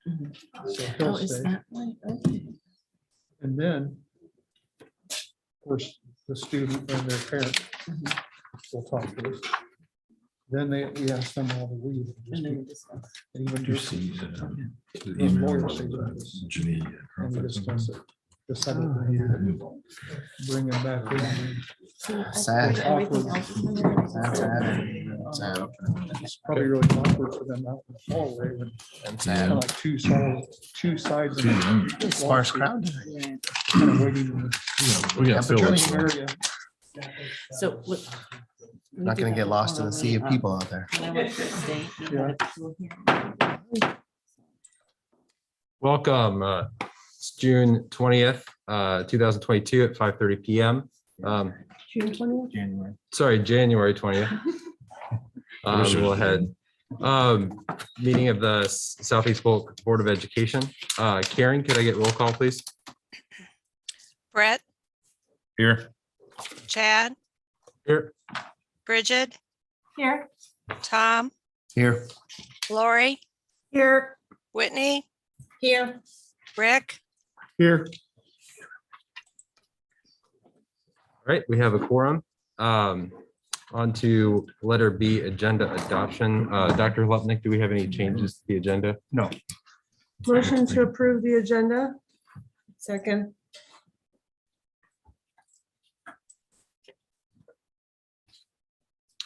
So he'll Oh, is stay. that one? Okay. And then, of course, the student and their parent will talk to us. Then we ask them all to leave. And then we discuss. And even You just, see the the email lawyer of say this. Janine. and we discuss it. Decide what Oh, we're gonna do. Bring them back in. So I Sad. put everything else in there. Sad, sad. It's probably really awkward for them out in the hallway when And it's kind of like two sides of the Sparse crowd. Right. kind of waiting. We got Temperature. Phillips. Area. So what? Not gonna get lost in the sea of people out there. When I went to the state, we Yeah. had a pool here. Welcome. It's June 20th, 2022 at 5:30 PM. June 20th? January. Sorry, January 20th. We'll ahead. Meeting of the Southeast Polk Board of Education. Karen, could I get roll call, please? Brett, Here. Chad, Here. Bridget, Here. Tom, Here. Lori, Here. Whitney, Here. Rick, Here, All right, we have a quorum. On to letter B, agenda adoption. Dr. Lupnick, do we have any changes to the agenda? no, Motion to approve the agenda. Second.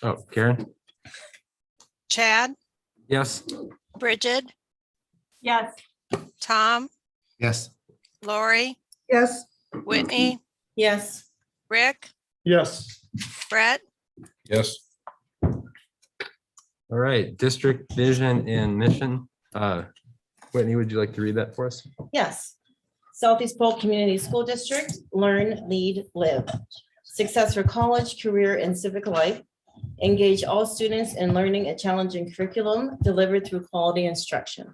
Oh, Karen? Chad, Yes. Bridget, Yes. Tom, Yes. Lori, Yes. Whitney, Yes. Rick, yes, Brett, Yes. All right, district vision and mission. Whitney, would you like to read that for us? Yes. Southeast Polk Community School District, learn, lead, live. Success for college, career, and civic life. Engage all students in learning a challenging curriculum delivered through quality instruction.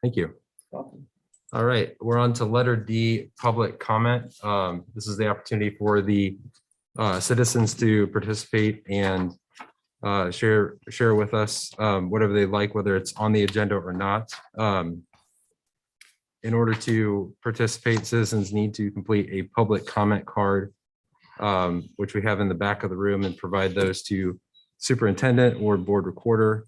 Thank you. All right, we're on to letter D, public comment. This is the opportunity for the citizens to participate and share with us whatever they like, whether it's on the agenda or not. In order to participate, citizens need to complete a public comment card, which we have in the back of the room, and provide those to superintendent or board recorder.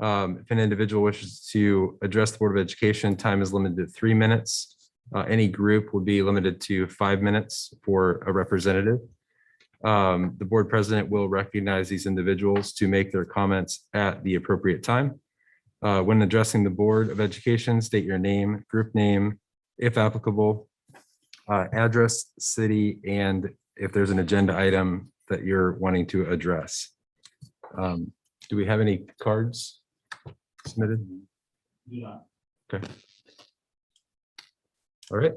If an individual wishes to address the Board of Education, time is limited to 3 minutes. Any group will be limited to 5 minutes for a representative. The board president will recognize these individuals to make their comments at the appropriate time. When addressing the Board of Education, state your name, group name, if applicable, address, city, and if there's an agenda item that you're wanting to address. Do we have any cards submitted? Okay. All right.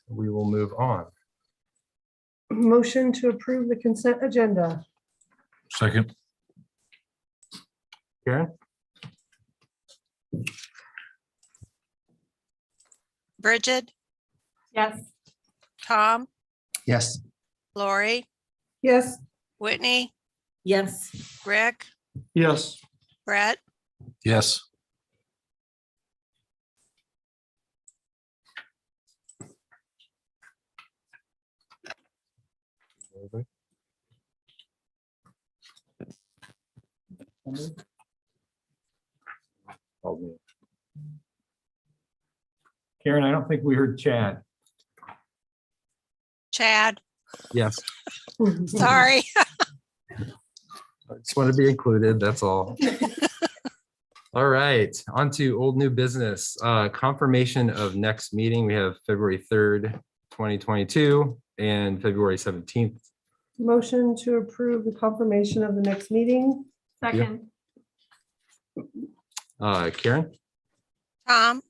We will move on. Motion to approve the consent agenda. Second. Karen? Bridget, Yes. Tom, Yes. Lori, Yes. Whitney, Yes. Rick, yes, Brett, Yes. Karen, I don't think we heard Chad. Chad, Yes, sorry. I just want to be included, that's all. All right, on to old new business. Confirmation of next meeting. We have February 3rd, 2022 and February 17th. Motion to approve the confirmation of the next meeting. Second. Karen? Tom,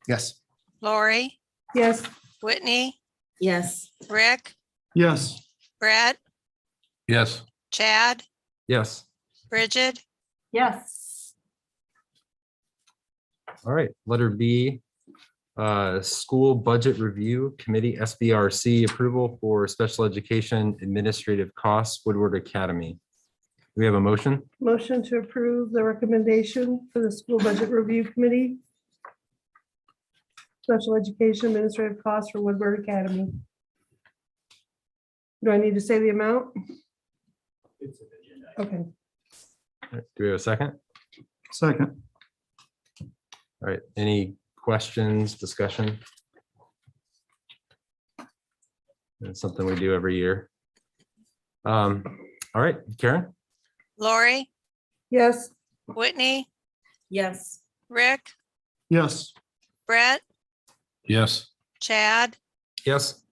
Yes. Lori, Yes. Whitney, Yes. Rick, Yes, Brett, Yes. Chad, Yes. Bridget, Yes. All right, letter B, School Budget Review Committee, SBRC, approval for special education administrative costs, Woodward Academy. Do we have a motion? Motion to approve the recommendation for the school budget review committee. special education administrative costs for Woodward Academy. Do I need to say the amount? Okay, All right, do we have a second? Second. All right, any questions, discussion? It's something we do every year. All right, Karen? Lori, yes, Whitney, Yes. Rick, Yes. Brett, Yes. Chad, Yes.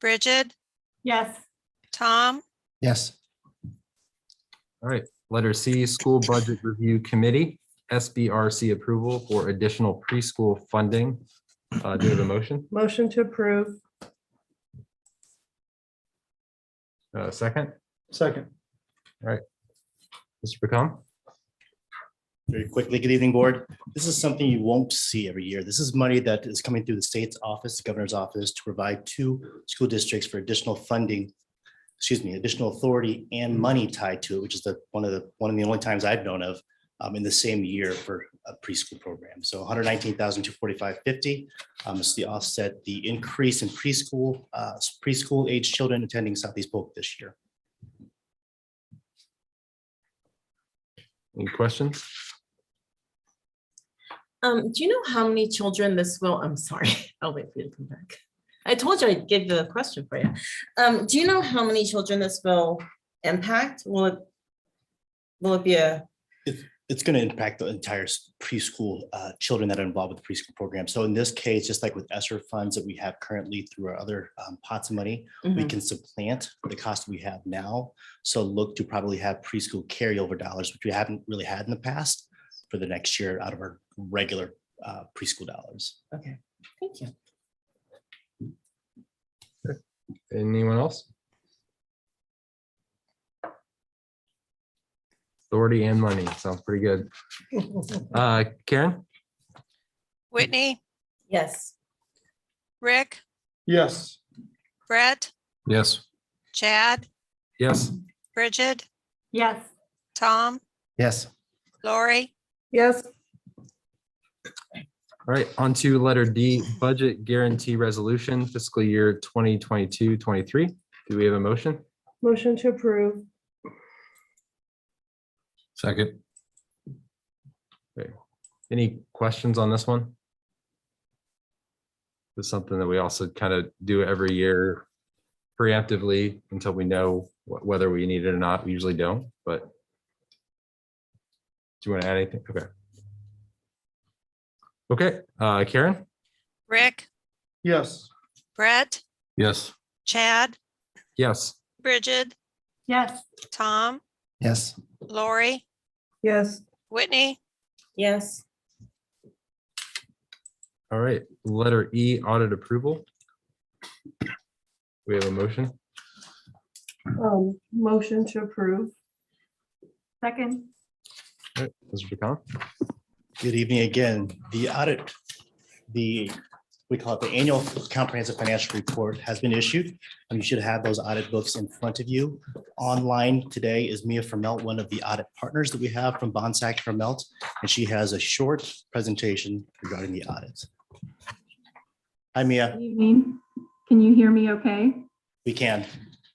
Bridget, Yes. Tom, Yes. All right, letter C, School Budget Review Committee, SBRC approval for additional preschool funding. Do you have a motion? motion to approve. Second, Second. Mr. Pecom? Very quickly, good evening, board. This is something you won't see every year. This is money that is coming through the state's office, the governor's office, to provide 2 school districts for additional funding, additional authority and money tied to it, which is one of the only times I've known of in the same year for a preschool program. So 119,245.50 is the offset, the increase in preschool age children attending Southeast Polk this year. Any questions? Do you know how many children this will, I'm sorry, I'll wait for you to come back. I told you I'd give the question for you. Do you know how many children this will impact? Will it be It's going to impact the entire preschool children that are involved with the preschool program. So in this case, just like with ESSER funds that we have currently through our other pots of money, we can supplant the cost we have now. So look to probably have preschool carryover dollars, which we haven't really had in the past, for the next year out of our regular preschool dollars. Okay, thank you. Anyone else? Authority and money, sounds pretty good. Karen? Whitney, Yes. Rick, Yes. Brett, Yes. Chad, Yes. Bridget, Yes. Tom, Yes. Lori, Yes, All right, on to letter D, Budget Guarantee Resolution fiscal year 2022-23. Do we have a motion? motion to approve. Second. Any questions on this one? It's something that we also kind of do every year preemptively until we know whether we need it or not. We usually don't, but do you want to add anything? Okay. Okay, Karen? Rick, Yes. Brett, Yes. Chad, Yes. Bridget, Yes. Tom, Yes. Lori, Yes, Whitney, Yes. All right, letter E, Audit Approval. We have a motion. motion to approve. Second. All right, Mr. Pecon? Good evening again. The audit, we call it the annual comprehensive financial report, has been issued. And you should have those audit books in front of you. Online today is Mia Vermelt, one of the audit partners that we have from Bonsack Vermelt, and she has a short presentation regarding the audits. Hi, Mia. Good evening. Can you hear me okay? We can.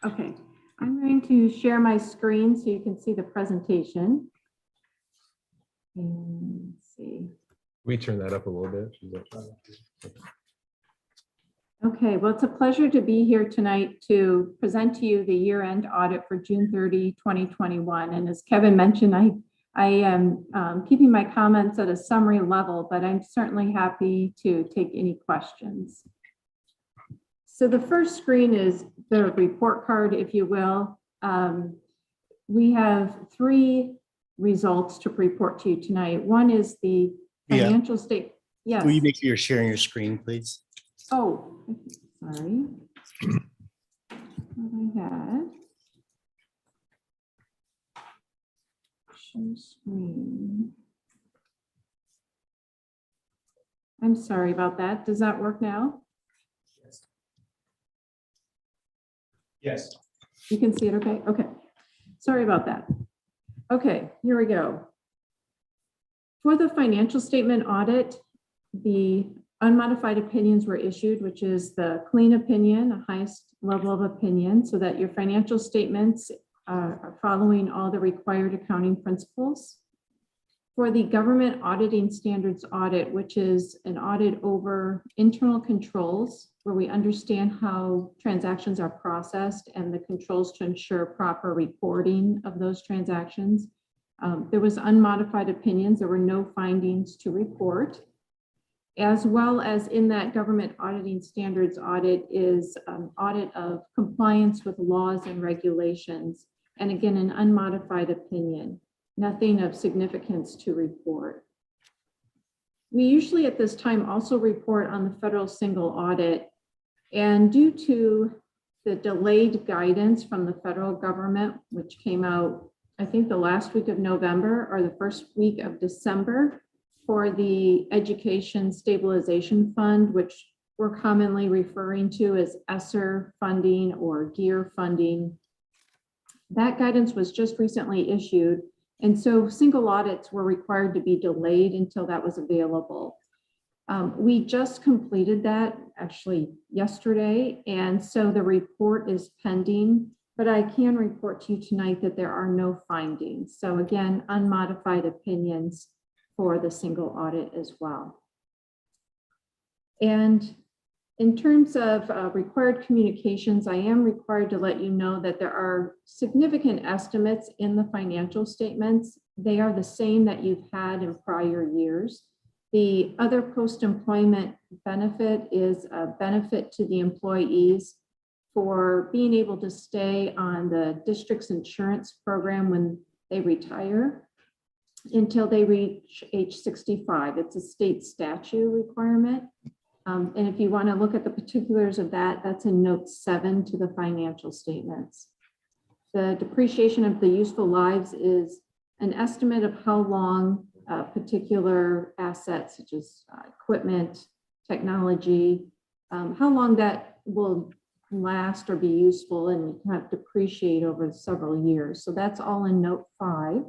Okay, I'm going to share my screen so you can see the presentation. And let's see. We turn that up a little bit. Okay, well, it's a pleasure to be here tonight to present to you the year-end audit for June 30, 2021. And as Kevin mentioned, I am keeping my comments at a summary level, but I'm certainly happy to take any questions. So the first screen is the report card, if you will. We have 3 results to report to you tonight. One is the Yeah. financial state. Yes. Will you make sure you're sharing your screen, please? Oh, sorry. What I had. Share screen. I'm sorry about that. Does that work now? Yes. You can see it okay? Okay. Sorry about that. Okay, here we go. For the financial statement audit, the unmodified opinions were issued, which is the clean opinion, the highest level of opinion, so that your financial statements are following all the required accounting principles. For the government auditing standards audit, which is an audit over internal controls, where we understand how transactions are processed and the controls to ensure proper reporting of those transactions. There was unmodified opinions. There were no findings to report. As well as in that government auditing standards audit is audit of compliance with laws and regulations. And again, an unmodified opinion, nothing of significance to report. We usually at this time also report on the federal single audit. And due to the delayed guidance from the federal government, which came out, I think the last week of November or the first week of December, for the Education Stabilization Fund, which we're commonly referring to as ESSER funding or GEAR funding. That guidance was just recently issued. And so single audits were required to be delayed until that was available. We just completed that actually yesterday. And so the report is pending, but I can report to you tonight that there are no findings. So again, unmodified opinions for the single audit as well. And in terms of required communications, I am required to let you know that there are significant estimates in the financial statements. They are the same that you've had in prior years. The other post-employment benefit is a benefit to the employees for being able to stay on the district's insurance program when they retire until they reach age 65. It's a state statute requirement. And if you want to look at the particulars of that, that's in note 7 to the financial statements. The depreciation of the useful lives is an estimate of how long particular assets such as equipment, technology, how long that will last or be useful and kind of depreciate over several years. So that's all in note 5.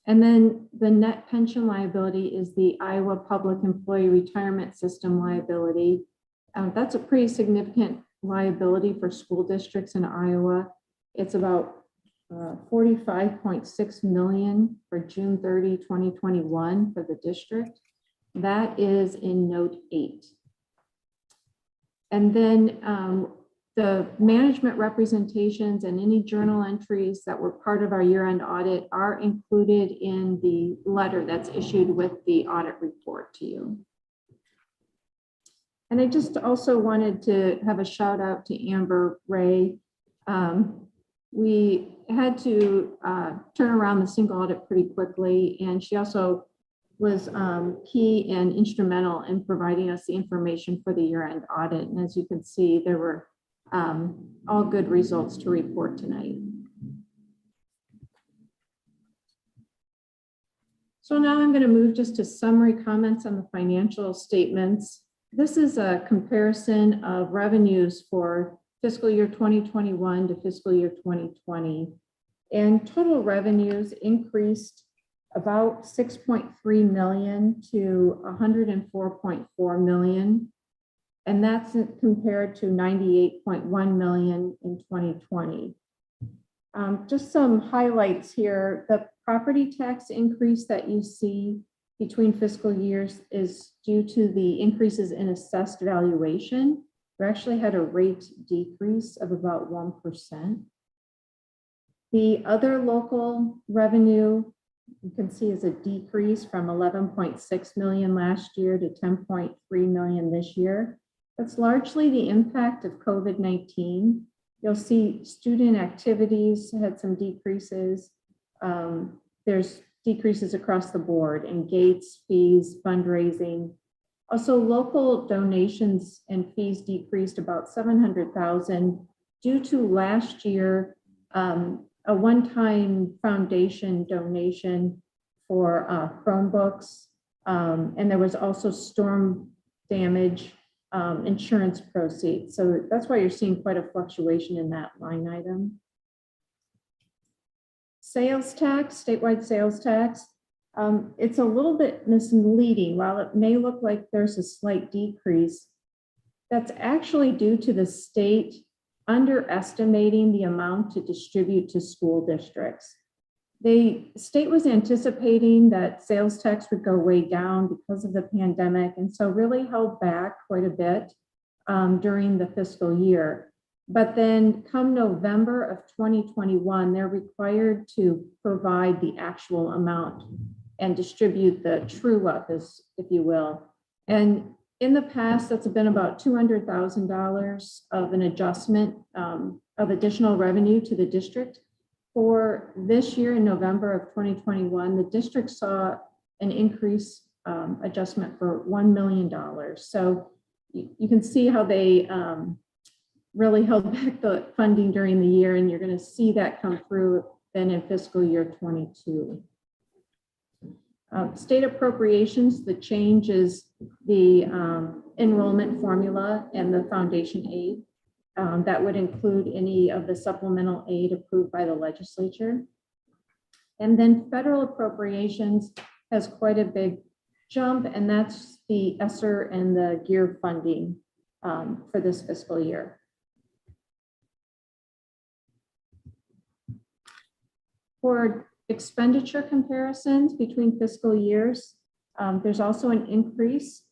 And then the net pension liability is the Iowa Public Employee Retirement System liability. That's a pretty significant liability for school districts in Iowa. It's about $45.6 million for June 30, 2021 for the district. That is in note 8. And then the management representations and any journal entries that were part of our year-end audit are included in the letter that's issued with the audit report to you. And I just also wanted to have a shout out to Amber Ray. We had to turn around the single audit pretty quickly, and she also was key and instrumental in providing us the information for the year-end audit. And as you can see, there were all good results to report tonight. So now I'm going to move just to summary comments on the financial statements. This is a comparison of revenues for fiscal year 2021 to fiscal year 2020. And total revenues increased about 6.3 million to 104.4 million. And that's compared to 98.1 million in 2020. Just some highlights here. The property tax increase that you see between fiscal years is due to the increases in assessed valuation. We actually had a rate decrease of about 1%. The other local revenue, you can see, is a decrease from 11.6 million last year to 10.3 million this year. That's largely the impact of COVID-19. You'll see student activities had some decreases. There's decreases across the board in gates, fees, fundraising. Also, local donations and fees decreased about 700,000 due to last year a one-time foundation donation for Chromebooks, and there was also storm damage insurance proceeds. So that's why you're seeing quite a fluctuation in that line item. Sales tax, statewide sales tax. It's a little bit misleading. While it may look like there's a slight decrease, that's actually due to the state underestimating the amount to distribute to school districts. The state was anticipating that sales tax would go way down because of the pandemic, and so really held back quite a bit during the fiscal year. But then come November of 2021, they're required to provide the actual amount and distribute the true up, if you will. And in the past, that's been about $200,000 of an adjustment of additional revenue to the district. For this year in November of 2021, the district saw an increase adjustment for $1 million. So you can see how they really held back the funding during the year, and you're going to see that come through then in fiscal year 22. State appropriations, the change is the enrollment formula and the foundation aid. That would include any of the supplemental aid approved by the legislature. And then federal appropriations has quite a big jump, and that's the ESSER and the GEAR funding for this fiscal year. For expenditure comparisons between fiscal years, there's also an increase.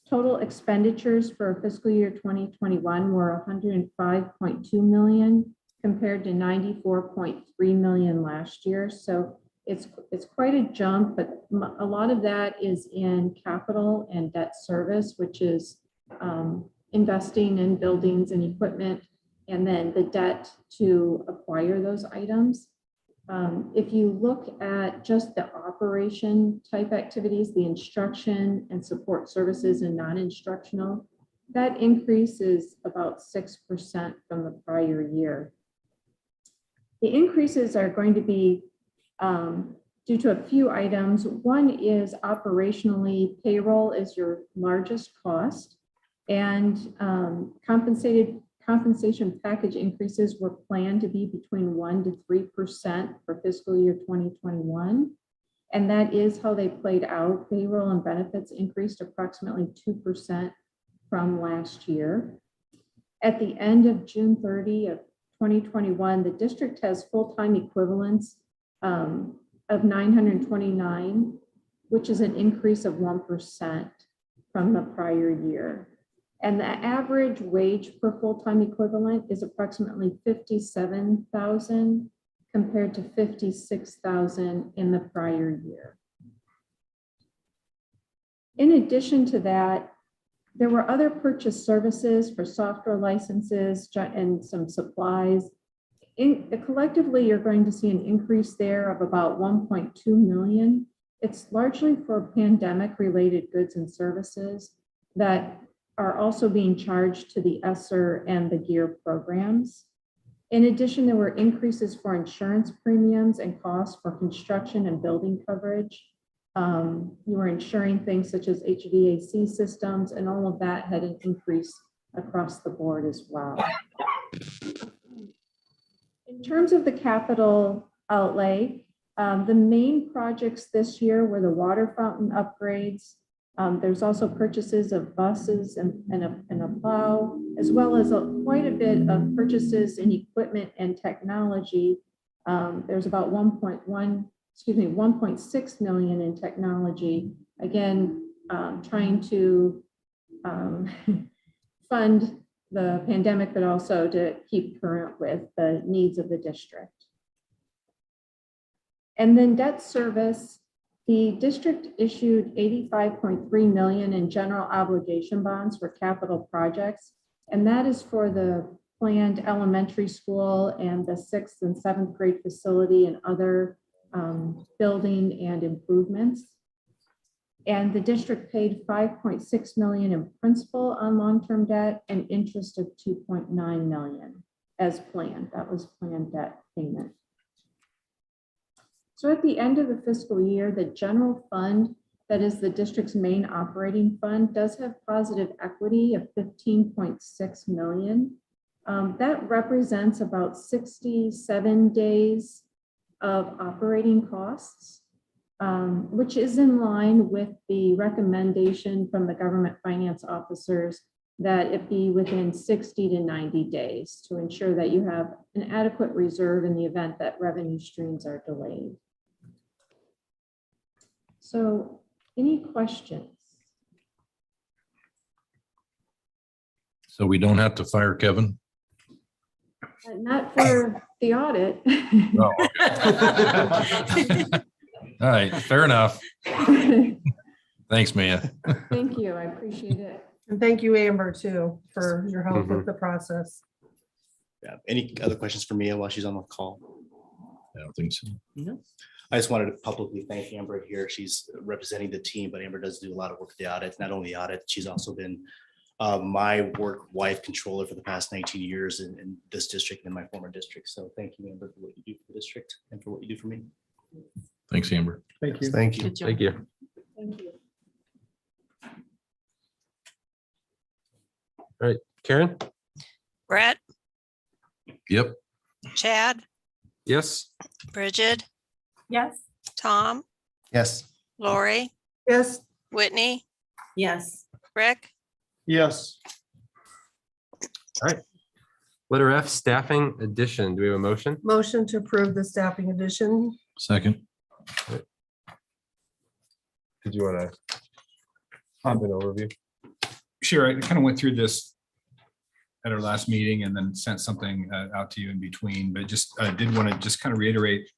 Total expenditures for fiscal year 2021 were $105.2 million compared to $94.3 million last year. So it's quite a jump, but a lot of that is in capital and debt service, which is investing in buildings and equipment, and then the debt to acquire those items. If you look at just the operation type activities, the instruction and support services and non-instructional, that increase is about 6% from the prior year. The increases are going to be due to a few items. One is operationally, payroll is your largest cost, and compensation package increases were planned to be between 1% to 3% for fiscal year 2021. And that is how they played out. Payroll and benefits increased approximately 2% from last year. At the end of June 30 of 2021, the district has full-time equivalents of 929, which is an increase of 1% from the prior year. And the average wage per full-time equivalent is approximately $57,000 compared to $56,000 in the prior year. In addition to that, there were other purchase services for software licenses and some supplies. Collectively, you're going to see an increase there of about $1.2 million. It's largely for pandemic-related goods and services that are also being charged to the ESSER and the GEAR programs. In addition, there were increases for insurance premiums and costs for construction and building coverage. You were insuring things such as HVAC systems, and all of that had an increase across the board as well. In terms of the capital outlay, the main projects this year were the water fountain upgrades. There's also purchases of buses and a plow, as well as quite a bit of purchases in equipment and technology. There's about 1.6 million in technology. Again, trying to fund the pandemic, but also to keep current with the needs of the district. And then debt service. The district issued $85.3 million in general obligation bonds for capital projects, and that is for the planned elementary school and the 6th and 7th grade facility and other building and improvements. And the district paid $5.6 million in principal on long-term debt and interest of $2.9 million as planned. That was planned debt payment. So at the end of the fiscal year, the general fund, that is the district's main operating fund, does have positive equity of $15.6 million. That represents about 67 days of operating costs. which is in line with the recommendation from the government finance officers that it be within 60 to 90 days to ensure that you have an adequate reserve in the event that revenue streams are delayed. So, any questions? So we don't have to fire Kevin? Not for the audit. No. All right, fair enough. Thanks, Mia. Thank you, I appreciate it. And thank you, Amber, too, for your help with the process. Yeah. Any other questions for Mia while she's on the call? I don't think so. I just wanted to publicly thank Amber here. She's representing the team, but Amber does do a lot of work with the audit. Not only the audit, she's also been my work wife controller for the past 19 years in this district and my former district. So thank you, Amber, for what you do for the district and for what you do for me. Thanks, Amber. Thank you. Thank you. Good job. Thank you. Thank you. Karen? Brett, Yep. Chad, Yes. Bridget, Yes. Tom, Yes. Lori, Yes, Whitney, Yes. Rick, Yes, Letter F, staffing addition. Do we have a motion? motion to approve the staffing addition. Second. Did you want to pop an overview? Sure, I kind of went through this at our last meeting and then sent something out to you in between, but just did want to just kind of reiterate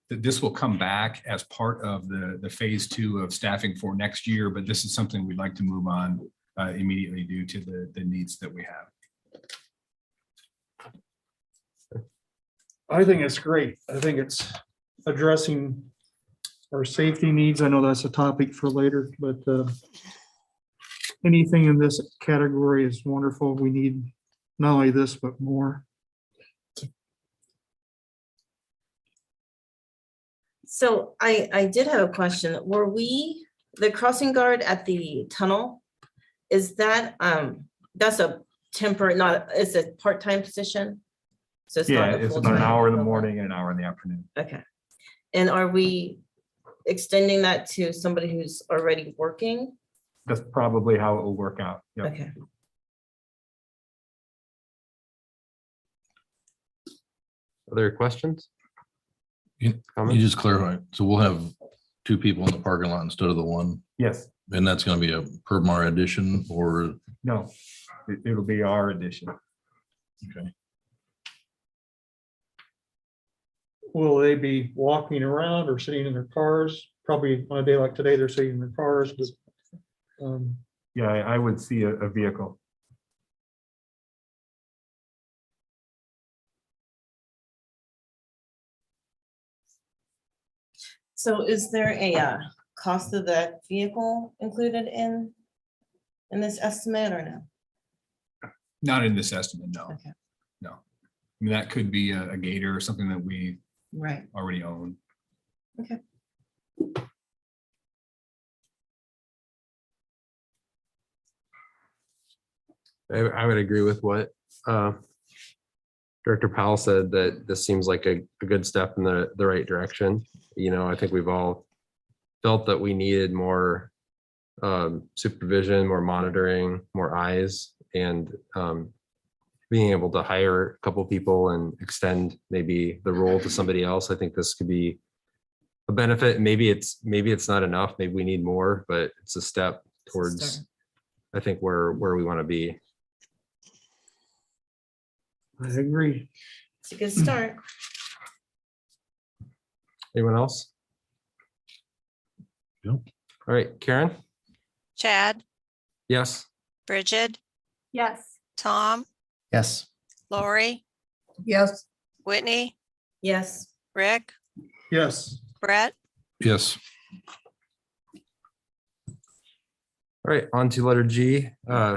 that this will come back as part of the phase 2 of staffing for next year, but this is something we'd like to move on immediately due to the needs that we have. I think it's great. I think it's addressing our safety needs. I know that's a topic for later, but anything in this category is wonderful. We need not only this, but more. So I did have a question. Were we, the crossing guard at the tunnel, is that, that's a temporary, not, it's a part-time position? So Yeah, not a it's about an full-time hour in the equivalent? morning and an hour in the afternoon. Okay. And are we extending that to somebody who's already working? That's probably how it will work out. Yep. Okay. Other questions? You just clarify. So we'll have 2 people in the parking lot instead of the one, Yes, and that's going to be a per mar addition or, no, it'll be our addition. okay. Will they be walking around or sitting in their cars? Probably on a day like today, they're sitting in their cars, but Yeah, I would see a vehicle. So is there a cost of that vehicle included in this estimate or no? Not in this estimate, no. Okay. No. I mean, that could be a gator or something that we Right. already own. I would agree with what Director Powell said, that this seems like a good step in the right direction. You know, I think we've all felt that we needed more supervision, more monitoring, more eyes, and being able to hire a couple people and extend maybe the role to somebody else. I think this could be a benefit. Maybe it's not enough. Maybe we need more, but it's a step towards, start. I think, where we want to be. I agree. It's a good start. Anyone else? Nope. All right, Karen? Chad, Yes. Bridget, Yes. Tom, Yes. Lori, Yes, Whitney, Yes. Rick, Yes, Brett, Yes. All right, on to letter G,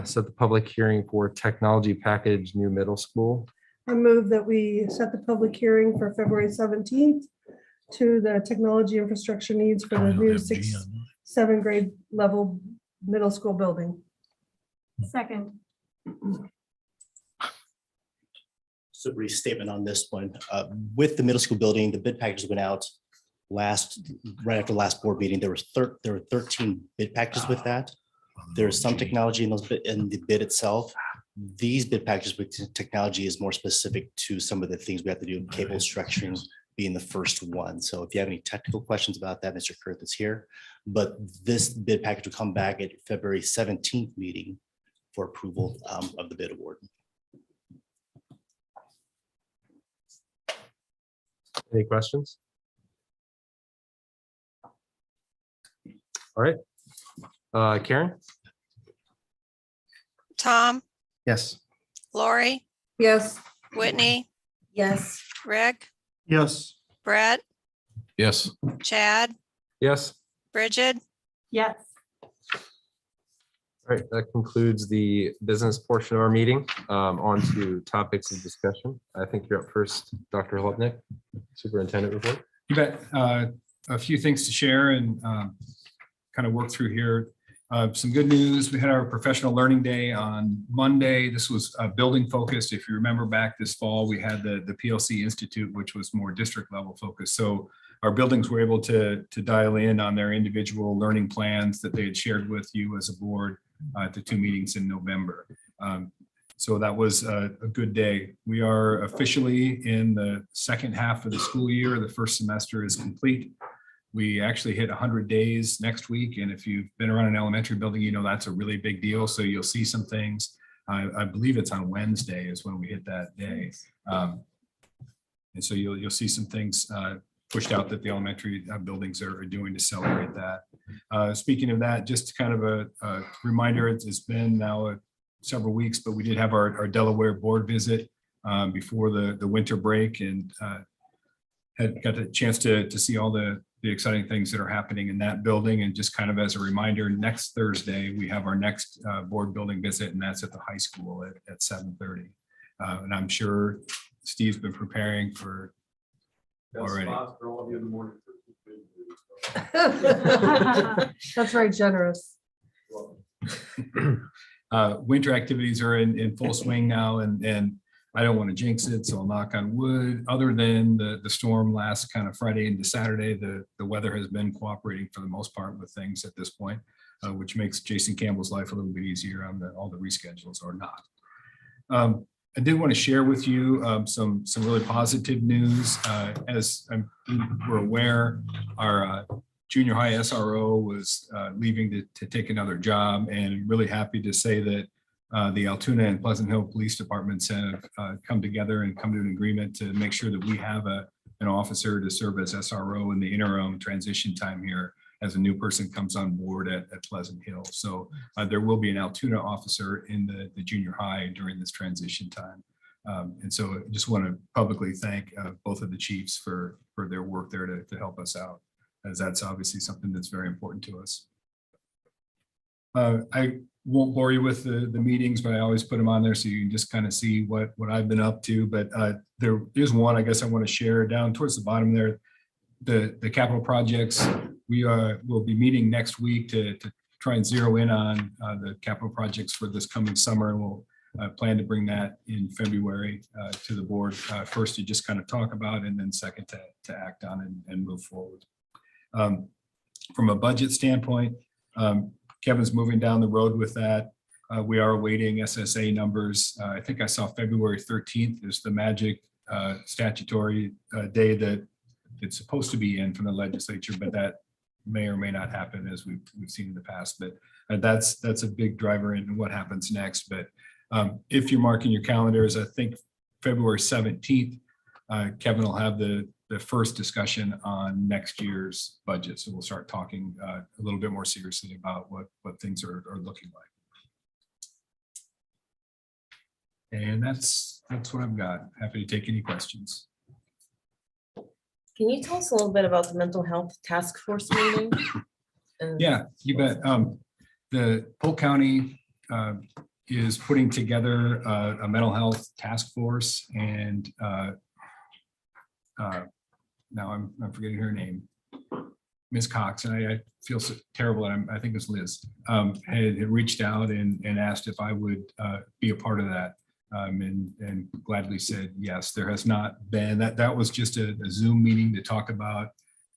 set the public hearing for technology package new middle school. I move that we set the public hearing for February 17th to the technology infrastructure needs for I the don't new have G 6th, on mine. 7th grade level middle school building. Second. So restatement on this one, with the middle school building, the bid packages went out right after the last board meeting, there were 13 bid packages with that. There's some technology in those in the bid itself. These bid packages with technology is more specific to some of the things we have to do, cable structuring being the first one. So if you have any technical questions about that, Mr. Kurth is here. But this bid package will come back at February 17th meeting for approval of the bid award. Any questions? All right. Karen? Tom, Yes. Lori, Yes. Whitney, Yes. Rick, Yes. Brett, Yes. Chad, Yes. Bridget, Yes. All right, that concludes the business portion of our meeting. On to topics of discussion. I think you're up first, Dr. Holopnik, Superintendent report. You bet. A few things to share and kind of work through here. Some good news. We had our professional learning day on Monday. This was building focused. If you remember back this fall, we had the PLC Institute, which was more district level focused. So our buildings were able to dial in on their individual learning plans that they had shared with you as a board at the 2 meetings in November. So that was a good day. We are officially in the second half of the school year. The first semester is complete. We actually hit 100 days next week. And if you've been around an elementary building, you know that's a really big deal. So you'll see some things. I believe it's on Wednesday is when we hit that day. And so you'll see some things pushed out that the elementary buildings are doing to celebrate that. Speaking of that, just kind of a reminder, it's been now several weeks, but we did have our Delaware board visit before the winter break and had got a chance to see all the exciting things that are happening in that building. And just kind of as a reminder, next Thursday, we have our next board building visit, and that's at the high school at 7:30. And I'm sure Steve's been preparing for already. That's very generous. Winter activities are in full swing now, and I don't want to jinx it, so I'll knock on wood. Other than the storm last kind of Friday into Saturday, the weather has been cooperating for the most part with things at this point, which makes Jason Campbell's life a little bit easier on all the reschedules or not. I did want to share with you some really positive news. As we're aware, our junior high SRO was leaving to take another job, and really happy to say that the Altoona and Pleasant Hill Police Departments have come together and come to an agreement to make sure that we have an officer to serve as SRO in the interim transition time here as a new person comes on board at Pleasant Hill. So there will be an Altoona officer in the junior high during this transition time. And so I just want to publicly thank both of the chiefs for their work there to help us out, as that's obviously something that's very important to us. I won't bore you with the meetings, but I always put them on there so you can just kind of see what I've been up to. But there is one I guess I want to share down towards the bottom there. The capital projects, we will be meeting next week to try and zero in on the capital projects for this coming summer. And we'll plan to bring that in February to the board. First to just kind of talk about, and then second to act on and move forward. From a budget standpoint, Kevin's moving down the road with that. We are awaiting SSA numbers. I think I saw February 13th is the magic statutory day that it's supposed to be in from the legislature, but that may or may not happen, as we've seen in the past. But that's a big driver in what happens next. But if you're marking your calendars, I think February 17th, Kevin will have the first discussion on next year's budget. So we'll start talking a little bit more seriously about what things are looking like. And that's what I've got. Happy to take any questions. Can you tell us a little bit about the mental health task force meeting? Yeah, you bet. The Polk County is putting together a mental health task force, and now I'm forgetting her name, Ms. Cox, and I feel so terrible. I think it's Liz, had reached out and asked if I would be a part of that, and gladly said yes. There has not been that was just a Zoom meeting to talk about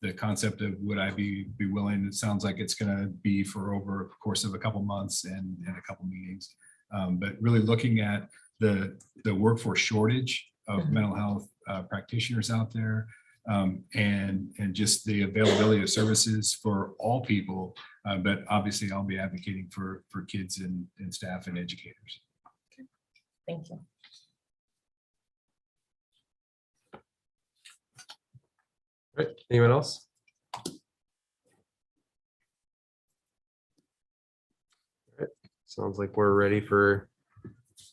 the concept of would I be willing, it sounds like it's going to be for over a course of a couple months and a couple meetings. But really looking at the workforce shortage of mental health practitioners out there, and just the availability of services for all people. But obviously I'll be advocating for kids and staff and educators. Thank you. Right, anyone else? Right, sounds like we're ready for,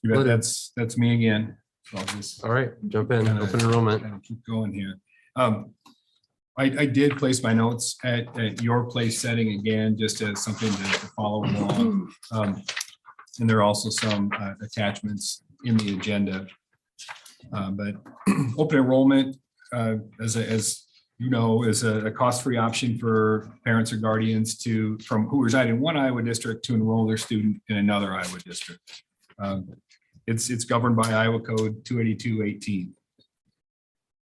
You bet. That's me again. So I'll just all right, jump in, open enrollment. kind of keep going here. I did place my notes at your place setting again, just as something to follow along. And there are also some attachments in the agenda. But open enrollment, as you know, is a cost-free option for parents or guardians who reside in one Iowa district to enroll their student in another Iowa district. It's governed by Iowa Code 282-18.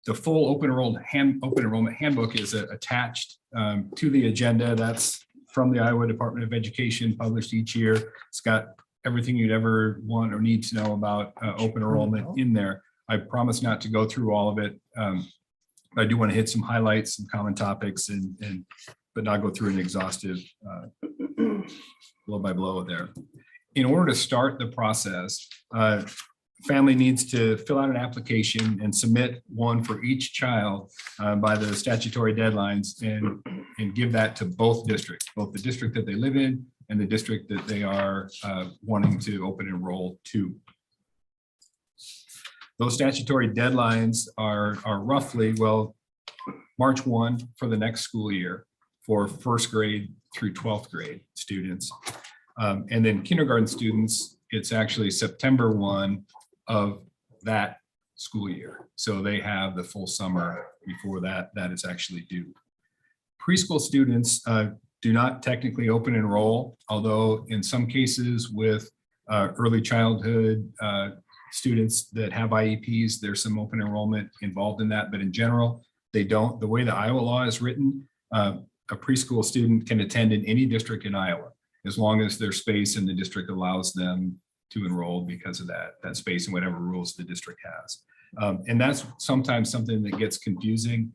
The full open enrollment handbook is attached to the agenda. That's from the Iowa Department of Education, published each year. It's got everything you'd ever want or need to know about open enrollment in there. I promise not to go through all of it. I do want to hit some highlights, some common topics, but not go through an exhaustive blow by blow there. In order to start the process, family needs to fill out an application and submit one for each child by the statutory deadlines and give that to both districts, both the district that they live in and the district that they are wanting to open enroll to. Those statutory deadlines are roughly, March 1 for the next school year for first grade through 12th grade students. And then kindergarten students, it's actually September 1 of that school year. So they have the full summer before that is actually due. Preschool students do not technically open enroll, although in some cases with early childhood students that have IEPs, there's some open enrollment involved in that, but in general, they don't. The way the Iowa law is written, a preschool student can attend in any district in Iowa, as long as their space in the district allows them to enroll because of that space and whatever rules the district has. And that's sometimes something that gets confusing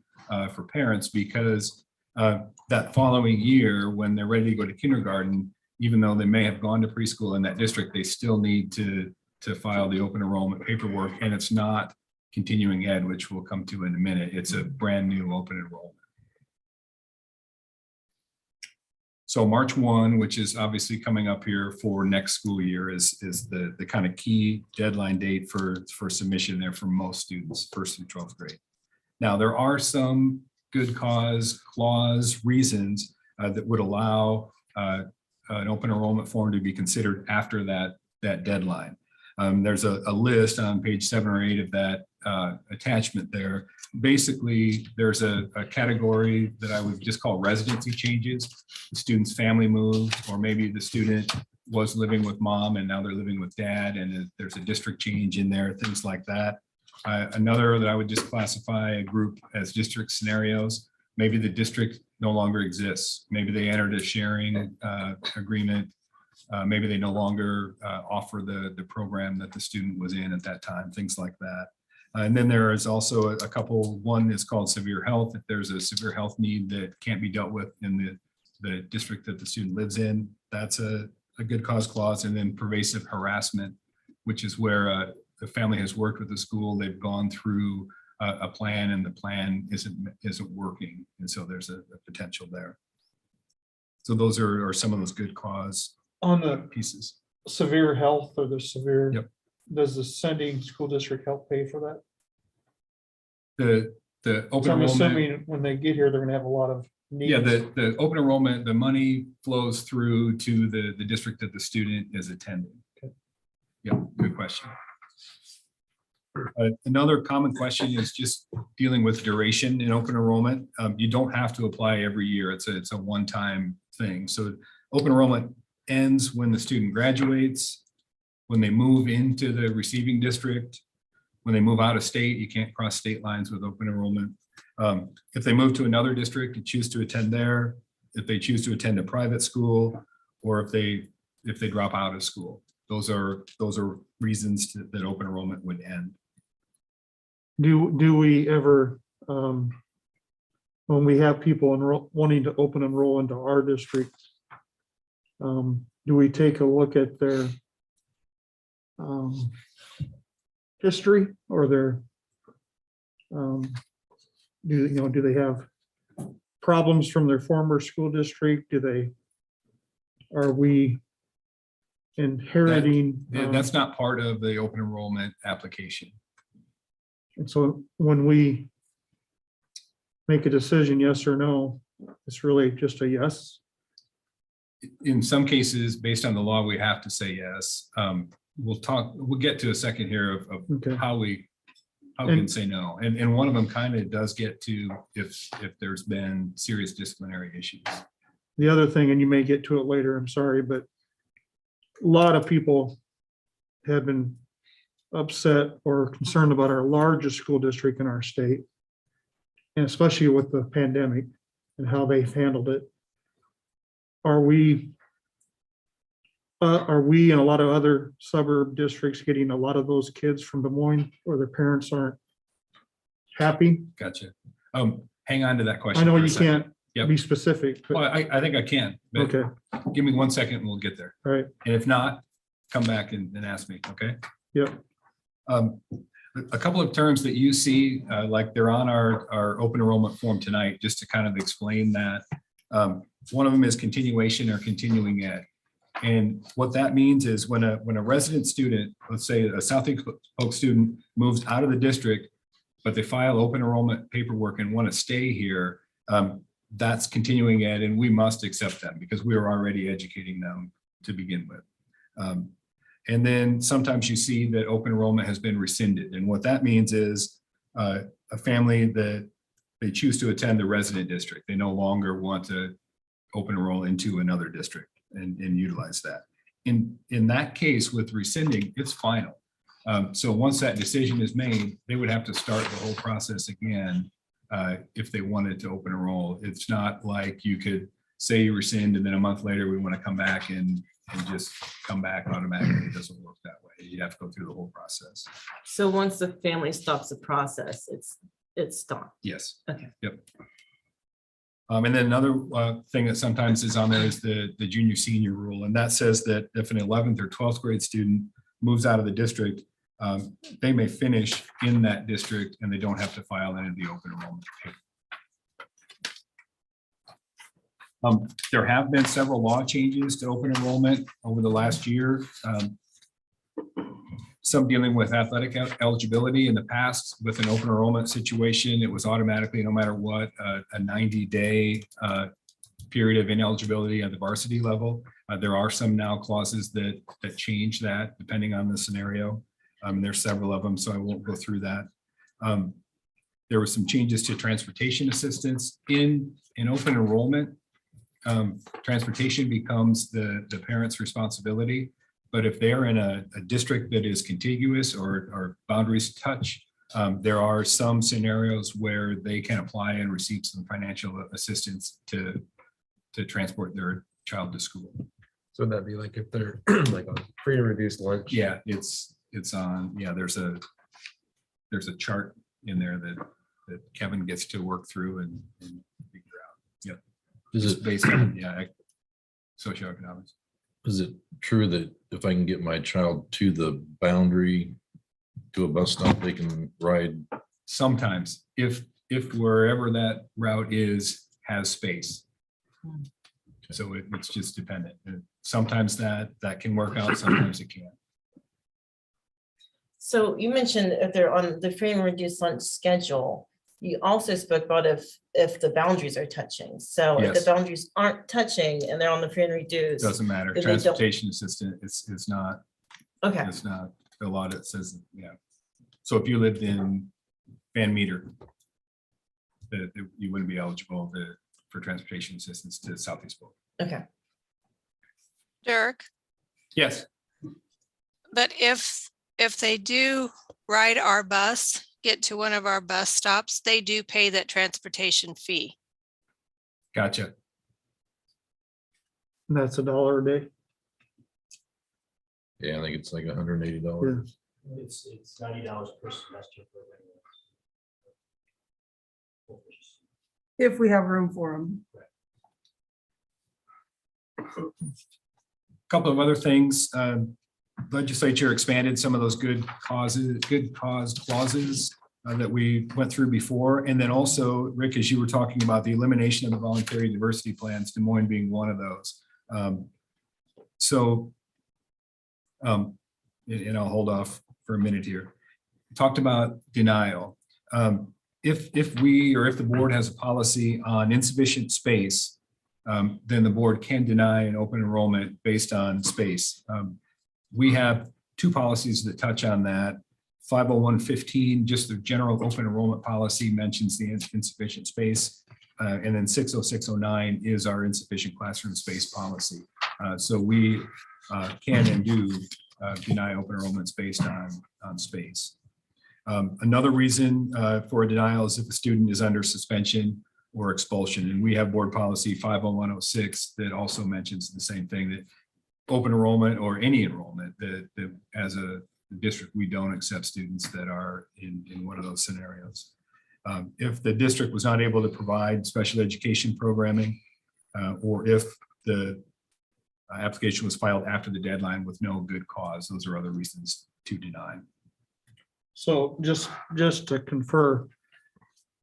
for parents because that following year, when they're ready to go to kindergarten, even though they may have gone to preschool in that district, they still need to file the open enrollment paperwork, and it's not continuing ed, which we'll come to in a minute. It's a brand new open enrollment. So March 1, which is obviously coming up here for next school year, is the kind of key deadline date for submission there for most students, first through 12th grade. Now, there are some good cause clause reasons that would allow an open enrollment form to be considered after that deadline. There's a list on page 7 or 8 of that attachment there. Basically, there's a category that I would just call residency changes. The student's family moved, or maybe the student was living with mom and now they're living with dad, and there's a district change in there, things like that. Another that I would just classify a group as district scenarios. Maybe the district no longer exists. Maybe they entered a sharing agreement. Maybe they no longer offer the program that the student was in at that time, things like that. And then there is also a couple, one is called severe health. If there's a severe health need that can't be dealt with in the district that the student lives in, that's a good cause clause. And then pervasive harassment, which is where the family has worked with the school, they've gone through a plan and the plan isn't working. And so there's a potential there. So those are some of those good cause On the pieces. severe health or the severe, Yep. Does the sending school district help pay for that? The open So I'm enrollment, assuming when they get here, they're gonna have a lot of needs. yeah, the open enrollment, the money flows through to the district that the student is attending. Okay. Yeah, good question. Another common question is just dealing with duration in open enrollment. You don't have to apply every year. It's a one-time thing. So open enrollment ends when the student graduates, when they move into the receiving district, when they move out of state. You can't cross state lines with open enrollment. If they move to another district and choose to attend there, if they choose to attend a private school, or if they drop out of school, those are reasons that open enrollment would end. Do we ever, when we have people wanting to open enroll into our district, do we take a look at their history or their, do they have problems from their former school district? Are we inheriting? That's not part of the open enrollment application. And so when we make a decision, yes or no, it's really just a yes. In some cases, based on the law, we have to say yes. We'll get to a second here of Okay. how we can say no. And one of them kind of does get to if there's been serious disciplinary issues. The other thing, and you may get to it later, I'm sorry, but a lot of people have been upset or concerned about our largest school district in our state, and especially with the pandemic and how they've handled it. Are we and a lot of other suburb districts getting a lot of those kids from Des Moines where their parents aren't happy? Gotcha. Hang on to that question. I know for a you second. can't Yep. be specific, Well, but I think I can. But okay, give me 1 second and we'll get there. all right, And if not, come back and ask me, okay? yep. A couple of terms that you see, like they're on our open enrollment form tonight, just to kind of explain that. One of them is continuation or continuing ed. And what that means is when a resident student, let's say a Southeast Polk student, moves out of the district, but they file open enrollment paperwork and want to stay here, that's continuing ed, and we must accept them because we are already educating them to begin with. And then sometimes you see that open enrollment has been rescinded. And what that means is a family that they choose to attend the resident district. They no longer want to open enroll into another district and utilize that. In that case with rescinding, it's final. So once that decision is made, they would have to start the whole process again if they wanted to open enroll. It's not like you could say you rescind and then a month later we want to come back and just come back automatically. It doesn't work that way. You have to go through the whole process. So once the family stops the process, it's stopped. Yes. Okay. Yep. And then another thing that sometimes is on there is the junior senior rule. And that says that if an 11th or 12th grade student moves out of the district, they may finish in that district and they don't have to file any of the open enrollment paper. There have been several law changes to open enrollment over the last year. Some dealing with athletic eligibility. In the past, with an open enrollment situation, it was automatically, no matter what, a 90-day period of ineligibility at the varsity level. There are some now clauses that change that depending on the scenario. There's several of them, so I won't go through that. There were some changes to transportation assistance in open enrollment. Transportation becomes the parent's responsibility. But if they're in a district that is contiguous or boundaries touch, there are some scenarios where they can apply and receive some financial assistance to transport their child to school. So that'd be like if they're like on free and reduced lunch. Yeah, it's on, yeah, there's a chart in there that Kevin gets to work through and figure out. Yep. Is It's it, based on, yeah, socioeconomics. is it true that if I can get my child to the boundary to a bus stop, they can ride? Sometimes if wherever that route is has space. So it's just dependent. And sometimes that can work out, sometimes it can't. So you mentioned if they're on the free and reduced lunch schedule, you also spoke about if the boundaries are touching. So if Yes. the boundaries aren't touching and they're on the free and reduced. Doesn't matter. Then they don't- Transportation assistant, it's not, Okay, it's not, the law that says, yeah. So if you lived in Van Meter, that you wouldn't be eligible for transportation assistance to Southeast Polk. okay. Dirk, Yes. but if they do ride our bus get to one of our bus stops, they do pay that transportation fee. Gotcha. And that's $1 a day. Yeah, I think it's like $180. It's $90 per semester. If we have room for them. Couple of other things. Legislature expanded some of those good cause clauses that we went through before. And then also, Rick, as you were talking about the elimination of the voluntary diversity plans, Des Moines being one of those. And I'll hold off for a minute here. Talked about denial. If we, or if the board has a policy on insufficient space, then the board can deny an open enrollment based on space. We have two policies that touch on that. 501.15, just the general open enrollment policy, mentions the insufficient space. And then 60609 is our insufficient classroom space policy. So we can and do deny open enrollments based on space. Another reason for a denial is if a student is under suspension or expulsion. And we have board policy 50106 that also mentions the same thing, that open enrollment or any enrollment, that as a district, we don't accept students that are in one of those scenarios. If the district was not able to provide special education programming, or if the application was filed after the deadline with no good cause, those are other reasons to deny. So just to confer,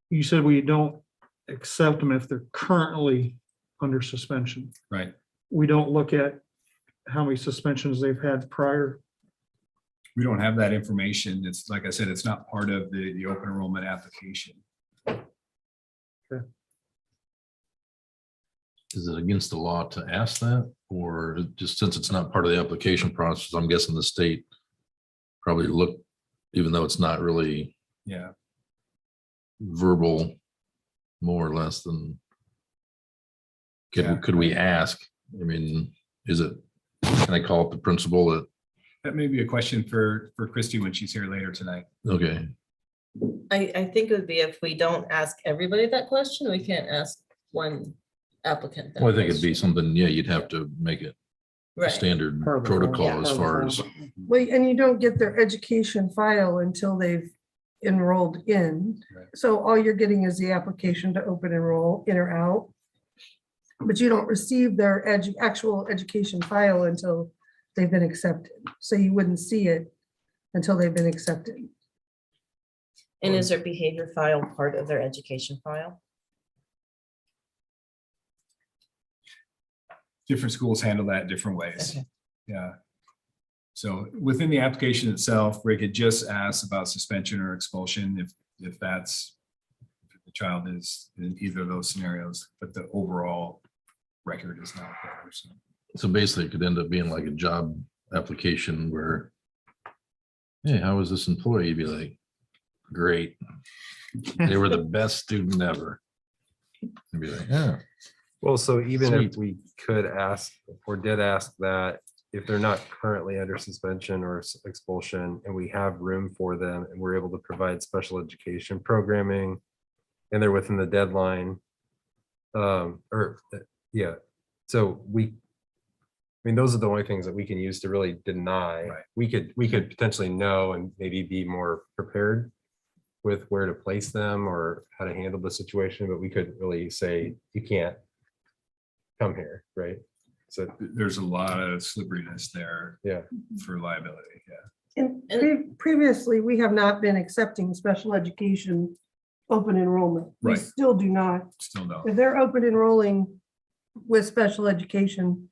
you said we don't accept them if they're currently under suspension. Right. We don't look at how many suspensions they've had prior. We don't have that information. It's like I said, it's not part of the open enrollment application. Is it against the law to ask that? Or just since it's not part of the application process, I'm guessing the state probably look, even though it's not really Yeah. verbal, more or less than. Yeah. Could we ask? I mean, can I call up the principal? That may be a question for Christy when she's here later tonight. Okay, I think it would be if we don't ask everybody that question, we can't ask one applicant. that well, I think it'd be question. something, yeah, you'd have to make it a Right. standard Part of the law. protocol as far as, Well, and you don't get their education file until they've enrolled in. Right. So all you're getting is the application to open enroll in or out. But you don't receive their actual education file until they've been accepted. So you wouldn't see it until they've been accepted. And is their behavior file part of their education file? Different schools handle that different ways. Okay. Yeah. So within the application itself, Rick had just asked about suspension or expulsion, if the child is in either of those scenarios, but the overall record is not there. so basically it could end up being like a job application where, hey, how was this employee? You'd be like, great. They were the best student ever. You'd be like, yeah. Well, so even Sweet. if we could ask or did ask that, if they're not currently under suspension or expulsion and we have room for them and we're able to provide special education programming and they're within the deadline, yeah, so I mean, those are the only things that we can use to really deny. Right. We could potentially know and maybe be more prepared with where to place them or how to handle the situation, but we could really say, you can't come here, right? So, There's a lot of slipperiness there yeah. for liability. Yeah. And previously, we have not been accepting special education open enrollment. We Right. still do not. Still no. If they're open enrolling with special education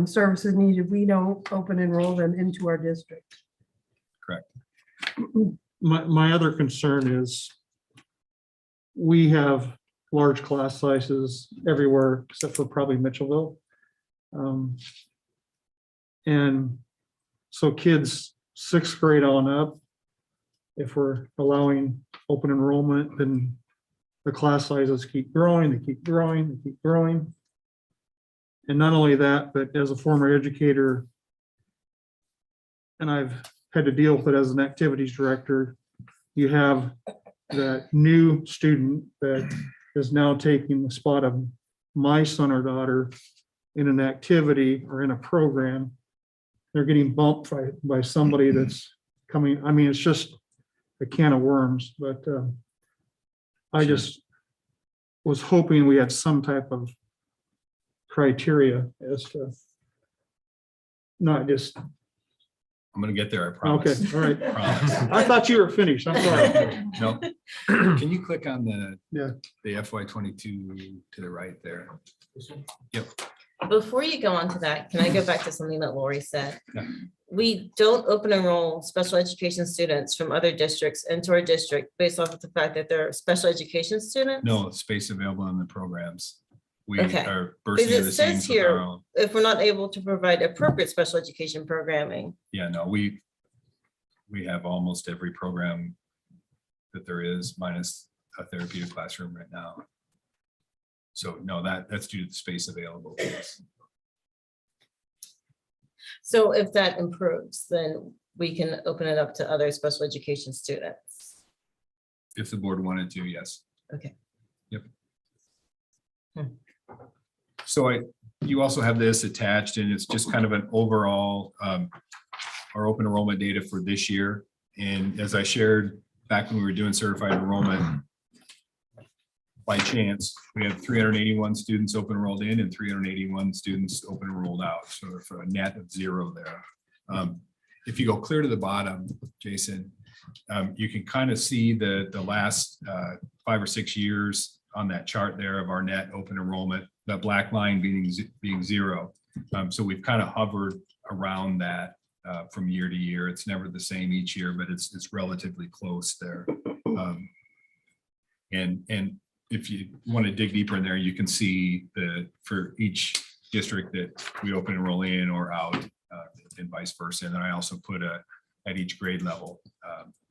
services needed, we don't open enroll them into our district. Correct. My other concern is we have large class sizes everywhere except for probably Mitchellville. And so kids 6th grade on up, if we're allowing open enrollment, then the class sizes keep growing, they keep growing, they keep growing. And not only that, but as a former educator, and I've had to deal with it as an activities director, you have that new student that is now taking the spot of my son or daughter in an activity or in a program. They're getting bumped by somebody that's coming. I mean, it's just a can of worms, but I just was hoping we had some type of criteria as to not just, I'm gonna get there, I okay, promise. all right. Promise. I thought you were finished. I'm sorry. No. Can you click on Yeah. the FY 22 to the right there? Yep. Before you go on to that, can I go back to something that Lori said? Yeah. We don't open enroll special education students from other districts into our district based off of the fact that they're special education students? No space available in the programs. We Okay. are Because bursting at it the says seams with here, our own. if we're not able to provide appropriate special education programming. Yeah, no, we have almost every program that there is minus a therapeutic classroom right now. So no, that's due to the space available. So if that improves, then we can open it up to other special education students. If the board wanted to, yes. Okay. Yep. Hmm. So you also have this attached, and it's just kind of an overall, our open enrollment data for this year. And as I shared back when we were doing certified enrollment, by chance, we had 381 students open enrolled in and 381 students open enrolled out. So for a net of 0 there. If you go clear to the bottom, Jason, you can kind of see the last 5 or 6 years on that chart there of our net open enrollment, the black line being 0. So we've kind of hovered around that from year to year. It's never the same each year, but it's relatively close there. And if you want to dig deeper in there, you can see for each district that we open enroll in or out, and vice versa. And then I also put at each grade level,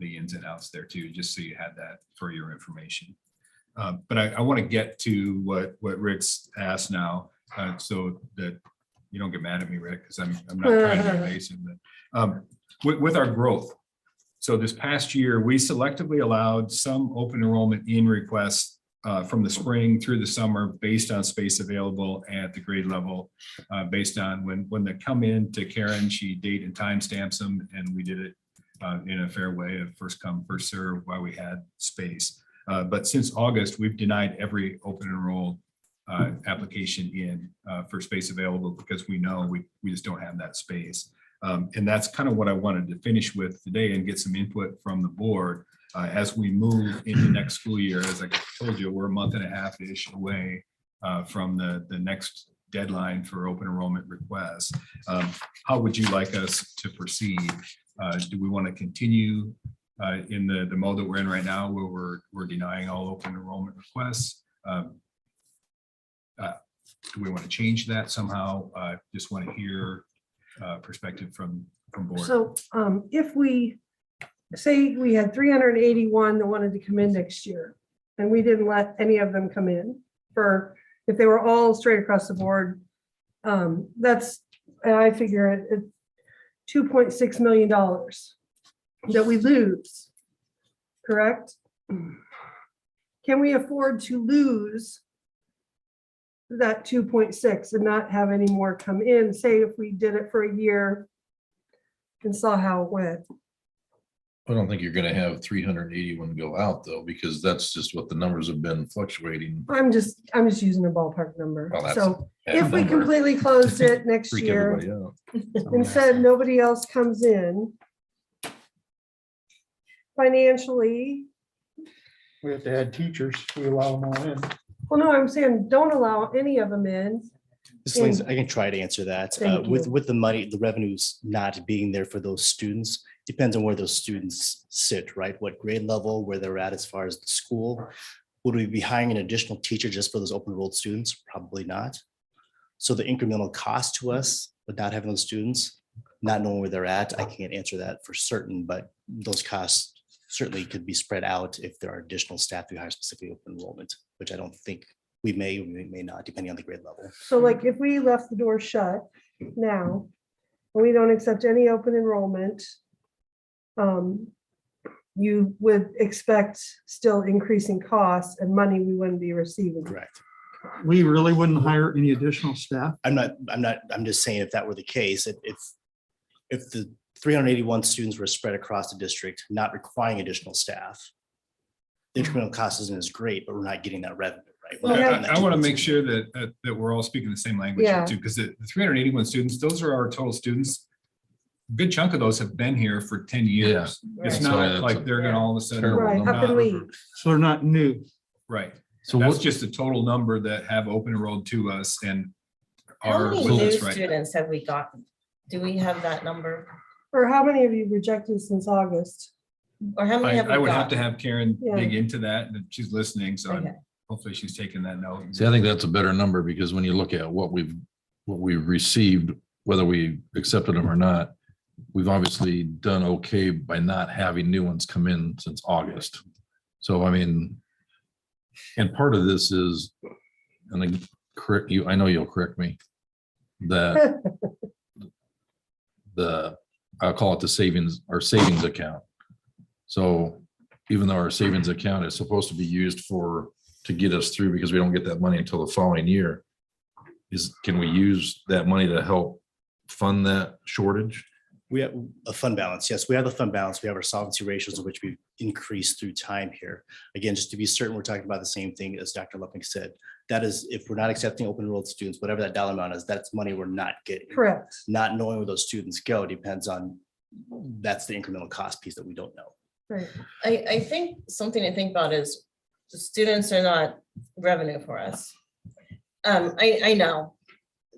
the ins and outs there too, just so you had that for your information. But I want to get to what Rick's asked now, so that you don't get mad at me, Rick, because I'm not trying to be evasive. But with our growth, so this past year, we selectively allowed some open enrollment in requests from the spring through the summer based on space available at the grade level, based on when they come in to Karen, she date and time stamps them, and we did it in a fair way of first come, first serve while we had space. But since August, we've denied every open enrolled application in for space available because we know we just don't have that space. And that's kind of what I wanted to finish with today and get some input from the board as we move into next school year. As I told you, we're a month and a half-ish away from the next deadline for open enrollment requests. How would you like us to proceed? Do we want to continue in the mode that we're in right now, where we're denying all open enrollment requests? Do we want to change that somehow? Just want to hear perspective from board. So if we say we had 381 that wanted to come in next year, and we didn't let any of them come in if they were all straight across the board, that's, I figure it's $2.6 million that we lose, correct? Can we afford to lose that 2.6 and not have any more come in? Say if we did it for a year and saw how it went. I don't think you're gonna have 381 go out though, because that's just what the numbers have been fluctuating. I'm just using a ballpark number. Well, that's So a bad if we number. completely closed it next Freak year everybody out. and said nobody else comes in, financially, We have to add teachers. We allow them all in. well, no, I'm saying don't allow any of them in. This means I can try to answer that. Thank you. With the money, the revenues not being there for those students, depends on where those students sit, right? What grade level, where they're at as far as the school. Would we be hiring an additional teacher just for those open enrolled students? Probably not. So the incremental cost to us with not having those students, not knowing where they're at, I can't answer that for certain, but those costs certainly could be spread out if there are additional staff who hire specifically open enrollment, which I don't think we may or we may not, depending on the grade level. So like if we left the door shut now, and we don't accept any open enrollment, you would expect still increasing costs and money we wouldn't be receiving. Correct. We really wouldn't hire any additional staff. I'm just saying if that were the case, if the 381 students were spread across the district, not requiring additional staff, the incremental cost isn't as great, but we're not getting that revenue, right? We're not getting that I want to 2.6. make sure that we're all speaking the same language here Yeah. too, because the 381 students, those are our total students. A good chunk of those have been here for 10 years. It's Right. not Sorry, that's like a they're gonna all of a sudden. terrible Right, number. up and leave. So they're not new. Right. So That's what, just the total number that have open enrolled to us and How are many with new us right now. students have we gotten? Do we have that number? Or how many have you rejected since August? Or how many have we I would have to gotten? have Karen Yeah. dig into that, and she's listening, so Okay. hopefully she's taking that note. see, I think that's a better number because when you look at what we've received, whether we accepted them or not, we've obviously done okay by not having new ones come in since August. So, I mean, and part of this is, and then correct you, I know you'll correct me, that I'll call it the savings, our savings account. So even though our savings account is supposed to be used to get us through because we don't get that money until the following year, can we use that money to help fund that shortage? We have a fund balance. Yes, we have the fund balance. We have our solvency ratios of which we've increased through time here. Again, just to be certain, we're talking about the same thing as Dr. Lupping said. That is, if we're not accepting open enrolled students, whatever that dollar amount is, that's money we're not getting. Correct. Not knowing where those students go depends on, that's the incremental cost piece that we don't know. Right. I think something to think about is the students are not revenue for us. I know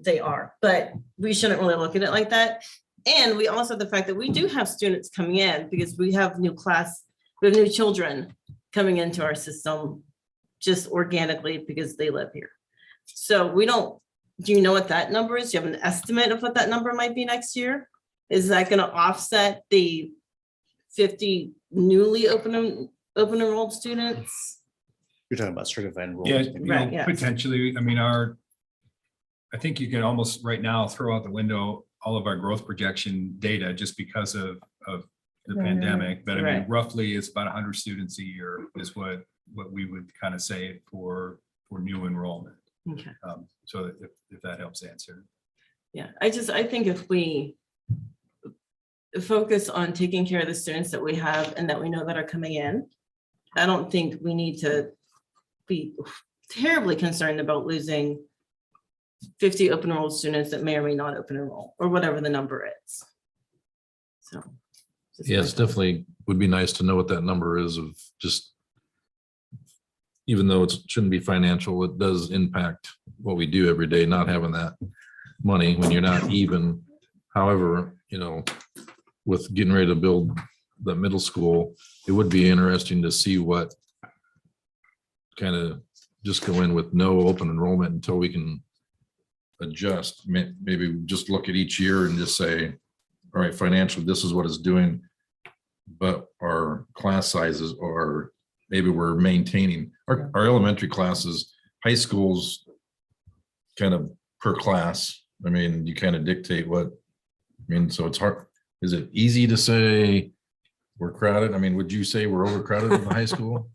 they are, but we shouldn't really look at it like that. And we also have the fact that we do have students coming in because we have new children coming into our system just organically because they live here. So do you know what that number is? Do you have an estimate of what that number might be next year? Is that going to offset the 50 newly open enrolled students? You're talking about certified enrolled. Yeah, Right, yes. potentially. I mean, I think you can almost right now throw out the window all of our growth projection data just because of the Right, pandemic. But I mean, right. roughly it's about 100 students a year is what we would kind of say for new enrollment. Okay. So if that helps answer. Yeah, I think if we focus on taking care of the students that we have and that we know that are coming in, I don't think we need to be terribly concerned about losing 50 open enrolled students that may or may not open enroll, or whatever the number is. So. just Yes, definitely would be nice to know what that number is of just, even though it shouldn't be financial, it does impact what we do every day, not having that money when you're not even. However, with getting ready to build the middle school, it would be interesting to see what kind of just go in with no open enrollment until we can adjust. Maybe just look at each year and just say, all right, financially, this is what it's doing. But our class sizes are, maybe we're maintaining our elementary classes, high schools kind of per class. I mean, you kind of dictate so it's hard. Is it easy to say we're crowded? I mean, would you say we're overcrowded in the high school?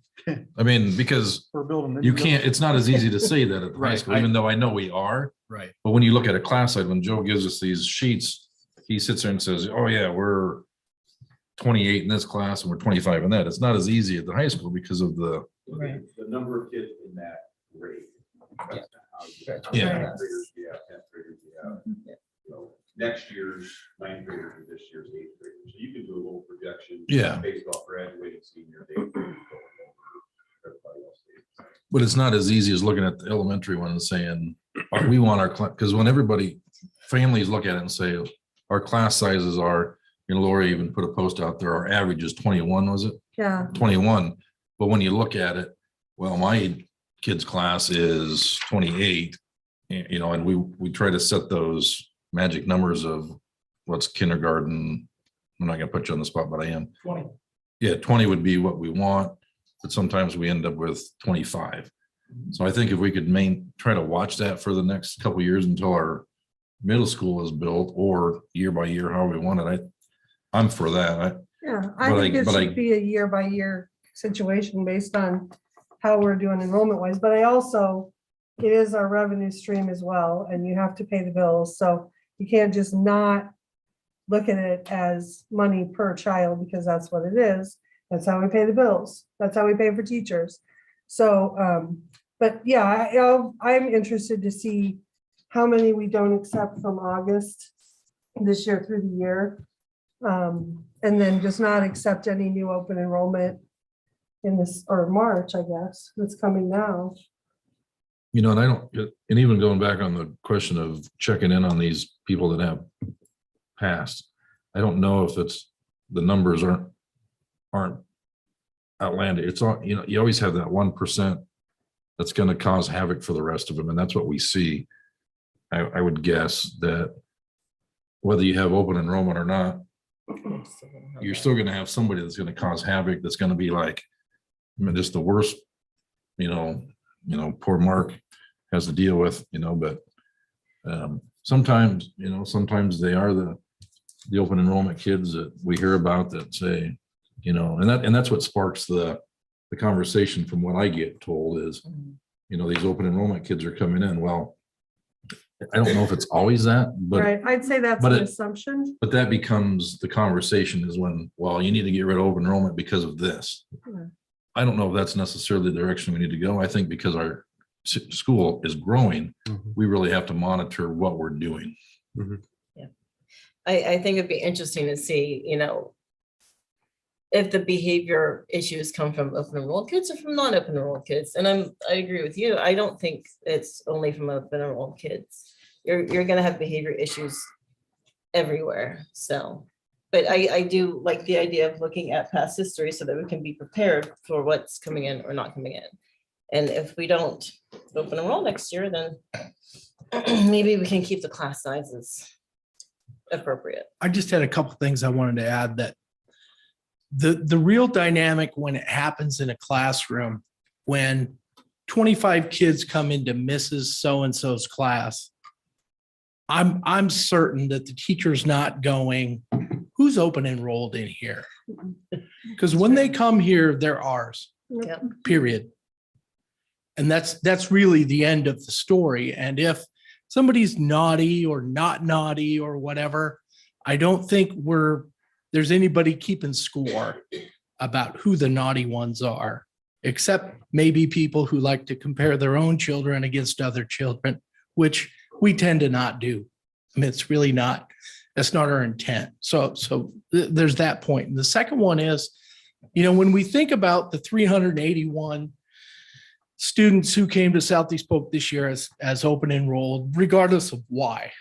I mean, because We're building. you can't, it's not as easy to say that at the high Right, school, even though I know we are. Right. But when you look at a class size, when Joe gives us these sheets, he sits there and says, oh yeah, we're 28 in this class and we're 25 in that. It's not as easy at the high school because of the. Right. The number of kids in that grade. That's how Yeah. ninth graders, yeah, 10th graders, yeah. Next year's ninth graders and this year's eighth graders. So you can do a little projection. Yeah. Based off graduating senior day. Everybody else. But it's not as easy as looking at the elementary one and saying, oh, we want our class, because when families look at it and say, our class sizes are, Lori even put a post out there, our average is 21, was it? Yeah. 21. But when you look at it, well, my kid's class is 28, and we try to set those magic numbers of what's kindergarten. I'm not gonna put you on the spot, but I am. 20. Yeah, 20 would be what we want, but sometimes we end up with 25. So I think if we could try to watch that for the next couple of years until our middle school is built, or year by year, however we want it, I'm for that. Yeah, I But think it but should be a year by year situation based on how we're doing enrollment wise, but I also, it is our revenue stream as well, and you have to pay the bills, so you can't just not look at it as money per child, because that's what it is. That's how we pay the bills. That's how we pay for teachers. So, but yeah, I'm interested to see how many we don't accept from August this year through the year. And then just not accept any new open enrollment in this, or March, I guess, that's coming now. You know, and I don't, and even going back on the question of checking in on these people that have passed, I don't know if it's, the numbers aren't outlandish. It's all, you know, you always have that 1% that's going to cause havoc for the rest of them. And that's what we see. I would guess that whether you have open enrollment or not, you're still going to have somebody that's going to cause havoc. That's going to be like, I mean, just the worst, you know, poor Mark has to deal with, you know, but sometimes, you know, sometimes they are the open enrollment kids that we hear about that say, you know, and that's what sparks the conversation from what I get told is, you know, these open enrollment kids are coming in. Well, I don't know if it's always that, but Right, I'd say that's but an it- assumption. but that becomes the conversation is when, well, you need to get rid of open enrollment because of this. Yeah. I don't know if that's necessarily the direction we need to go. I think because our school is growing, we really have to monitor what we're doing. I think it'd be interesting to see, you know, if the behavior issues come from open enrolled kids or from non-open enrolled kids. And I agree with you. I don't think it's only from open enrolled kids. You're gonna have behavior issues everywhere, so. But I do like the idea of looking at past history so that we can be prepared for what's coming in or not coming in. And if we don't open enroll next year, then maybe we can keep the class sizes appropriate. I just had a couple things I wanted to add that the real dynamic when it happens in a classroom, when 25 kids come into Mrs. So-and-so's class, I'm certain that the teacher's not going, who's open enrolled in here? Because when they come here, they're ours, Yep. period. And that's really the end of the story. And if somebody's naughty or not naughty or whatever, I don't think there's anybody keeping score about who the naughty ones are, except maybe people who like to compare their own children against other children, which we tend to not do. I mean, it's really not, that's not our intent. So there's that point. And the second one is, you know, when we think about the 381 students who came to Southeast Polk this year as open enrolled, regardless of why,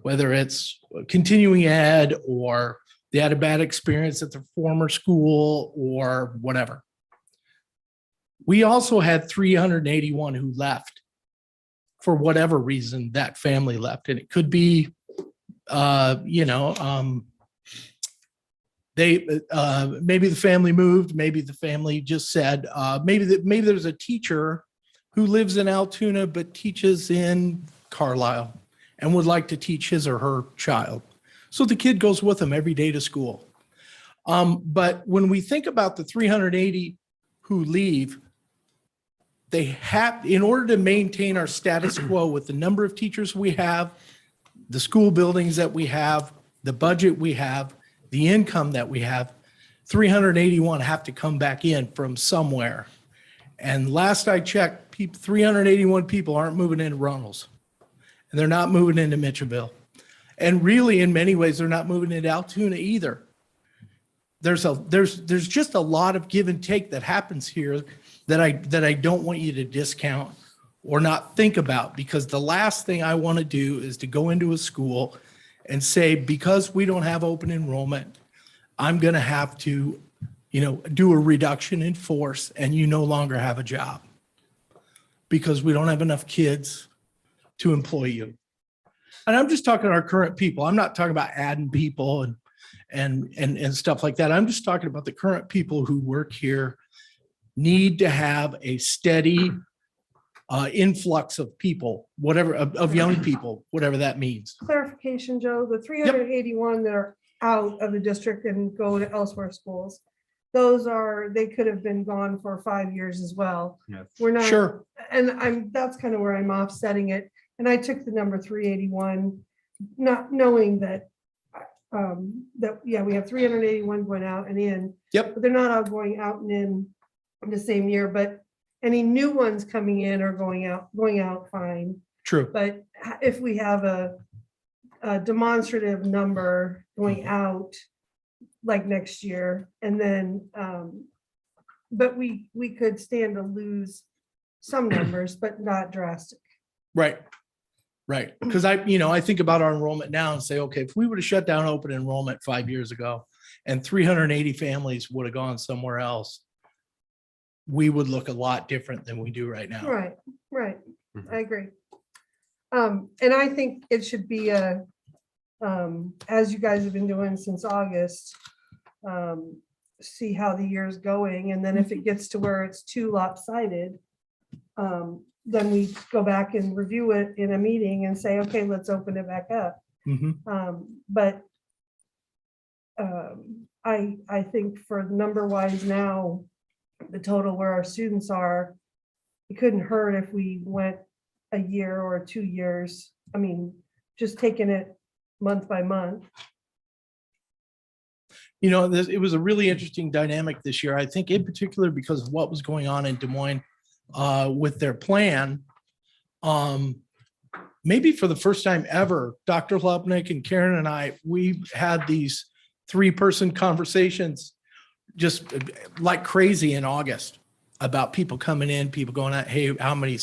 whether it's continuing ed or they had a bad experience at their former school or whatever. We also had 381 who left for whatever reason that family left. And it could be, maybe the family moved, maybe the family just said, maybe there's a teacher who lives in Altoona but teaches in Carlisle and would like to teach his or her child. So the kid goes with them every day to school. But when we think about the 380 who leave, they have, in order to maintain our status quo with the number of teachers we have, the school buildings that we have, the budget we have, the income that we have, 381 have to come back in from somewhere. And last I checked, 381 people aren't moving into Runnels. And they're not moving into Mitchellville. And really, in many ways, they're not moving into Altoona either. There's just a lot of give and take that happens here that I don't want you to discount or not think about, because the last thing I want to do is to go into a school and say, because we don't have open enrollment, I'm going to have to, do a reduction in force and you no longer have a job because we don't have enough kids to employ you. And I'm just talking to our current people. I'm not talking about adding people and stuff like that. I'm just talking about the current people who work here need to have a steady influx of people, whatever, of young people, whatever that means. Clarification, Joe, the 381 that are out of the district and go to elsewhere schools. They could have been gone for 5 years as well. Yeah. We're not. Sure. And that's kind of where I'm offsetting it. And I took the number 381, not knowing that, yeah, we have 381 going out and in. Yep. But they're not all going out and in the same year, but any new ones coming in are going out fine. True. But if we have a demonstrative number going out like next year, and then, but we could stand to lose some numbers, but not drastic. Right. Right. Because I think about our enrollment now and say, okay, if we would have shut down open enrollment 5 years ago and 380 families would have gone somewhere else, we would look a lot different than we do right now. Right, right. I agree. And I think it should be as you guys have been doing since August, see how the year is going. And then if it gets to where it's too lopsided, then we go back and review it in a meeting and say, okay, let's open it back up. But I think for number wise now, the total where our students are, it couldn't hurt if we went a year or 2 years. I mean, just taking it month by month. It was a really interesting dynamic this year. I think in particular because of what was going on in Des Moines with their plan. Maybe for the first time ever, Dr. Lubnick and Karen and I, we had these 3-person conversations just like crazy in August about people coming in, people going out, hey, how many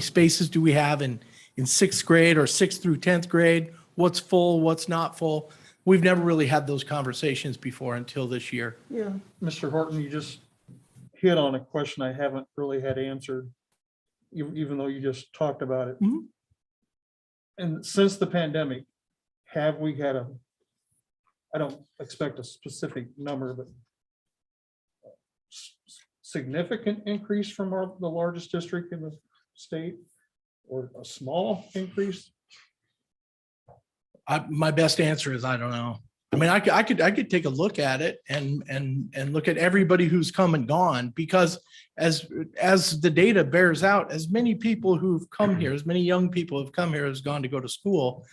spaces do we have in 6th grade or 6th through 10th grade? What's full, what's not full? We've never really had those conversations before until this year. Yeah. Mr. Horton, you just hit on a question I haven't really had answered, even though you just talked about it. And since the pandemic, have we had I don't expect a specific number, but significant increase from the largest district in the state, or a small increase? My best answer is I don't know. I mean, I could take a look at it and look at everybody who's come and gone, because as the data bears out, as many people who've come here, as many young people have come here, has gone to go to school,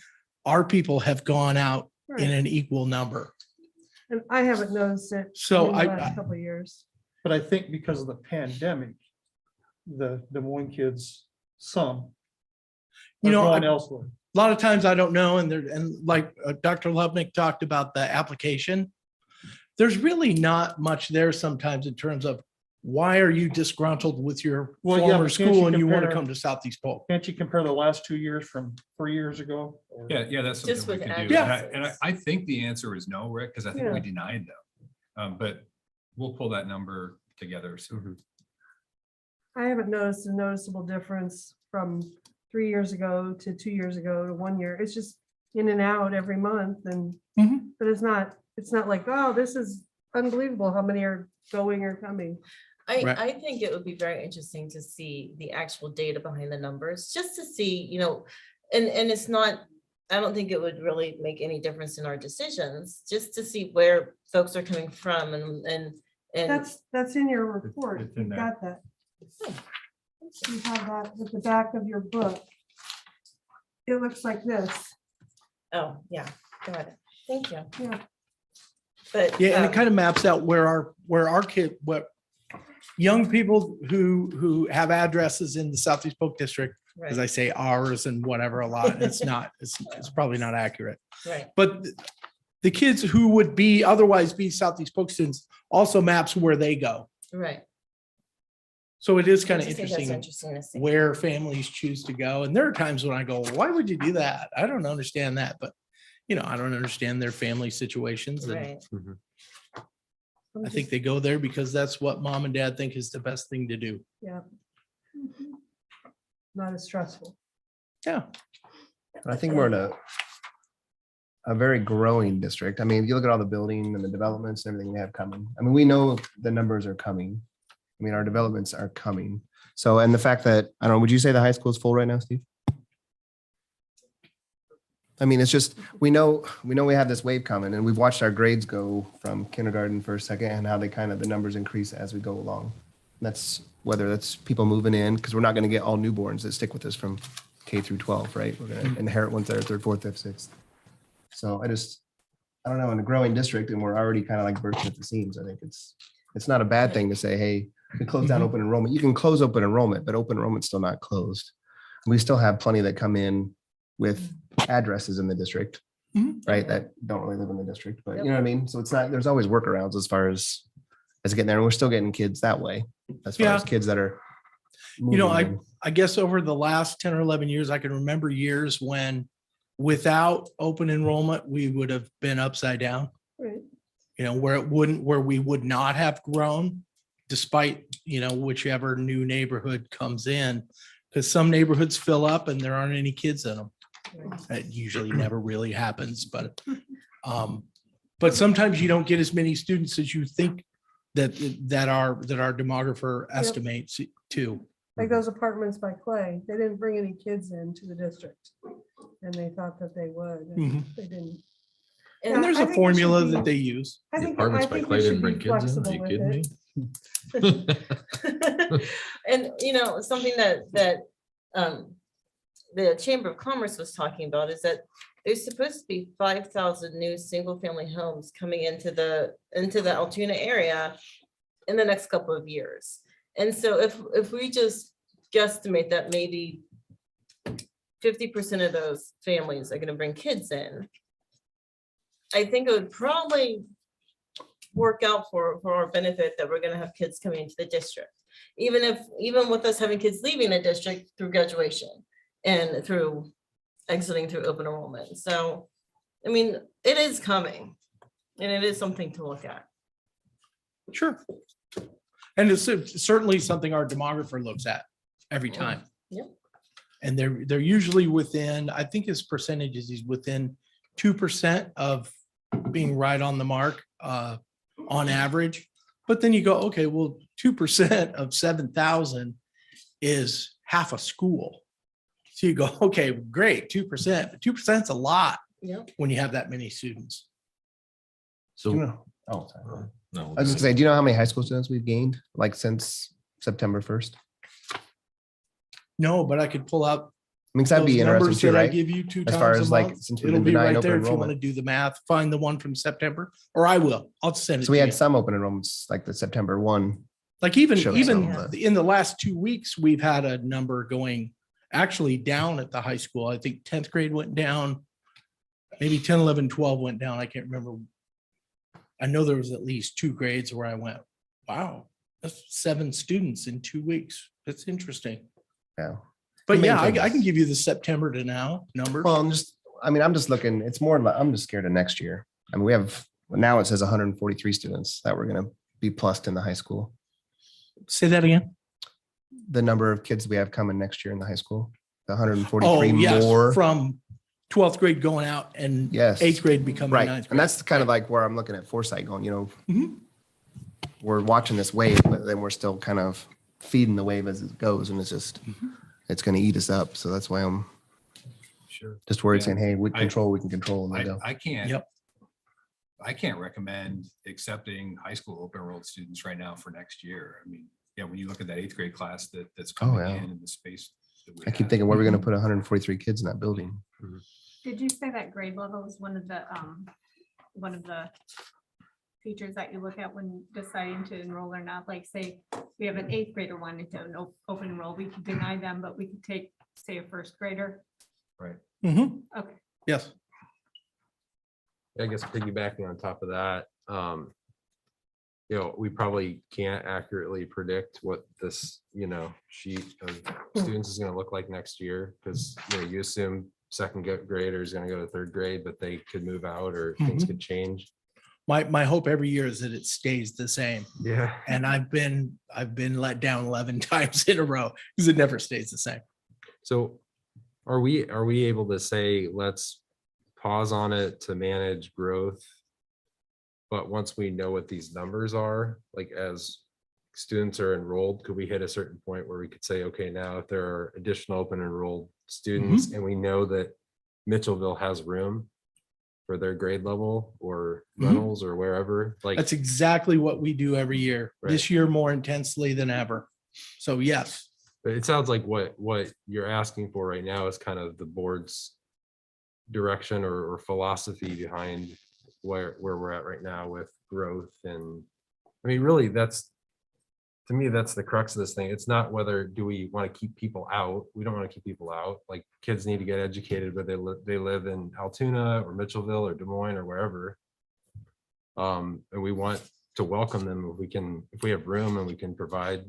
our people have gone out in an equal number. And I haven't noticed it So in the last couple of years. But I think because of the pandemic, the Des Moines kids, some are going elsewhere. A lot of times I don't know, and like Dr. Lubnick talked about the application, there's really not much there sometimes in terms of why are you disgruntled with your former school and you want to come to Southeast Polk? Can't you compare the last 2 years from 3 years ago? Or- Yeah, that's Just something we with can do. addresses. And I think the answer is no, Rick, because I think we Yeah. denied them. But we'll pull that number together. So I haven't noticed a noticeable difference from 3 years ago to 2 years ago to 1 year. It's just in and out every month, and but it's not like, oh, this is unbelievable how many are going or coming. Right. I think it would be very interesting to see the actual data behind the numbers, just to see, and it's not, I don't think it would really make any difference in our decisions, just to see where folks are coming from and That's in your report. It's in You there. got that. You have that at the back of your book. It looks like this. oh, yeah, got it. Thank you. Yeah. But Yeah, and it kind of maps out where our kid, what young people who have addresses in the Southeast Polk district, as I say ours and whatever a lot, and it's not, it's probably not accurate. right. But the kids who would otherwise be Southeast Polk students also maps where they go. Right. So it is I kind of just think that's interesting interesting to see. where families choose to go. And there are times when I go, why would you do that? I don't understand that, but I don't understand their family situations. And Right. I think they go there because that's what mom and dad think is the best thing to do. Yeah. Not as stressful. Yeah. I think we're in a very growing district. I mean, if you look at all the building and the developments and everything we have coming. I mean, we know the numbers are coming. I mean, our developments are coming. So, and the fact that, I don't know, would you say the high school is full right now, Steve? I mean, it's just, we know we have this wave coming and we've watched our grades go from kindergarten, first, second, and how they kind of, the numbers increase as we go along. That's whether that's people moving in, because we're not going to get all newborns that stick with us from K through 12, right? We're going to inherit ones that are third, fourth, fifth, sixth. So I don't know, in a growing district and we're already kind of like bursting at the seams. I think it's not a bad thing to say, hey, we close down open enrollment. You can close open enrollment, but open enrollment's still not closed. We still have plenty that come in with addresses in the district, right? That don't really live in the district, but you know what I mean? So it's not, there's always workarounds as far as getting there. And we're still getting kids that way, as far as kids that are. You know, moving in. I guess over the last 10 or 11 years, I can remember years when without open enrollment, we would have been upside down. Right. You know, where we would not have grown despite, you know, whichever new neighborhood comes in. Because some neighborhoods fill up and there aren't any kids in them. That usually never really happens, but sometimes you don't get as many students as you think that our demographer estimates too. Like those apartments by Clay, they didn't bring any kids into the district. And they thought that they would, and they didn't. And there's I a think it should formula be- that they use. I The think, apartments I by think Clay we didn't should bring be kids in? Are flexible you with kidding me? it. And, you know, something that the Chamber of Commerce was talking about is that there's supposed to be 5,000 new single-family homes coming into the Altoona area in the next couple of years. And so if we just guesstimate that maybe 50% of those families are going to bring kids in, I think it would probably work out for our benefit that we're going to have kids coming into the district. Even with us having kids leaving the district through graduation and through exiting through open enrollment. So, I mean, it is coming and it is something to look at. Sure. And it's certainly something our demographer looks at every time. Yep. And they're usually within, I think his percentage is he's within 2% of being right on the mark on average. But then you go, okay, well, 2% of 7,000 is half a school. So you go, okay, great, 2%, but 2% is a lot Yep. when you have that many students. So, Oh, sorry. no. I was gonna say, do you know how many high school students we've gained, like since September 1st? No, but I could pull out I mean, 'cause that'd those be interesting numbers too, that I right? give you 2 As far times as a like, month. since we've It'll been be denying right open there if you want to enrollment. do the math, find the one from September, or I will. I'll send it So we to had you. some open enrollments, like the September 1. Like even showed some, but- in the last 2 weeks, we've had a number going actually down at the high school. I think 10th grade went down. Maybe 10, 11, 12 went down. I can't remember. I know there was at least 2 grades where I went, wow, that's 7 students in 2 weeks. That's interesting. Yeah. But The main yeah, I thing can is- give you the September to now numbers. Well, I'm just looking, it's more, I'm just scared of next year. I mean, now it says 143 students that we're gonna be plussed in the high school. Say that again. The number of kids we have coming next year in the high school, the Oh, 143 yes, more. from 12th grade going out and Yes. 8th grade becoming Right, 9th grade. and that's kind of like where I'm looking at foresight going, Mhm. we're watching this wave, but then we're still kind of feeding the wave as it goes, and it's just, Mm-hmm. it's gonna eat us up. So that's why I'm Sure. just worried Yeah. saying, hey, we I- can control, and they go. I can't. Yep. I can't recommend accepting high school open enrolled students right now for next year. I mean, yeah, when you look at that 8th grade class that's coming yeah. in the space. that we I keep have. thinking, where are we gonna put 143 kids in that building? Did you say that grade level is one of the features that you look at when deciding to enroll or not? Like, say, we have an 8th grader wanting to open enroll, we could deny them, but we could take, say, a 1st grader. Mhm. Okay. Yes. I guess piggybacking on top of that, you know, we probably can't accurately predict what this, you know, sheet of students is gonna look like next year, because, you know, you assume second grader is gonna go to 3rd grade, but they could move out or things could change. My hope every year is that it stays the same. Yeah. And I've been let down 11 times in a row because it never stays the same. So are we able to say, let's pause on it to manage growth? But once we know what these numbers are, like as students are enrolled, could we hit a certain point where we could say, okay, now if there are additional open enrolled students and we know that Mitchellville has room for their grade level or Mhm. Reynolds or wherever, like, That's exactly what we do every year, this year more intensely than ever. So yes, but it sounds like what you're asking for right now is kind of the board's direction or philosophy behind where we're at right now with growth. And I mean, really, to me, that's the crux of this thing. It's not whether do we want to keep people out. We don't want to keep people out. Like, kids need to get educated, but they live in Altoona or Mitchellville or Des Moines or wherever. And we want to welcome them if we have room and we can provide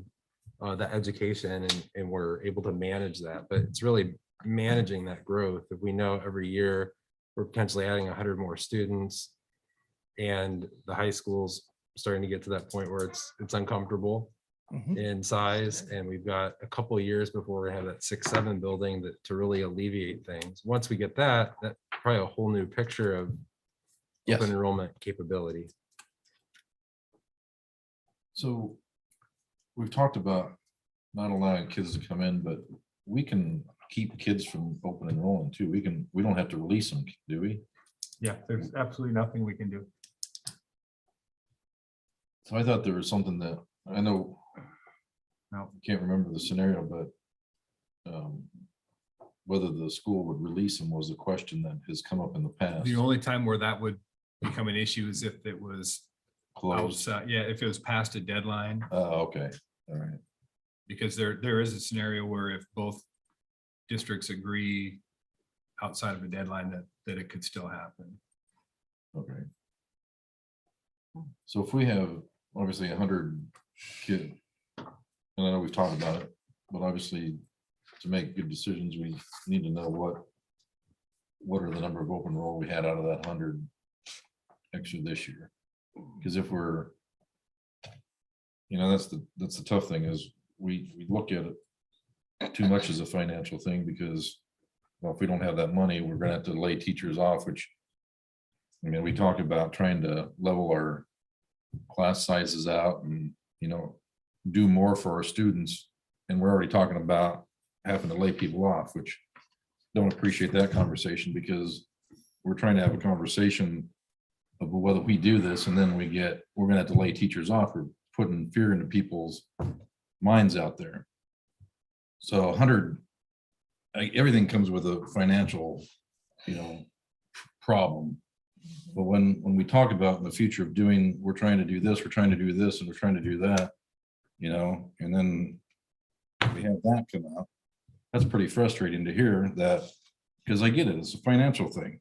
that education and we're able to manage that. But it's really managing that growth. If we know every year we're potentially adding 100 more students and the high school's starting to get to that point where it's uncomfortable Mhm. in size, and we've got a couple of years before we have that 6-7 building to really alleviate things. Once we get that probably a whole new picture of Yes. open enrollment capability. So we've talked about not allowing kids to come in, but we can keep kids from open enrollment too. We don't have to release them, do we? Yeah, there's absolutely nothing we can do. So I thought there was something that, I know, No. I can't remember the scenario, but whether the school would release them was a question that has come up in the past. The only time where that would become an issue is if it was Closed. outside, yeah, if it was past a deadline, Okay, all right. because there is a scenario where if both districts agree outside of a deadline that it could still happen. Okay. So if we have obviously 100 kids, and I know we've talked about it, but obviously to make good decisions, we need to know what are the number of open enroll we had out of that 100 extra this year. Because if we're, that's the tough thing is we look at it too much as a financial thing because, well, if we don't have that money, we're gonna have to lay teachers off, which, I mean, we talk about trying to level our class sizes out and, do more for our students. And we're already talking about having to lay people off, which don't appreciate that conversation because we're trying to have a conversation about whether we do this and then we're gonna have to lay teachers off. We're putting fear into people's minds out there. So 100, everything comes with a financial, problem. But when we talk about in the future of we're trying to do this, we're trying to do this, and we're trying to do that, and then we have that come out. That's pretty frustrating to hear that, because I get it, it's a financial thing,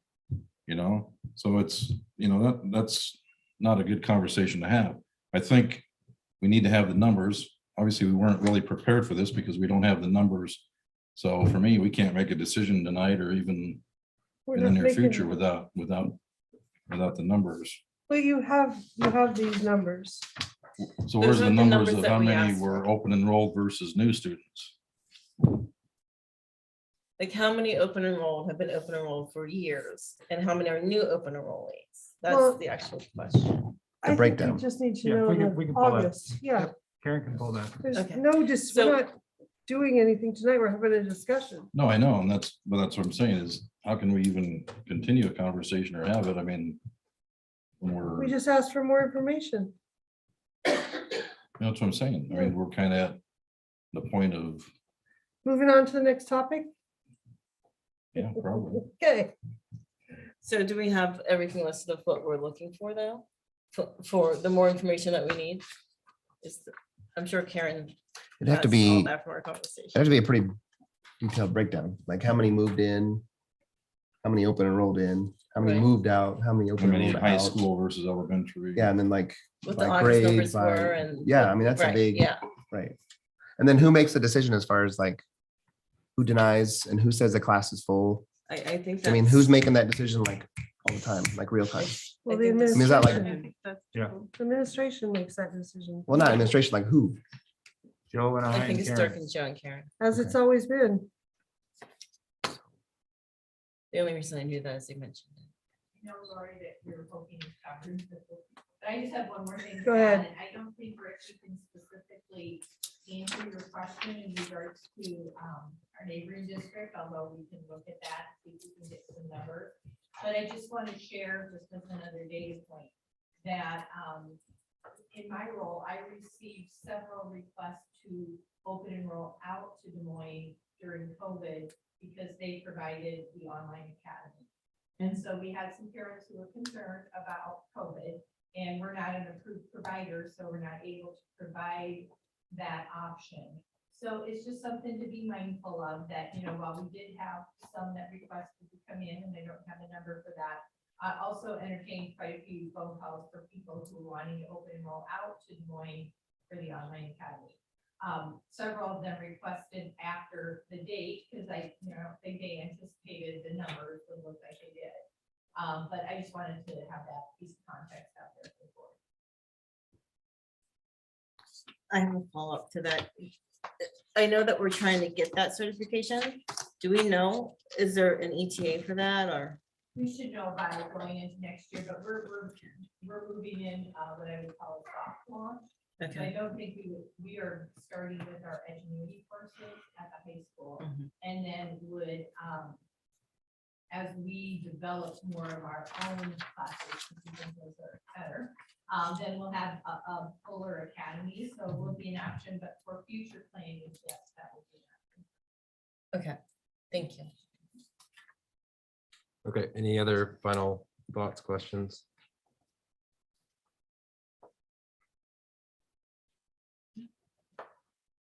so it's, that's not a good conversation to have. I think we need to have the numbers. Obviously, we weren't really prepared for this because we don't have the numbers. So for me, we can't make a decision tonight or even in the near future without the numbers. But you have these numbers. So Those where's the are the numbers numbers of that how we many asked were for. open enrolled versus new students? Like, how many open enrolled have been open enrolled for years and how many are new open enrollees? Well- That's the actual question. I think breakdown. we just need to Yeah, know we can in pull that. August. Yeah, Karen can pull that. there's Okay. we're So- not doing anything tonight. We're having a discussion. No, I know, and that's what I'm saying is, how can we even continue a conversation or have it? I mean, when We just asked for more information. that's what I'm saying. I mean, we're kind of at the point of, Moving on to the next topic. yeah, probably. Okay, So do we have everything listed of what we're looking for though? For the more information that we need? I'm sure Karen. It'd have to has all be, that from our conversation. it'd have to be a pretty detailed breakdown, like how many moved in, how many open enrolled in, how many Right. moved out, how many How open many enrolled high out. school versus elementary? Yeah, and then like What the by August grade, numbers by, were and. yeah, I mean, that's a Right, big, Yeah, right. And then who makes the decision as far as like who denies and who says the class is full? I think. I mean, that's- who's making that decision like all the time, like real time? well, I the think that's- I mean, is that like- administration, Yeah. the administration makes that decision, Well, not administration, like who? Joe and I think and it's Karen. Dirk and Joe and Karen. as it's always been. The only reason I knew that is they mentioned it. No, Lori, that you're hoping to cover. But I just have one more thing. to Go ahead. add, and I don't think Rick can specifically answer your question in regards to our neighboring district. district, although we can look at that, see if we can get some numbers. But I just want to share, just as another data point, that in my role, I received several requests to open enroll out to Des Moines during COVID because they provided the online academy. And so we had some parents who were concerned about COVID, and we're not an approved provider, so we're not able to provide that option. So it's just something to be mindful of, that, you know, while we did have some that requested to come in and they don't have a number for that, I also entertained quite a few phone calls for people who were wanting to open enroll out to Des Moines for the online academy. Several of them requested after the date, because I, you know, think they anticipated the numbers would look like they did. But I just wanted to have that piece of context out there for the board. I have a follow-up to that. I know that we're trying to get that certification. Do we know, is there an ETA for that, or? We should know by going into next year, but we're moving in what I would call a soft launch. So I don't think we are starting with our ingenuity courses at the high school, and then would, as we develop more of our own classes, because we think those are better, then we'll have a fuller academy, so it will be an option, but for future planning, yes, that will be an option. Okay, thank you. Okay, any other final thoughts, questions?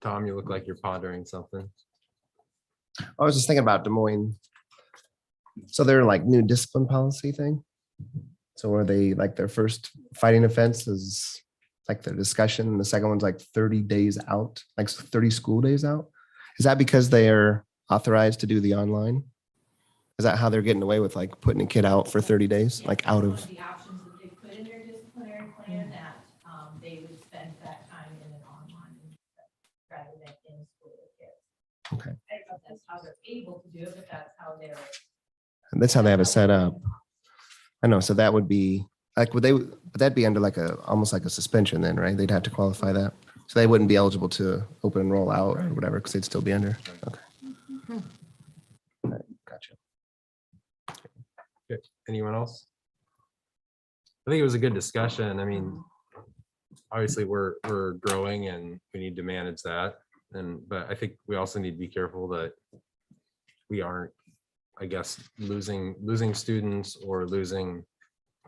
Tom, you look like you're pondering something. I was just thinking about Des Moines. So they're like new discipline policy thing. So are they like their first fighting offense is like their discussion, and the second one's like 30 days out, like 30 school days out? Is that because they are authorized to do the online? Is that how they're getting away with like putting a kid out for 30 days, like out of? The options that they put in their disciplinary plan, that they would spend that time in an online rather than in school with kids. Okay. I don't know if that's how they're able to do it, but that's how they're. That's how they have it set up. I know. So that would be like, would that'd be under like almost like a suspension then, right? They'd have to qualify that. So they wouldn't be eligible to open and roll out or whatever, because they'd still be under. Okay. All right, gotcha. Okay, anyone else? I think it was a good discussion. I mean, obviously we're growing and we need to manage that. But I think we also need to be careful that we aren't, I guess, losing students or losing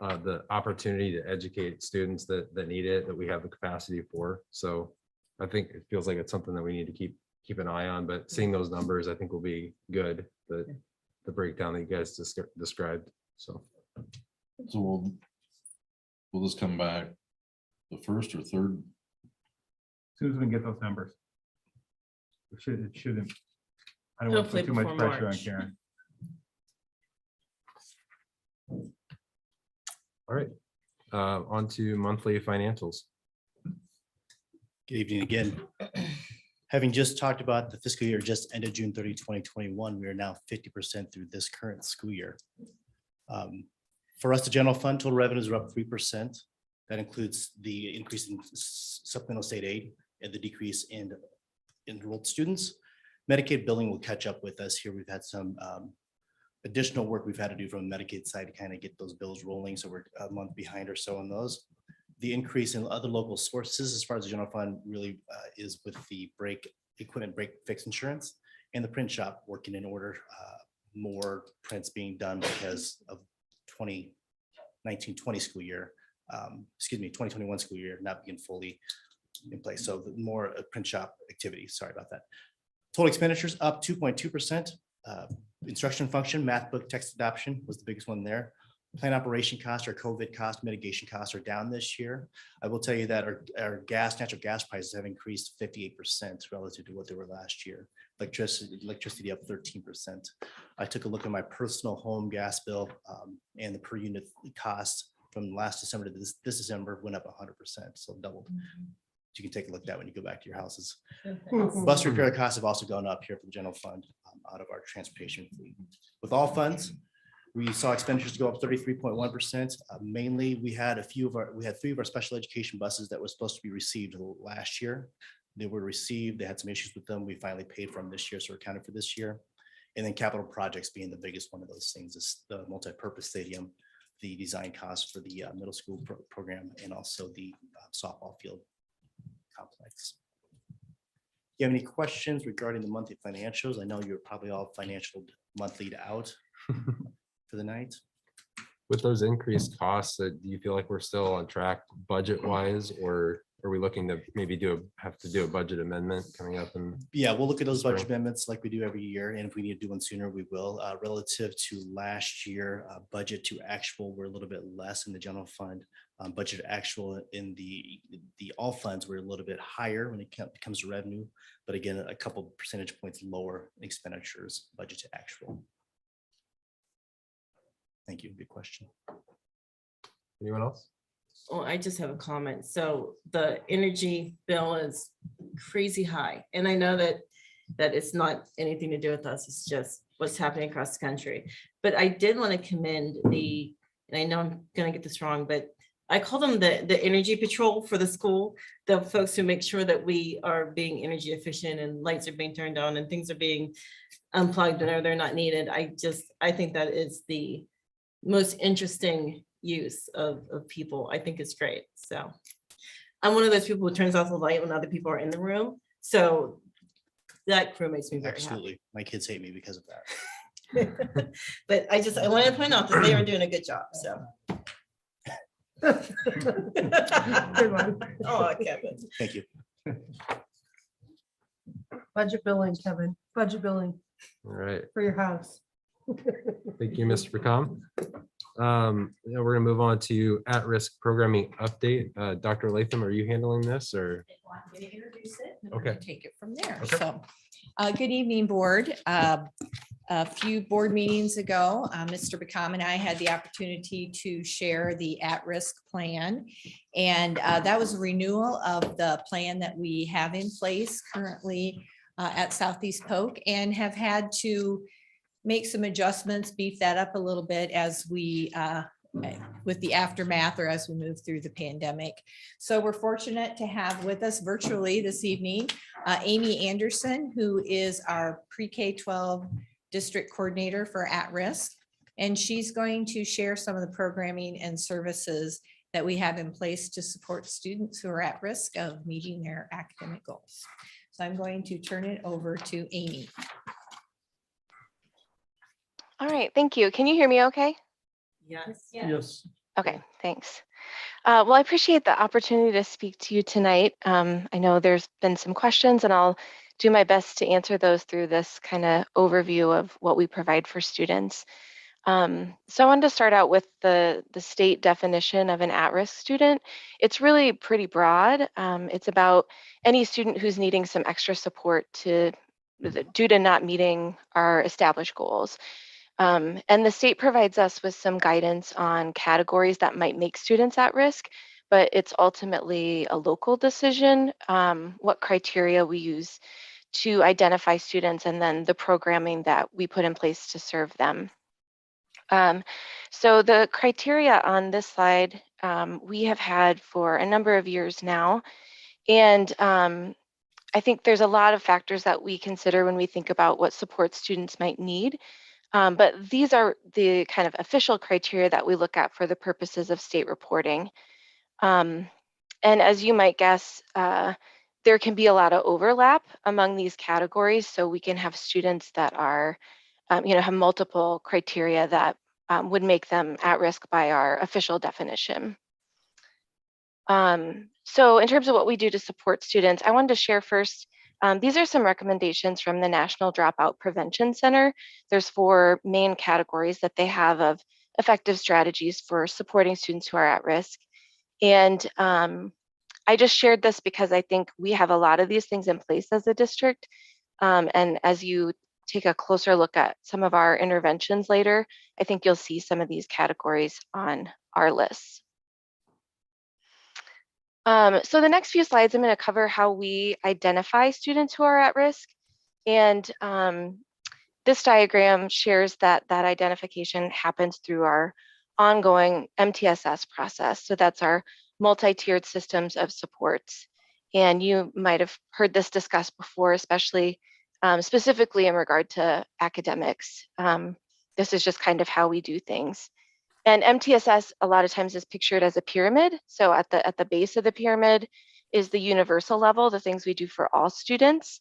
the opportunity to educate students that need it, that we have the capacity for. So I think it feels like it's something that we need to keep an eye on, but seeing those numbers, I think will be good, the breakdown that you guys described. So So will this come back the first or third? As soon as we can get those numbers. It shouldn't. I don't want to Hopefully put too much before pressure on March. Karen. all right, on to monthly financials. Good evening again. Having just talked about the fiscal year just ended June 30, 2021, we are now 50% through this current school year. For us, the general fund total revenues are up 3%. That includes the increase in supplemental state aid and the decrease in enrolled students. Medicaid billing will catch up with us here. We've had some additional work we've had to do from the Medicaid side to kind of get those bills rolling. So we're a month behind or so on those. The increase in other local sources as far as the general fund really is with the equipment break fix insurance and the print shop working in order. More prints being done because of 2019-20 school year, 2021 school year not being fully in place. So the more print shop activity, sorry about that. Total expenditures up 2.2%. Instruction function, math book, text adoption was the biggest one there. Plan operation costs or COVID cost mitigation costs are down this year. I will tell you that our natural gas prices have increased 58% relative to what they were last year. Electricity up 13%. I took a look at my personal home gas bill and the per unit cost from last December to this December went up 100%, so doubled. You can take a look at that when you go back to your houses. Bus repair costs have also gone up here for the general fund out of our transportation fleet. With all funds, we saw expenditures go up 33.1%. Mainly, we had three of our special education buses that were supposed to be received last year. They were received. They had some issues with them. We finally paid for them this year, so we're accounted for this year. And then capital projects being the biggest one of those things is the multi-purpose stadium, the design costs for the middle school program, and also the softball field complex. Do you have any questions regarding the monthly financials? I know you're probably all financial monthly out for the night. With those increased costs, do you feel like we're still on track budget wise, or are we looking to maybe have to do a budget amendment coming up? And Yeah, we'll look at those budget Spring. amendments like we do every year, and if we need to do one sooner, we will. Relative to last year, budget to actual, we're a little bit less in the general fund. Budget to actual in the all funds, we're a little bit higher when it comes to revenue, but again, a couple percentage points lower in expenditures, budget to actual. Thank you. Good question. anyone else? Well, I just have a comment. So the energy bill is crazy high. And I know that it's not anything to do with us. It's just what's happening across the country. But I did want to commend and I know I'm going to get this wrong, but I call them the energy patrol for the school, the folks who make sure that we are being energy efficient and lights are being turned on and things are being unplugged whenever they're not needed. I think that is the most interesting use of people. I think it's great. So I'm one of those people who turns off the light when other people are in the room. So that crew makes me very Absolutely. My kids hate me because of that. happy. But I wanted to point out that they are doing a good job. So. Good one. Oh, Kevin. Thank you. Budget billing, Kevin, budget billing All right. for your house. Thank you, Mr. Becom. Now we're gonna move on to at-risk programming update. Dr. Latham, are you handling this or? Want me to introduce it? and Okay. then Take it from there. Okay. So, good evening, board. A few board meetings ago, Mr. Becom and I had the opportunity to share the at-risk plan. And that was a renewal of the plan that we have in place currently at Southeast Polk, and have had to make some adjustments, beef that up a little bit as we, with the aftermath or as we move through the pandemic. So we're fortunate to have with us virtually this evening, Amy Anderson, who is our pre-K-12 district coordinator for at-risk. And she's going to share some of the programming and services that we have in place to support students who are at risk of meeting their academic goals. So I'm going to turn it over to Amy. All right, thank you. Can you hear me okay? Yes. Yes. Okay, thanks. Well, I appreciate the opportunity to speak to you tonight. I know there's been some questions and I'll do my best to answer those through this kind of overview of what we provide for students. So I wanted to start out with the state definition of an at-risk student. It's really pretty broad. It's about any student who's needing some extra support due to not meeting our established goals. And the state provides us with some guidance on categories that might make students at risk, but it's ultimately a local decision, what criteria we use to identify students and then the programming that we put in place to serve them. So the criteria on this slide, we have had for a number of years now. And I think there's a lot of factors that we consider when we think about what support students might need. But these are the kind of official criteria that we look at for the purposes of state reporting. And as you might guess, there can be a lot of overlap among these categories. So we can have students that are, have multiple criteria that would make them at risk by our official definition. So in terms of what we do to support students, I wanted to share first, these are some recommendations from the National Dropout Prevention Center. There's 4 main categories that they have of effective strategies for supporting students who are at risk. And I just shared this because I think we have a lot of these things in place as a district. And as you take a closer look at some of our interventions later, I think you'll see some of these categories on our list. So the next few slides, I'm going to cover how we identify students who are at risk. And this diagram shares that identification happens through our ongoing MTSS process. So that's our multi-tiered systems of supports. And you might have heard this discussed before, especially specifically in regard to academics. This is just kind of how we do things. And MTSS a lot of times is pictured as a pyramid. So at the base of the pyramid is the universal level, the things we do for all students.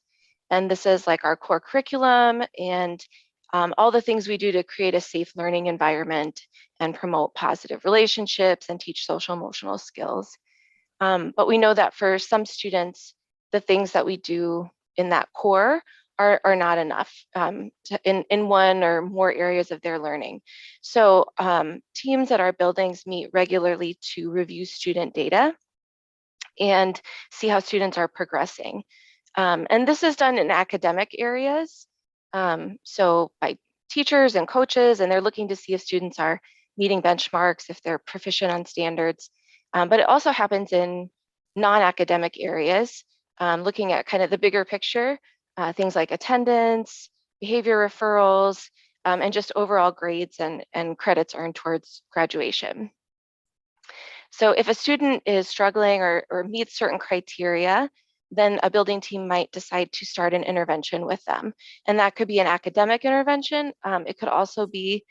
And this is like our core curriculum and all the things we do to create a safe learning environment and promote positive relationships and teach social emotional skills. But we know that for some students, the things that we do in that core are not enough in one or more areas of their learning. So teams at our buildings meet regularly to review student data and see how students are progressing. And this is done in academic areas. So by teachers and coaches, and they're looking to see if students are meeting benchmarks, if they're proficient on standards. But it also happens in non-academic areas, looking at kind of the bigger picture, things like attendance, behavior referrals, and just overall grades and credits earned towards graduation. So if a student is struggling or meets certain criteria, then a building team might decide to start an intervention with them. And that could be an academic intervention. It could also be,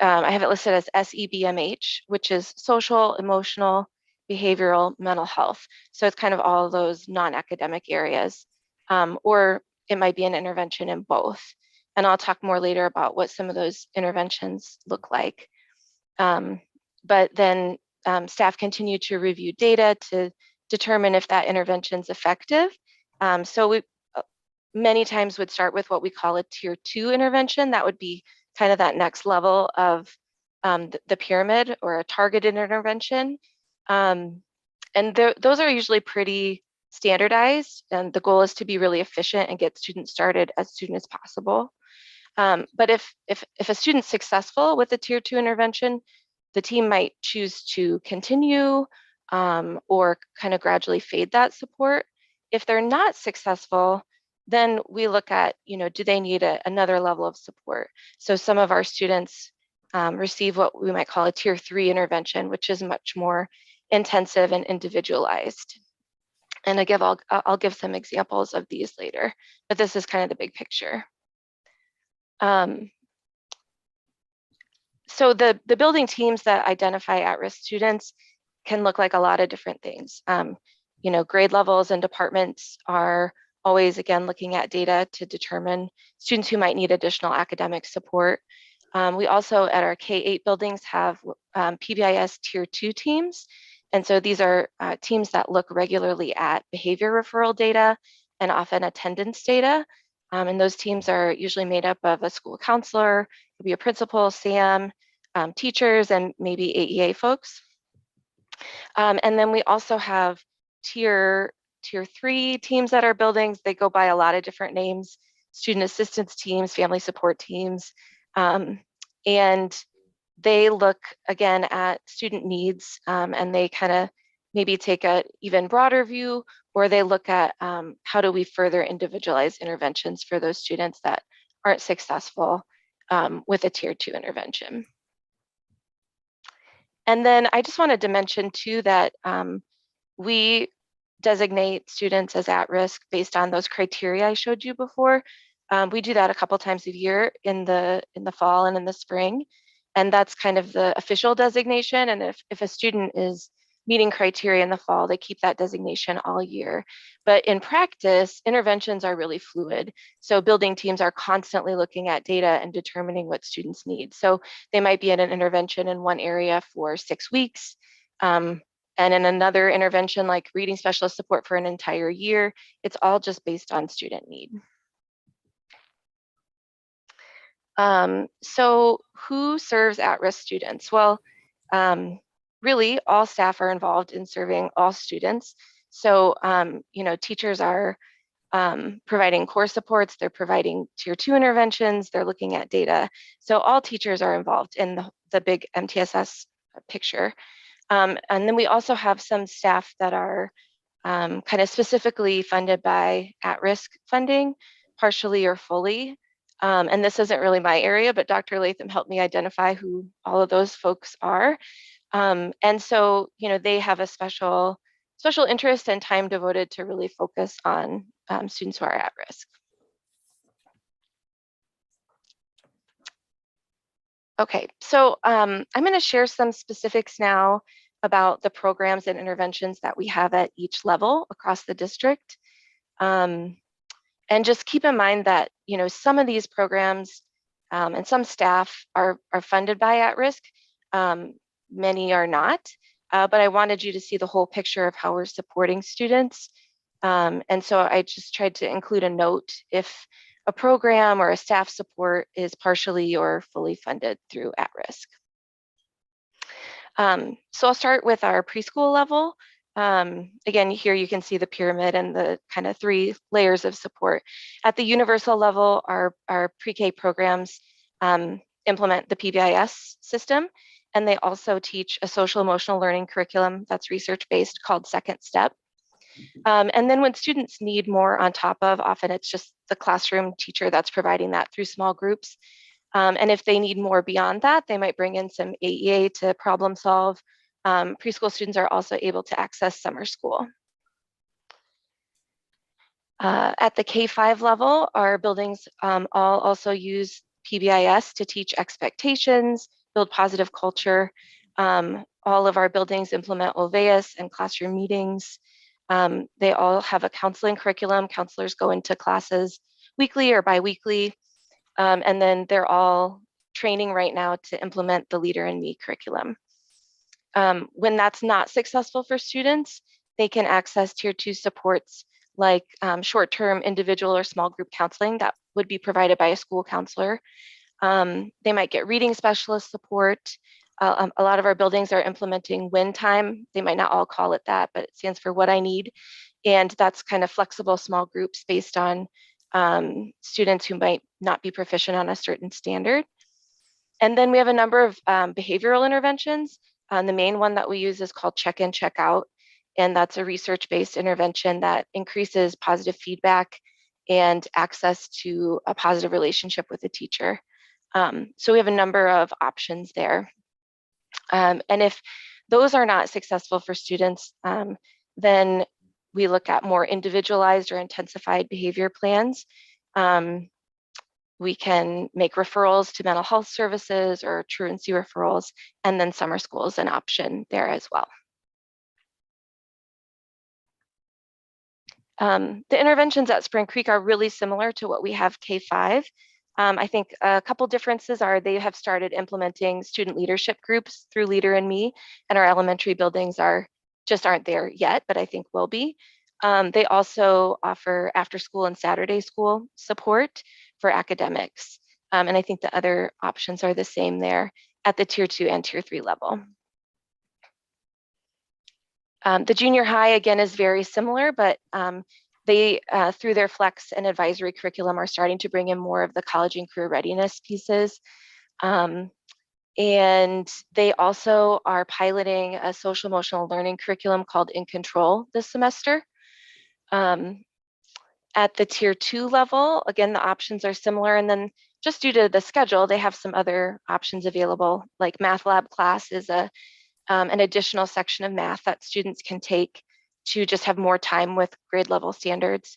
I have it listed as SEBMH, which is social, emotional, behavioral, mental health. So it's kind of all of those non-academic areas. Or it might be an intervention in both. And I'll talk more later about what some of those interventions look like. But then staff continue to review data to determine if that intervention is effective. So we many times would start with what we call a tier 2 intervention. That would be kind of that next level of the pyramid or a targeted intervention. And those are usually pretty standardized. And the goal is to be really efficient and get students started as soon as possible. But if a student's successful with a tier 2 intervention, the team might choose to continue or kind of gradually fade that support. If they're not successful, then we look at, do they need another level of support? So some of our students receive what we might call a tier 3 intervention, which is much more intensive and individualized. And I'll give some examples of these later, but this is kind of the big picture. So the building teams that identify at-risk students can look like a lot of different things. Grade levels and departments are always, again, looking at data to determine students who might need additional academic support. We also, at our K-8 buildings, have PBIS Tier 2 teams. And so these are teams that look regularly at behavior referral data and often attendance data. And those teams are usually made up of a school counselor, it could be a principal, SAM, teachers, and maybe AEA folks. And then we also have tier 3 teams at our buildings. They go by a lot of different names: student assistance teams, family support teams. And they look, again, at student needs, and they kind of maybe take a even broader view, or they look at how do we further individualize interventions for those students that aren't successful with a tier 2 intervention. And then I just wanted to mention too that we designate students as at risk based on those criteria I showed you before. We do that a couple times a year in the fall and in the spring. And that's kind of the official designation. And if a student is meeting criteria in the fall, they keep that designation all year. But in practice, interventions are really fluid. So building teams are constantly looking at data and determining what students need. So they might be in an intervention in one area for 6 weeks, and in another intervention like reading specialist support for an entire year. It's all just based on student need. So who serves at-risk students? Well, really all staff are involved in serving all students. So, teachers are providing core supports, they're providing tier 2 interventions, they're looking at data. So all teachers are involved in the big MTSS picture. And then we also have some staff that are kind of specifically funded by at-risk funding, partially or fully. And this isn't really my area, but Dr. Latham helped me identify who all of those folks are. And so, they have a special interest and time devoted to really focus on students who are at risk. Okay, so I'm going to share some specifics now about the programs and interventions that we have at each level across the district. And just keep in mind that, some of these programs and some staff are funded by at-risk. Many are not, but I wanted you to see the whole picture of how we're supporting students. And so I just tried to include a note if a program or a staff support is partially or fully funded through at-risk. So I'll start with our preschool level. Again, here you can see the pyramid and the kind of 3 layers of support. At the universal level, our pre-K programs implement the PBIS system, and they also teach a social emotional learning curriculum that's research-based called Second Step. And then when students need more on top of, often it's just the classroom teacher that's providing that through small groups. And if they need more beyond that, they might bring in some AEA to problem solve. Preschool students are also able to access summer school. At the K-5 level, our buildings all also use PBIS to teach expectations, build positive culture. All of our buildings implement Olveus and classroom meetings. They all have a counseling curriculum. Counselors go into classes weekly or biweekly. And then they're all training right now to implement the Leader in Me curriculum. When that's not successful for students, they can access tier 2 supports like short-term individual or small group counseling that would be provided by a school counselor. They might get reading specialist support. A lot of our buildings are implementing WIN time. They might not all call it that, but it stands for What I Need. And that's kind of flexible small groups based on students who might not be proficient on a certain standard. And then we have a number of behavioral interventions. The main one that we use is called check in, check out. And that's a research-based intervention that increases positive feedback and access to a positive relationship with the teacher. So we have a number of options there. And if those are not successful for students, then we look at more individualized or intensified behavior plans. We can make referrals to mental health services or truancy referrals, and then summer school is an option there as well. The interventions at Spring Creek are really similar to what we have K-5. I think a couple differences are they have started implementing student leadership groups through Leader in Me, and our elementary buildings aren't there yet, but I think will be. They also offer after school and Saturday school support for academics. And I think the other options are the same there at the tier 2 and tier 3 level. The junior high, again, is very similar, but they, through their flex and advisory curriculum, are starting to bring in more of the college and career readiness pieces. And they also are piloting a social emotional learning curriculum called In Control this semester. At the tier 2 level, again, the options are similar. And then just due to the schedule, they have some other options available, like math lab class is an additional section of math that students can take to just have more time with grade level standards.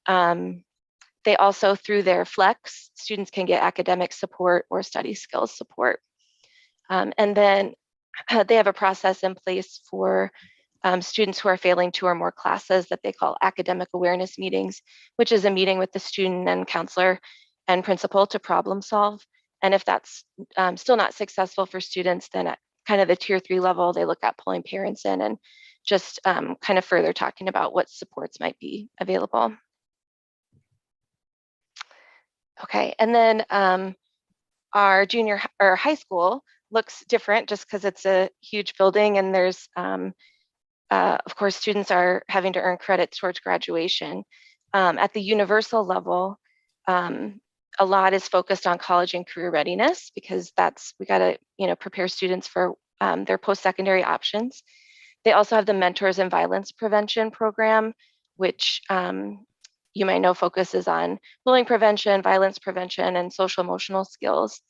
They also, through their flex, students can get academic support or study skills support. And then they have a process in place for students who are failing 2 or more classes that they call academic awareness meetings, which is a meeting with the student and counselor and principal to problem solve. And if that's still not successful for students, then at kind of the tier 3 level, they look at pulling parents in and just kind of further talking about what supports might be available. Okay, and then our junior or high school looks different just because it's a huge building and there's, of course, students are having to earn credits towards graduation. At the universal level, a lot is focused on college and career readiness because we got to, prepare students for their post-secondary options. They also have the Mentors in Violence Prevention program, which you might know focuses on bullying prevention, violence prevention, and social emotional skills.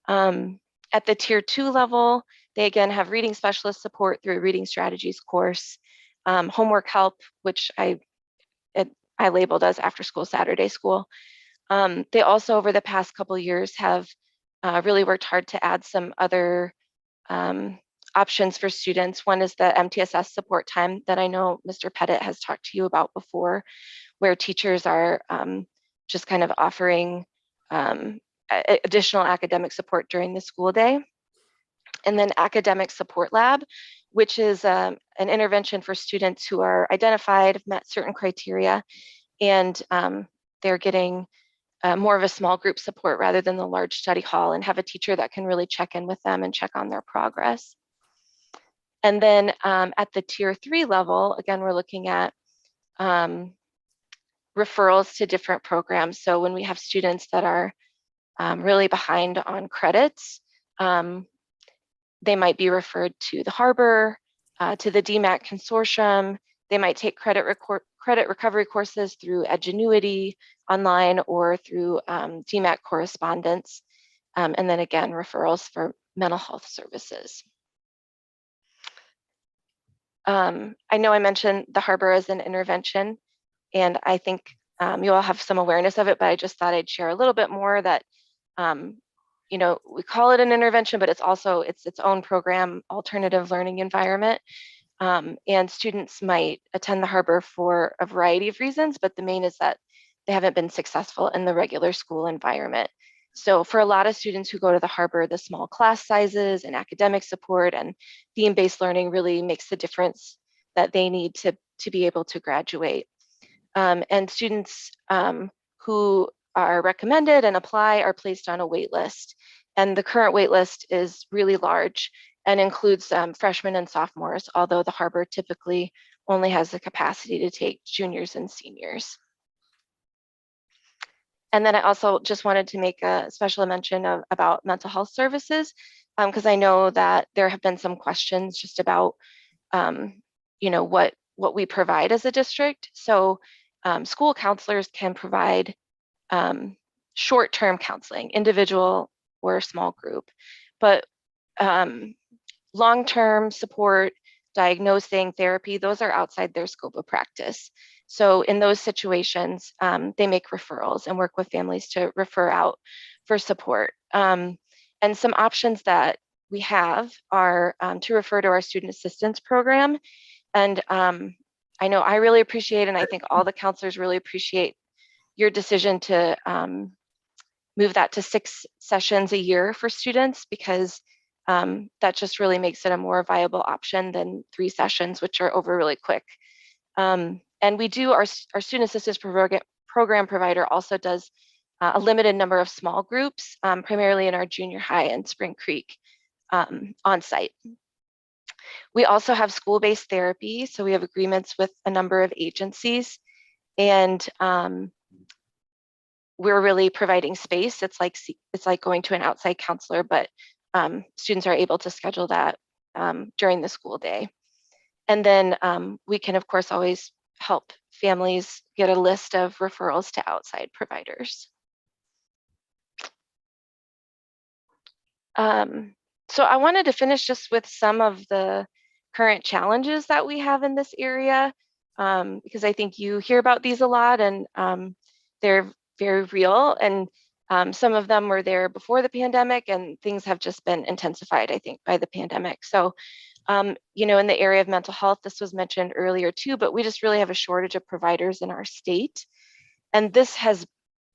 At the tier 2 level, they again have reading specialist support through a reading strategies course, homework help, which I labeled as after school Saturday school. They also, over the past couple of years, have really worked hard to add some other options for students. One is the MTSS support time that I know Mr. Pettit has talked to you about before, where teachers are just kind of offering additional academic support during the school day. And then academic support lab, which is an intervention for students who are identified, have met certain criteria, and they're getting more of a small group support rather than the large study hall, and have a teacher that can really check in with them and check on their progress. And then at the tier 3 level, again, we're looking at referrals to different programs. So when we have students that are really behind on credits, they might be referred to the Harbor, to the DMAC consortium. They might take credit recovery courses through Edgenuity online or through DMAC correspondence. And then again, referrals for mental health services. I know I mentioned the Harbor as an intervention, and I think you all have some awareness of it, but I just thought I'd share a little bit more that you know, we call it an intervention, but it's also its own program, alternative learning environment. And students might attend the Harbor for a variety of reasons, but the main is that they haven't been successful in the regular school environment. So for a lot of students who go to the Harbor, the small class sizes and academic support and theme-based learning really makes the difference that they need to be able to graduate. And students who are recommended and apply are placed on a wait list. And the current wait list is really large and includes freshmen and sophomores, although the Harbor typically only has the capacity to take juniors and seniors. And then I also just wanted to make a special mention about mental health services, because I know that there have been some questions just about you know, what we provide as a district. So school counselors can provide short-term counseling, individual or small group, but long-term support, diagnosing, therapy, those are outside their scope of practice. So in those situations, they make referrals and work with families to refer out for support. And some options that we have are to refer to our student assistance program. And I know I really appreciate, and I think all the counselors really appreciate your decision to move that to 6 sessions a year for students, because that just really makes it a more viable option than 3 sessions, which are over really quick. And we do, our student assistance program provider also does a limited number of small groups, primarily in our junior high and Spring Creek on site. We also have school-based therapy. So we have agreements with a number of agencies, and we're really providing space. It's like going to an outside counselor, but students are able to schedule that during the school day. And then we can, of course, always help families get a list of referrals to outside providers. So I wanted to finish just with some of the current challenges that we have in this area, because I think you hear about these a lot, and they're very real. And some of them were there before the pandemic, and things have just been intensified, I think, by the pandemic. So, you know, in the area of mental health, this was mentioned earlier too, but we just really have a shortage of providers in our state. And this has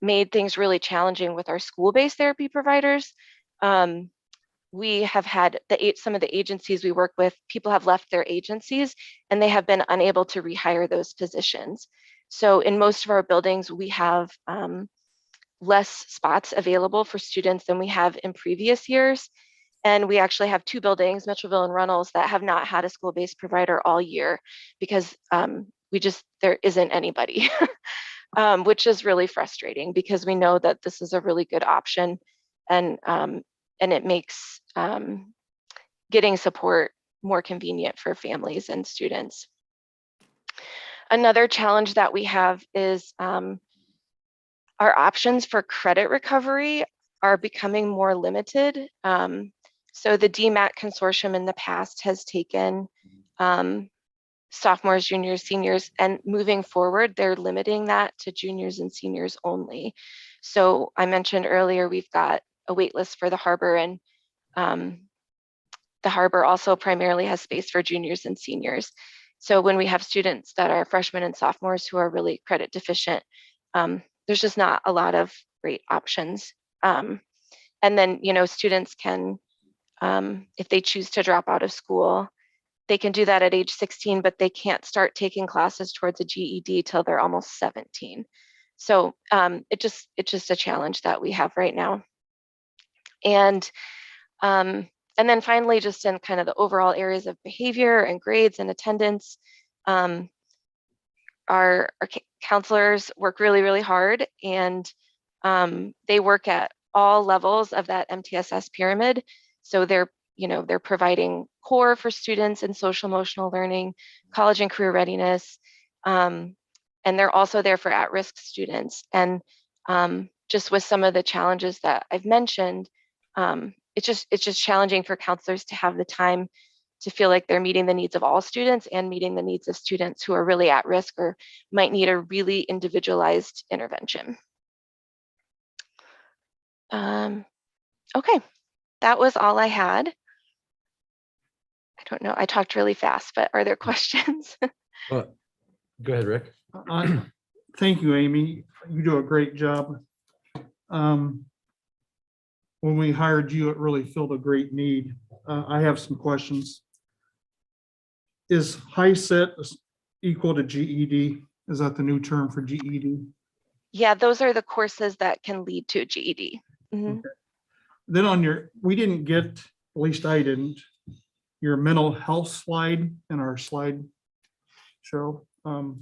made things really challenging with our school-based therapy providers. We have had some of the agencies we work with, people have left their agencies and they have been unable to rehire those positions. So in most of our buildings, we have less spots available for students than we have in previous years. And we actually have 2 buildings, Mitchellville and Runnels, that have not had a school-based provider all year because there isn't anybody, which is really frustrating because we know that this is a really good option, and it makes getting support more convenient for families and students. Another challenge that we have is our options for credit recovery are becoming more limited. So the DMAC consortium in the past has taken sophomores, juniors, seniors, and moving forward, they're limiting that to juniors and seniors only. So I mentioned earlier, we've got a wait list for the harbor, and the harbor also primarily has space for juniors and seniors. So when we have students that are freshmen and sophomores who are really credit deficient, there's just not a lot of great options. And then, students can, if they choose to drop out of school, they can do that at age 16, but they can't start taking classes towards a GED till they're almost 17. So it's just a challenge that we have right now. And then finally, just in kind of the overall areas of behavior and grades and attendance, our counselors work really, really hard, and they work at all levels of that MTSS pyramid. So they're providing core for students in social emotional learning, college and career readiness, and they're also there for at-risk students. And just with some of the challenges that I've mentioned, it's just challenging for counselors to have the time to feel like they're meeting the needs of all students and meeting the needs of students who are really at risk or might need a really individualized intervention. Okay, that was all I had. I don't know, I talked really fast, but are there questions? Go ahead, Rick. Thank you, Amy. You do a great job. When we hired you, it really filled a great need. I have some questions. Is high set equal to GED? Is that the new term for GED? Yeah, those are the courses that can lead to a GED. Mhm. Okay. Then we didn't get, at least I didn't, your mental health slide in our slide show. That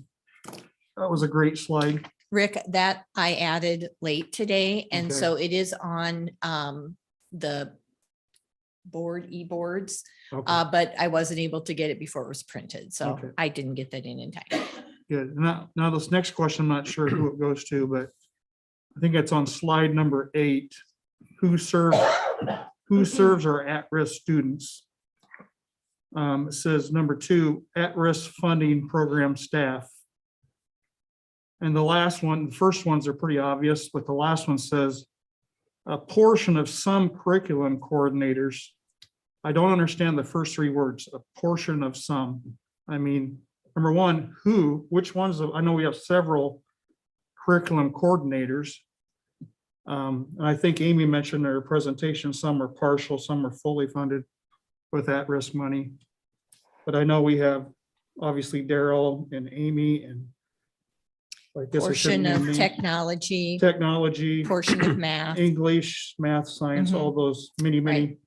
was a great slide. Rick, that I added late today, and Okay. so it is on the e-boards, Okay. but I wasn't able to get it before it was printed, so Okay. I didn't get that in time. Good. Now this next question, I'm not sure who it goes to, but I think it's on slide number 8. Who serves our at-risk students? It says number 2, at-risk funding program staff. And the first ones are pretty obvious, but the last one says a portion of some curriculum coordinators. I don't understand the first 3 words, a portion of some. I mean, number 1, which ones? I know we have several curriculum coordinators. And I think Amy mentioned in her presentation, some are partial, some are fully funded with at-risk money. But I know we have obviously Daryl and Amy and I guess I shouldn't Portion of name names. technology, portion of math. English, math, science, all those many. Right.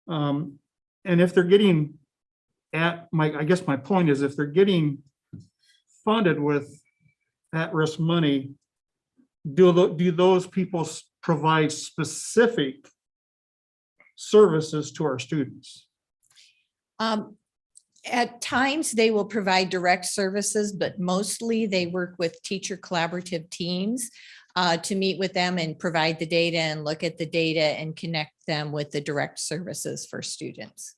And if they're getting I guess my point is if they're getting funded with at-risk money, do those people provide specific services to our students? At times, they will provide direct services, but mostly they work with teacher collaborative teams to meet with them and provide the data and look at the data and connect them with the direct services for students.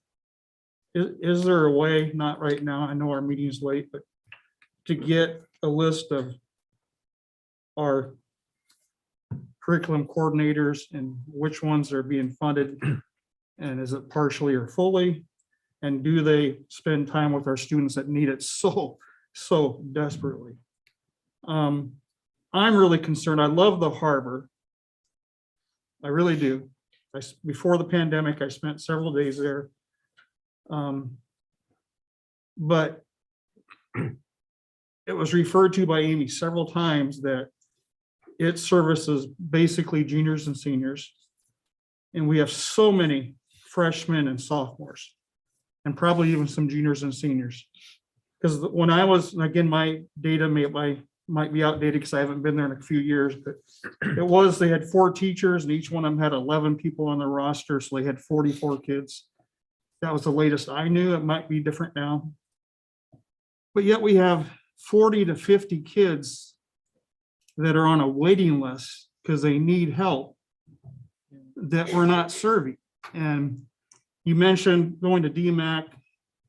Is there a way, not right now, I know our meeting is late, but to get a list of our curriculum coordinators and which ones are being funded? And is it partially or fully? And do they spend time with our students that need it so desperately? I'm really concerned. I love the harbor. I really do. Before the pandemic, I spent several days there. But it was referred to by Amy several times that it services basically juniors and seniors. And we have so many freshmen and sophomores, and probably even some juniors and seniors. Because when I was, and again, my data might be outdated because I haven't been there in a few years, but they had 4 teachers and each one of them had 11 people on their roster. So they had 44 kids. That was the latest I knew. It might be different now. But yet we have 40 to 50 kids that are on a waiting list because they need help that we're not serving. And you mentioned going to DMAC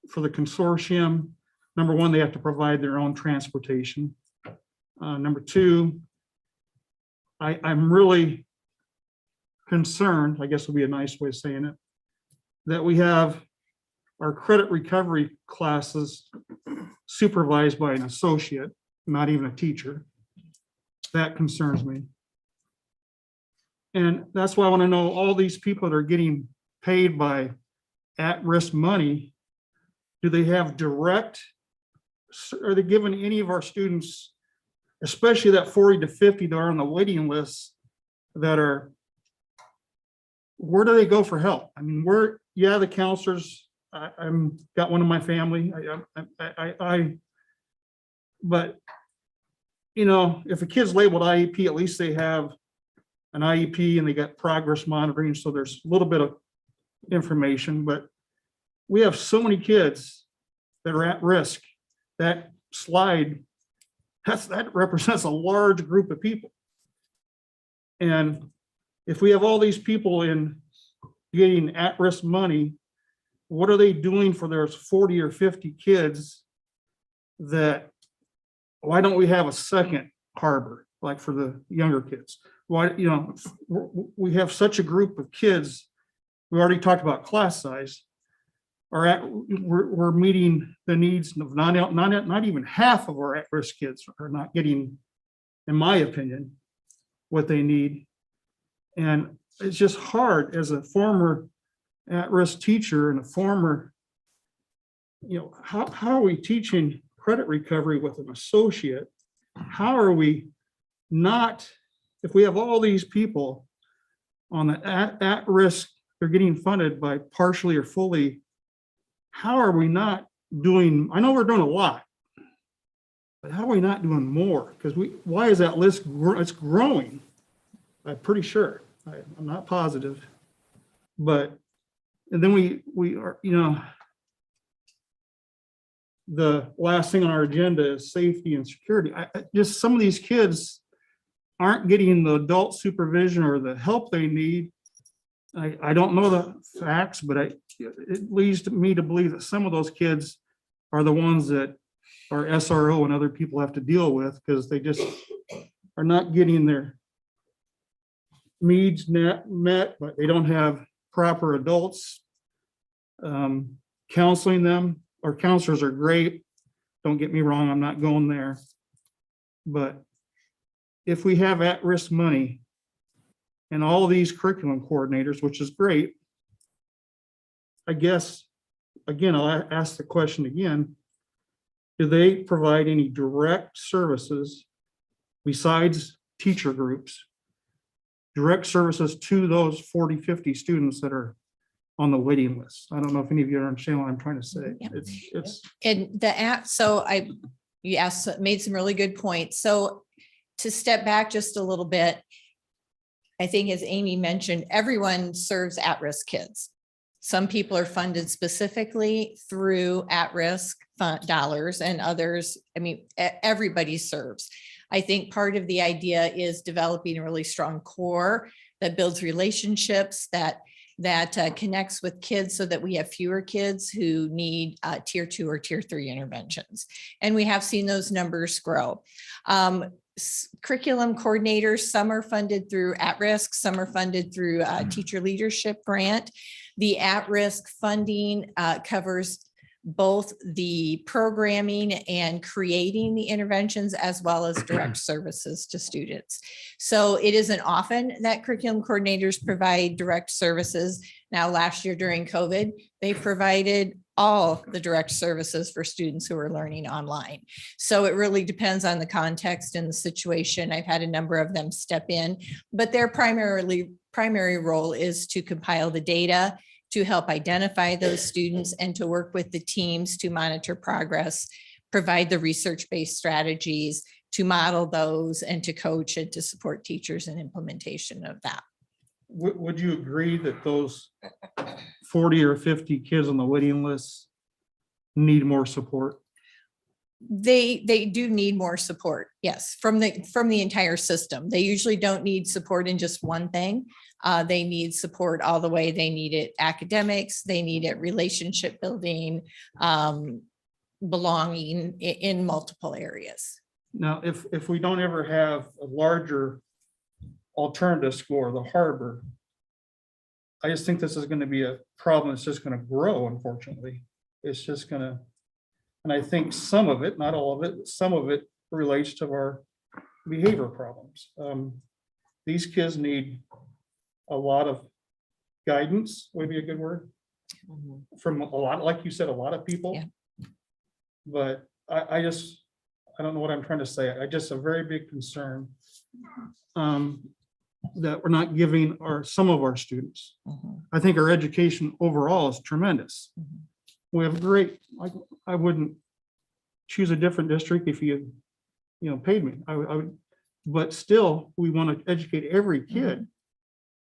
for the consortium. Number 1, they have to provide their own transportation. Number 2, I'm really concerned, I guess would be a nice way of saying it, that we have our credit recovery classes supervised by an associate, not even a teacher. That concerns me. And that's why I want to know all these people that are getting paid by at-risk money, do they have direct, are they giving any of our students, especially that 40 to 50 that are on the waiting list, that are, where do they go for help? I mean, where, yeah, the counselors, I'm got one in my family. But you know, if a kid's labeled IEP, at least they have an IEP and they got progress monitoring. So there's a little bit of information, but we have so many kids that are at risk. That slide, that represents a large group of people. And if we have all these people in getting at-risk money, what are they doing for those 40 or 50 kids that, why don't we have a second harbor, like for the younger kids? Why, you know, we have such a group of kids, we already talked about class size, we're meeting the needs of not even half of our at-risk kids are not getting, in my opinion, what they need. And it's just hard as a former at-risk teacher and a former, you know, how are we teaching credit recovery with an associate? How are we not, if we have all these people on the at risk, they're getting funded by partially or fully, how are we not doing, I know we're doing a lot, but how are we not doing more? Because why is that list, it's growing? I'm pretty sure, I'm not positive, but, and then we are, you know, the last thing on our agenda is safety and security. Just some of these kids aren't getting the adult supervision or the help they need. I don't know the facts, but it leads me to believe that some of those kids are the ones that our SRO and other people have to deal with because they just are not getting their needs met, but they don't have proper adults counseling them. Our counselors are great. Don't get me wrong, I'm not going there. But if we have at-risk money and all of these curriculum coordinators, which is great, I guess, again, I'll ask the question again, do they provide any direct services besides teacher groups, direct services to those 40, 50 students that are on the waiting list? I don't know if any of you understand what I'm trying to say. Yep. It's And the app, so you asked, made some really good points. So to step back just a little bit, I think as Amy mentioned, everyone serves at-risk kids. Some people are funded specifically through at-risk dollars and others, I mean, everybody serves. I think part of the idea is developing a really strong core that builds relationships, that connects with kids so that we have fewer kids who need tier 2 or tier 3 interventions. And we have seen those numbers grow. Curriculum coordinators, some are funded through at-risk, some are funded through teacher leadership grant. The at-risk funding covers both the programming and creating the interventions as well as direct services to students. So it isn't often that curriculum coordinators provide direct services. Now, last year during COVID, they provided all the direct services for students who are learning online. So it really depends on the context and the situation. I've had a number of them step in, but their primary role is to compile the data, to help identify those students and to work with the teams to monitor progress, provide the research-based strategies, to model those and to coach and to support teachers in implementation of that. Would you agree that those 40 or 50 kids on the waiting list need more support? They do need more support, yes, from the entire system. They usually don't need support in just one thing. They need support all the way. They need it academics, they need it relationship building, belonging in multiple areas. Now, if we don't ever have a larger alternative score, the harbor, I just think this is gonna be a problem that's just gonna grow, unfortunately. It's just gonna, and I think some of it, not all of it, some of it relates to our behavior problems. These kids need a lot of guidance, would be a good word, from a lot, like you said, a lot of people. Yeah. But I don't know what I'm trying to say. I just a very big concern that we're not giving some of our students. I think our education overall is tremendous. We have great, I wouldn't choose a different district if you paid me. I would, but still, we want to educate every kid.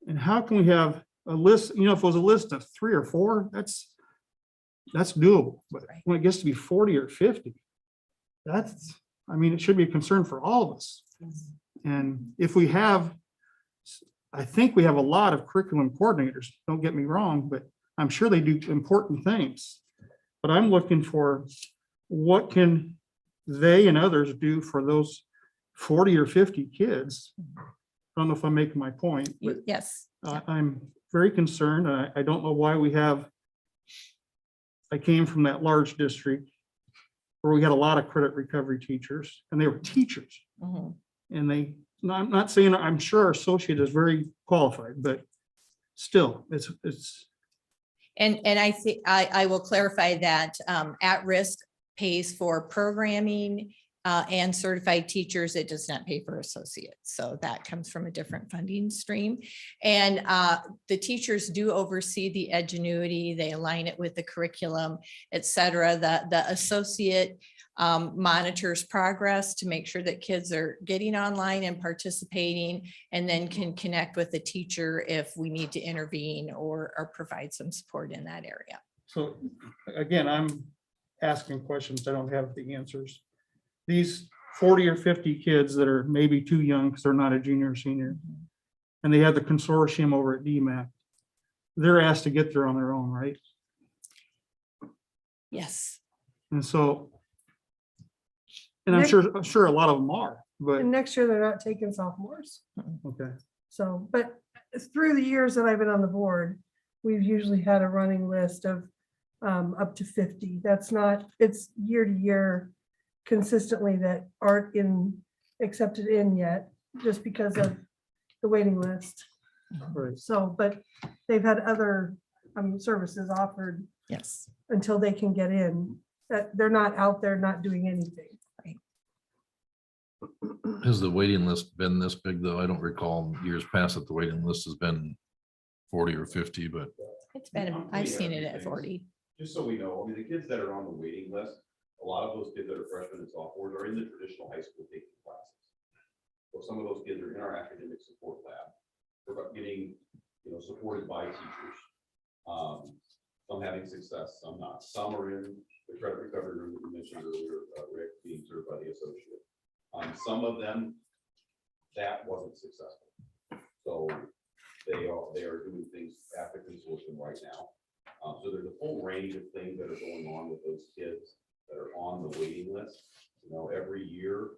And how can we have a list, if it was a list of 3 or 4, that's doable. But when it gets to be 40 or 50, it should be a concern for all of us. And if we have, I think we have a lot of curriculum coordinators, don't get me wrong, but I'm sure they do important things. But I'm looking for what can they and others do for those 40 or 50 kids. I don't know if I'm making my point, but Yes. I'm very concerned. I don't know why I came from that large district where we had a lot of credit recovery teachers, and they were teachers. And I'm not saying, I'm sure our associate is very qualified, but still, it's. And I think I will clarify that at-risk pays for programming and certified teachers. It does not pay for associates. So that comes from a different funding stream. And the teachers do oversee the edgenuity. They align it with the curriculum, et cetera. The associate monitors progress to make sure that kids are getting online and participating, and then can connect with the teacher if we need to intervene or provide some support in that area. So again, I'm asking questions. I don't have the answers. These 40 or 50 kids that are maybe too young because they're not a junior or senior, and they have the consortium over at DMAC, they're asked to get there on their own, right? Yes. And so, and I'm sure a lot of them are, but And next year, they're not taking sophomores. okay. So, but through the years that I've been on the board, we've usually had a running list of up to 50. It's year to year consistently that aren't accepted in yet, just because of the waiting list. Right. So, but they've had other services offered. Yes. Until they can get in, that they're not out there not doing anything. Has the waiting list been this big though? I don't recall years past that the waiting list has been 40 or 50, but It's been, I've seen it at 40. Just so we know, the kids that are on the waiting list, a lot of those kids that are freshmen and sophomores are in the traditional high school taking classes. So some of those kids are in our academic support lab. We're getting, supported by teachers. Some having success, some not. Some are in the credit recovery room that we mentioned earlier, Rick being served by the associate. Some of them, that wasn't successful. So they are doing things at the consortium right now. So there's a full range of things that are going on with those kids that are on the waiting list. Every year,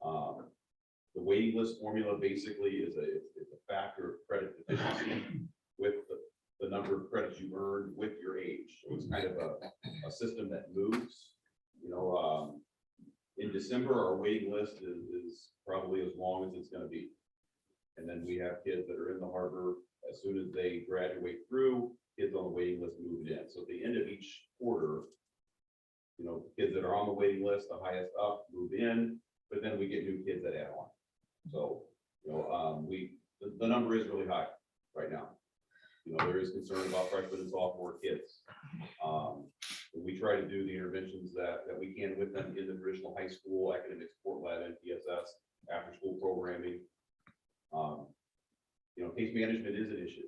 the waiting list formula basically is a factor of credit deficiency with the number of credits you earned with your age. So it's kind of a system that moves. In December, our waiting list is probably as long as it's going to be. And then we have kids that are in the harbor. As soon as they graduate through, kids on the waiting list moved in. So at the end of each quarter, kids that are on the waiting list, the highest up, move in, but then we get new kids that add on. So, the number is really high right now. There is concern about freshmen and sophomore kids. We try to do the interventions that we can with them in the traditional high school, academic support lab, NPSS, after school programming. Case management is an issue.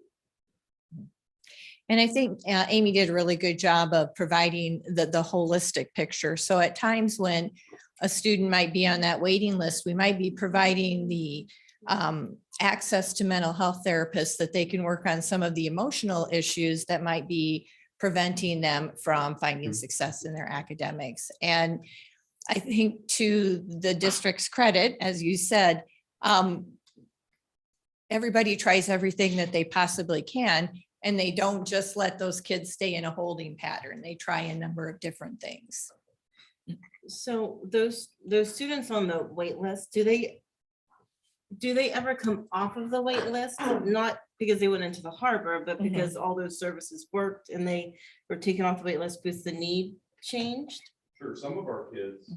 And I think Amy did a really good job of providing the holistic picture. So at times when a student might be on that waiting list, we might be providing the access to mental health therapists that they can work on some of the emotional issues that might be preventing them from finding success in their academics. And I think to the district's credit, as you said, everybody tries everything that they possibly can. And they don't just let those kids stay in a holding pattern. They try a number of different things. So those students on the wait list, do they ever come off of the wait list? Not because they went into the harbor, but because all those services worked and they were taken off the wait list because the need changed? Sure, some of our kids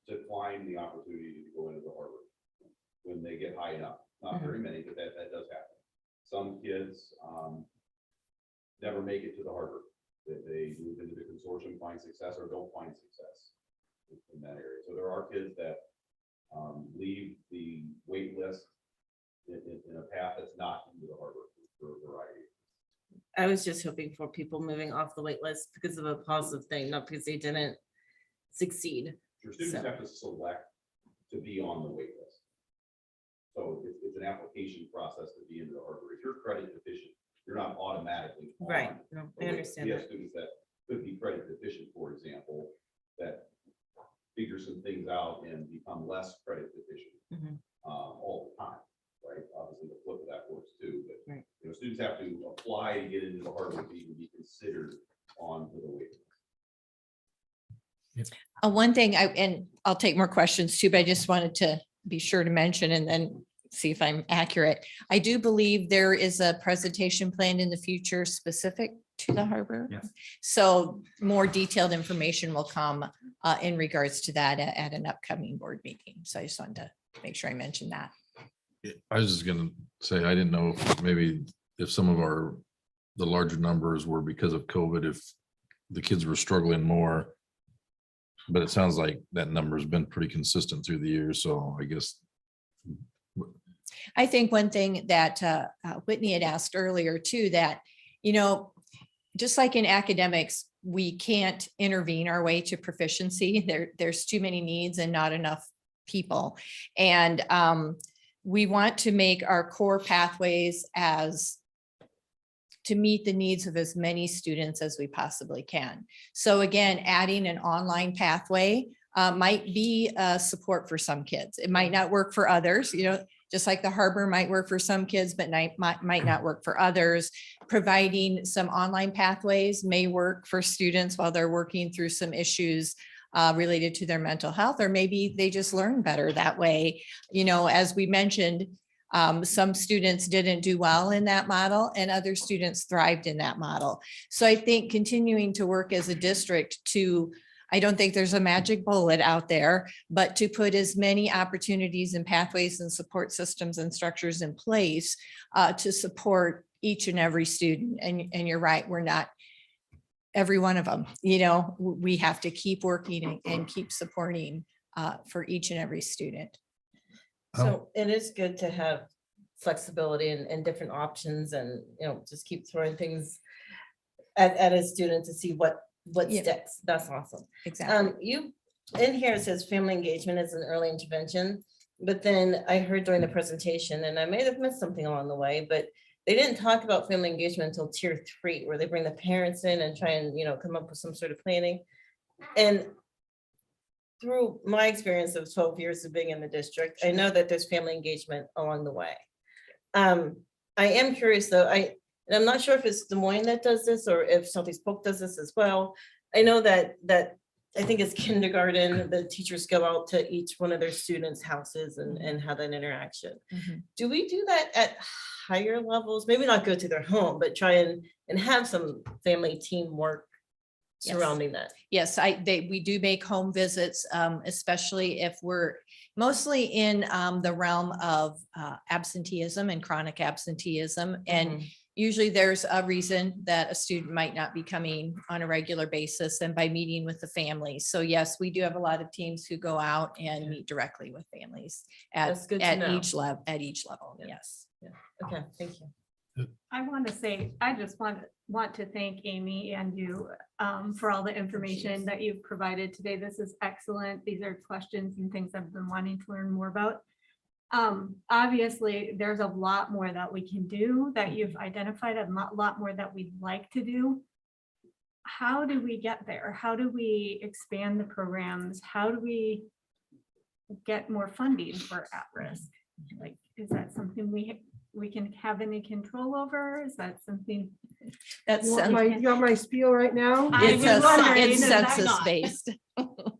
decline the opportunity to go into the harbor when they get high enough. Not very many, but that does happen. Some kids never make it to the harbor. They move into the consortium, find success, or don't find success in that area. So there are kids that leave the wait list in a path that's not into the harbor for a variety. I was just hoping for people moving off the wait list because of a positive thing, not because they didn't succeed. Your students So- have to select to be on the wait list. So it's an application process to be into the harbor. If you're credit deficient, you're not automatically on Right, no, the I wait. understand We have that. students that could be credit deficient, for example, that figure some things out and become less credit deficient all the time, right? Obviously, the flip of that works too, but Right. you know, students have to apply to get into the harbor to even be considered on the wait list. One thing and I'll take more questions too, but I just wanted to be sure to mention and then see if I'm accurate. I do believe there is a presentation planned in the future specific to the harbor. Yes. So more detailed information will come in regards to that at an upcoming board meeting. So I just wanted to make sure I mentioned that. I was just gonna say, I didn't know if maybe if some of the larger numbers were because of COVID, if the kids were struggling more. But it sounds like that number's been pretty consistent through the years, so I guess. I think one thing that Whitney had asked earlier too, that, you know, just like in academics, we can't intervene our way to proficiency. There's too many needs and not enough people. And we want to make our core pathways to meet the needs of as many students as we possibly can. So again, adding an online pathway might be a support for some kids. It might not work for others, you know, just like the harbor might work for some kids, but might not work for others. Providing some online pathways may work for students while they're working through some issues related to their mental health, or maybe they just learn better that way. You know, as we mentioned, some students didn't do well in that model and other students thrived in that model. So I think continuing to work as a district I don't think there's a magic bullet out there, but to put as many opportunities and pathways and support systems and structures in place to support each and every student. And you're right, we're not every one of them, you know, we have to keep working and keep supporting for each and every student. So it is good to have flexibility and different options and, you know, just keep throwing things at a student to see what Yeah. sticks. That's awesome. Exactly. You, in here it says family engagement is an early intervention, but then I heard during the presentation, and I may have missed something along the way, but they didn't talk about family engagement until tier 3, where they bring the parents in and try and, you know, come up with some sort of planning. And through my experience of 12 years of being in the district, I know that there's family engagement along the way. I am curious though, and I'm not sure if it's Des Moines that does this or if Southeast Polk does this as well. I know that I think it's kindergarten, the teachers go out to each one of their students' houses and have that interaction. Do we do that at higher levels? Maybe not go to their home, but try and have some family teamwork Yes. surrounding that. Yes, we do make home visits, especially if we're mostly in the realm of absenteeism and chronic absenteeism. And usually there's a reason that a student might not be coming on a regular basis and by meeting with the family. So yes, we do have a lot of teams who go out and meet directly with families That's good to know. each level. Yes. Okay, thank you. I want to say, I just want to thank Amy and you for all the information that you've provided today. This is excellent. These are questions and things I've been wanting to learn more about. Obviously, there's a lot more that we can do that you've identified, a lot more that we'd like to do. How do we get there? How do we expand the programs? How do we get more funding for at-risk? Like, is that something we can have any control over? Is that something? That's, You want my spiel right now? I it's was wondering, it's is that census not? based.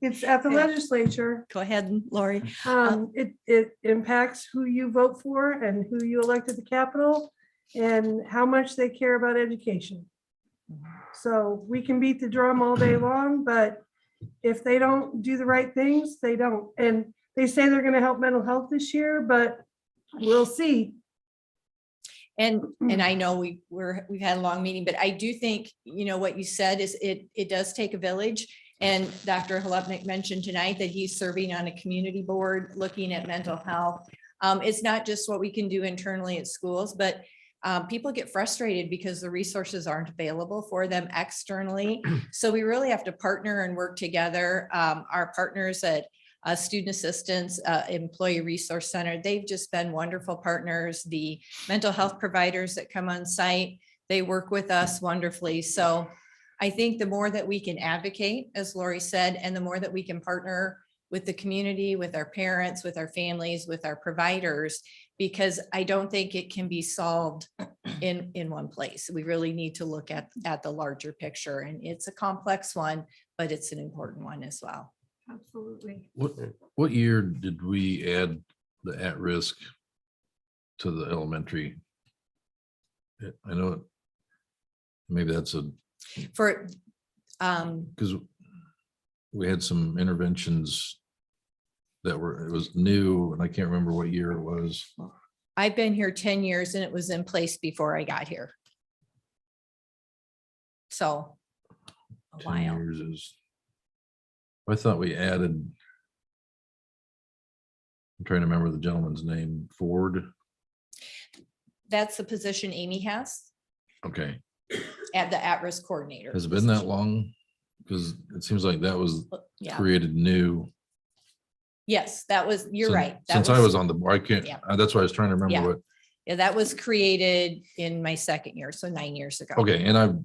It's at the legislature. Go ahead, Lori. It impacts who you vote for and who you elect at the Capitol and how much they care about education. So we can beat the drum all day long, but if they don't do the right things, they don't. And they say they're going to help mental health this year, but we'll see. And I know we've had a long meeting, but I do think, what you said is it does take a village. And Dr. Halupnik mentioned tonight that he's serving on a community board looking at mental health. It's not just what we can do internally at schools, but people get frustrated because the resources aren't available for them externally. So we really have to partner and work together. Our partners at Student Assistance, Employee Resource Center, they've just been wonderful partners. The mental health providers that come on site, they work with us wonderfully. So I think the more that we can advocate, as Lori said, and the more that we can partner with the community, with our parents, with our families, with our providers, because I don't think it can be solved in one place. We really need to look at the larger picture, and it's a complex one, but it's an important one as well. Absolutely. What year did we add the at-risk to the elementary? I know it, maybe that's For because we had some interventions that it was new, and I can't remember what year it was. I've been here 10 years and it was in place before I got here. So a 10 while. years is, I thought we added, I'm trying to remember the gentleman's name, Ford. That's the position Amy has Okay. at the at-risk coordinator. Has it been that long? Because it seems like that was Yeah. created new. Yes, that was, you're Since- right. That Since I was on the board, I can't, Yeah. that's why I was trying to Yeah. remember what. Yeah, that was created in my second year, so 9 years ago. Okay, and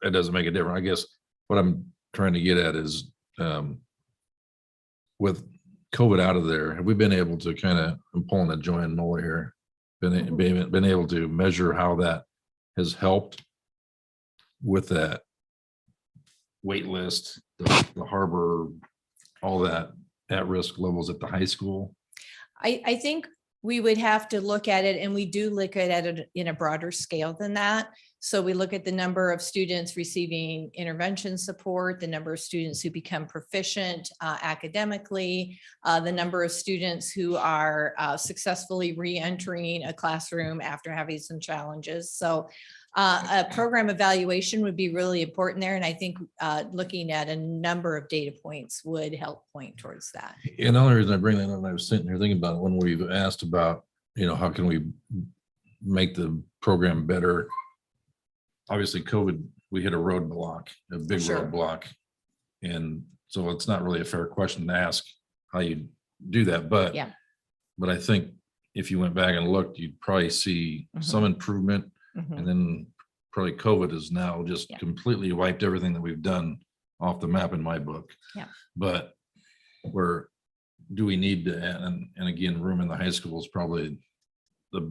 it doesn't make a difference. I guess what I'm trying to get at is, with COVID out of there, have we been able to kind of, I'm pulling a Joanne Muller here, been able to measure how that has helped with that wait list, the harbor, all that at-risk levels at the high school? I think we would have to look at it, and we do look at it in a broader scale than that. So we look at the number of students receiving intervention support, the number of students who become proficient academically, the number of students who are successfully re-entering a classroom after having some challenges. So a program evaluation would be really important there. And I think looking at a number of data points would help point towards that. And the only reason I bring that up, I was sitting here thinking about it when we've asked about, how can we make the program better? Obviously, COVID, we hit a roadblock, a big Sure. roadblock. And so it's not really a fair question to ask how you do that, but Yeah. but I think if you went back and looked, you'd probably see some improvement. Mhm. And then probably COVID has now just Yeah. completely wiped everything that we've done off the map in my book. Yeah. But do we need to, and again, room in the high school is probably the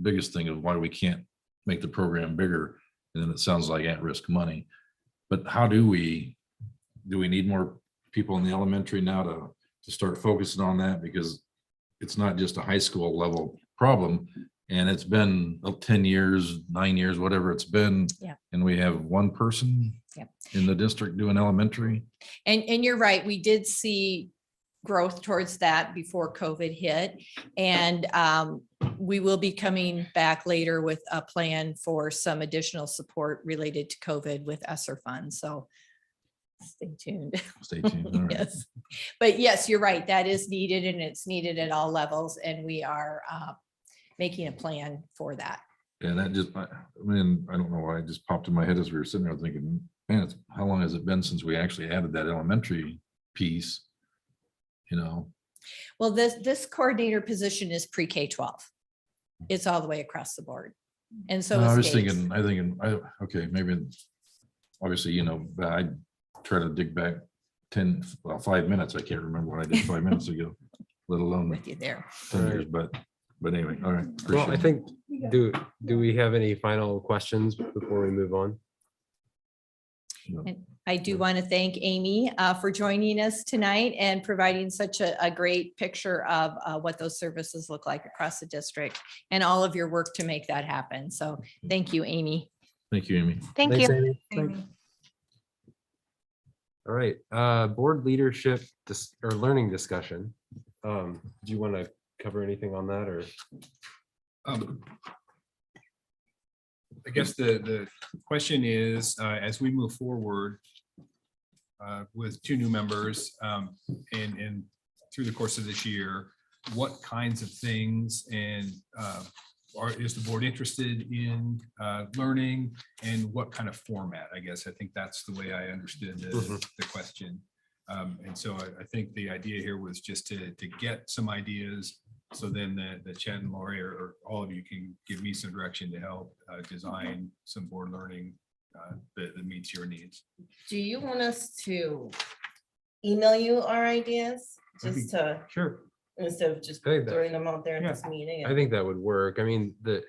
biggest thing of why we can't make the program bigger. And then it sounds like at-risk money. But how do we need more people in the elementary now to start focusing on that? Because it's not just a high school level problem. And it's been 10 years, 9 years, whatever it's been. Yeah. And we have one person Yep. in the district doing elementary. And you're right, we did see growth towards that before COVID hit. And we will be coming back later with a plan for some additional support related to COVID with ESSER funds. So stay tuned. Stay tuned. All right. Yes. But yes, you're right, that is needed, and it's needed at all levels. And we are making a plan for that. And that just, I don't know why it just popped in my head as we were sitting there thinking, man, how long has it been since we actually added that elementary piece? Well, this coordinator position is pre-K 12. It's all the way across the board. And so No, I is was Gates. thinking, okay, maybe, obviously, but I try to dig back 5 minutes. I can't remember what I did 5 minutes ago, let alone With you there. 10 years, but But anyway, all right. Well, I appreciate it. think, do we have any final questions before we move on? And I do want to thank Amy for joining us tonight and providing such a great picture of what those services look like across the district and all of your work to make that happen. So thank you, Amy. Thank you, Amy. Thank Thanks, you. Amy. Amy. All right, board leadership or learning discussion. Do you want to cover anything on that or? I guess the question is, as we move forward with 2 new members and through the course of this year, what kinds of things and is the board interested in learning, and what kind of format? I guess I think that's the way I understood the question. And so I think the idea here was just to get some ideas. So then the Chad and Lori or all of you can give me some direction to help design some board learning that meets your needs. Do you want us to email you our ideas just to, Sure. instead of just I think that- throwing them out there in this meeting? I think that would work. I mean, I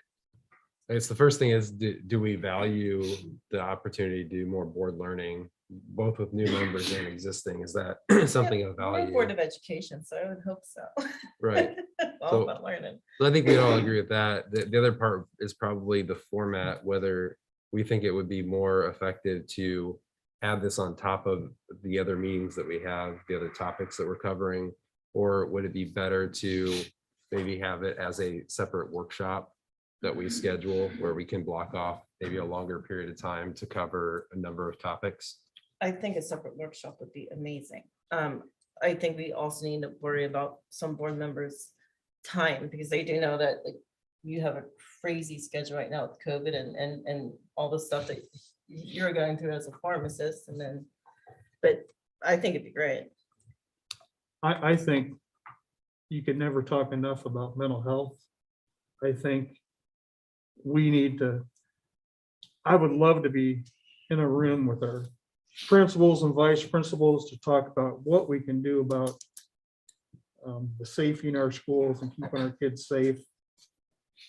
guess the first thing is, do we value the opportunity to do more board learning, both with new members and existing? Is that something of We're a value? Board of Education, so I would hope so. Right. All So- about learning. So I think we all agree with that. The other part is probably the format, whether we think it would be more effective to have this on top of the other meetings that we have, the other topics that we're covering, or would it be better to maybe have it as a separate workshop that we schedule where we can block off maybe a longer period of time to cover a number of topics? I think a separate workshop would be amazing. I think we also need to worry about some board members' time, because they do know that like you have a crazy schedule right now with COVID and all the stuff that you're going through as a pharmacist, and then, but I think it'd be great. I think you can never talk enough about mental health. I think we need to, I would love to be in a room with our principals and vice principals to talk about what we can do about the safety in our schools and keeping our kids safe.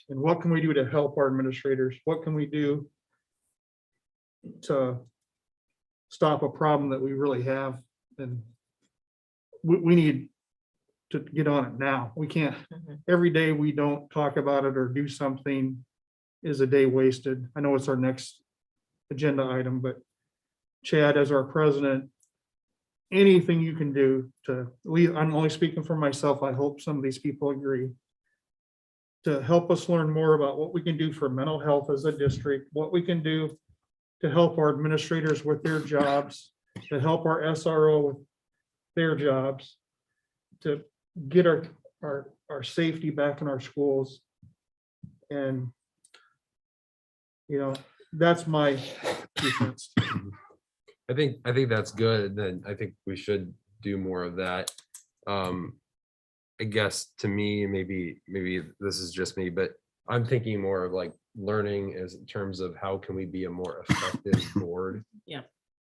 And what can we do to help our administrators? What can we do to stop a problem that we really have? And we need to get on it now. We can't, every day we don't talk about it or do something is a day wasted. I know it's our next agenda item, but Chad, as our president, anything you can do to leave, I'm only speaking for myself, I hope some of these people agree, to help us learn more about what we can do for mental health as a district, what we can do to help our administrators with their jobs, to help our SRO with their jobs, to get our safety back in our schools. And, you know, that's my 2 cents. I think that's good. Then I think we should do more of that. I guess to me, maybe this is just me, but I'm thinking more of like learning as in terms of how can we be a more effective board. Yeah.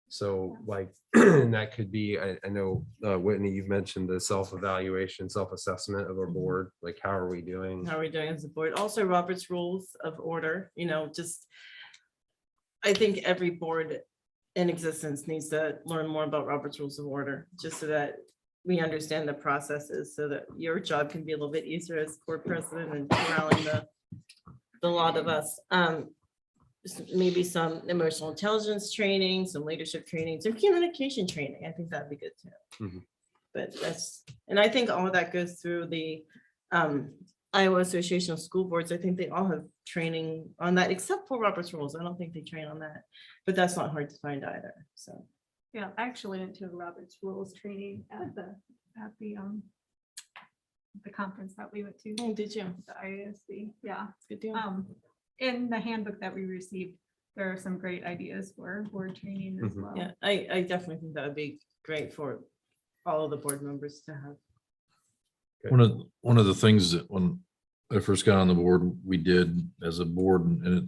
So like, and that could be, I know, Whitney, you've mentioned the self-evaluation, self-assessment of our board, like how are we doing? How are we doing as a board? Also Robert's Rules of Order, you know, just, I think every board in existence needs to learn more about Robert's Rules of Order, just so that we understand the processes, so that your job can be a little bit easier as board president and corralling the lot of us. Maybe some emotional intelligence training, some leadership training, some communication training. I think that'd be good too. Mhm. But that's, and I think all of that goes through the Iowa Association of School Boards. I think they all have training on that, except for Robert's Rules. I don't think they train on that, but that's not hard to find either. So. Yeah, I actually went to a Robert's Rules training at the conference that we went to. Oh, did you? The IASC, yeah. Good deal. In the handbook that we received, there are some great ideas for board training as well. Yeah, I definitely think that would be great for all of the board members to have. One of the things that when I first got on the board, we did as a board, and it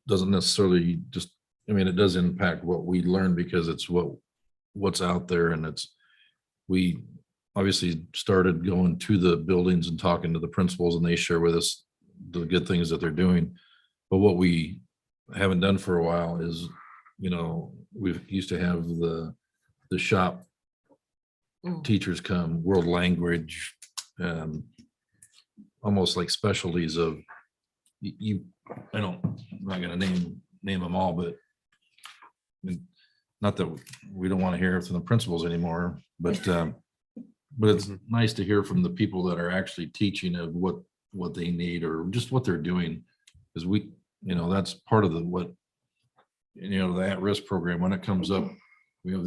doesn't necessarily just, I mean, it does impact what we learn because it's what's out there, and we obviously started going to the buildings and talking to the principals, and they share with us the good things that they're doing. But what we haven't done for a while is, we used to have the shop teachers come, world language, almost like specialties of I'm not gonna name them all, but not that we don't want to hear from the principals anymore, but it's nice to hear from the people that are actually teaching of what they need or just what they're doing. Because that's part of the at-risk program. When it comes up, we have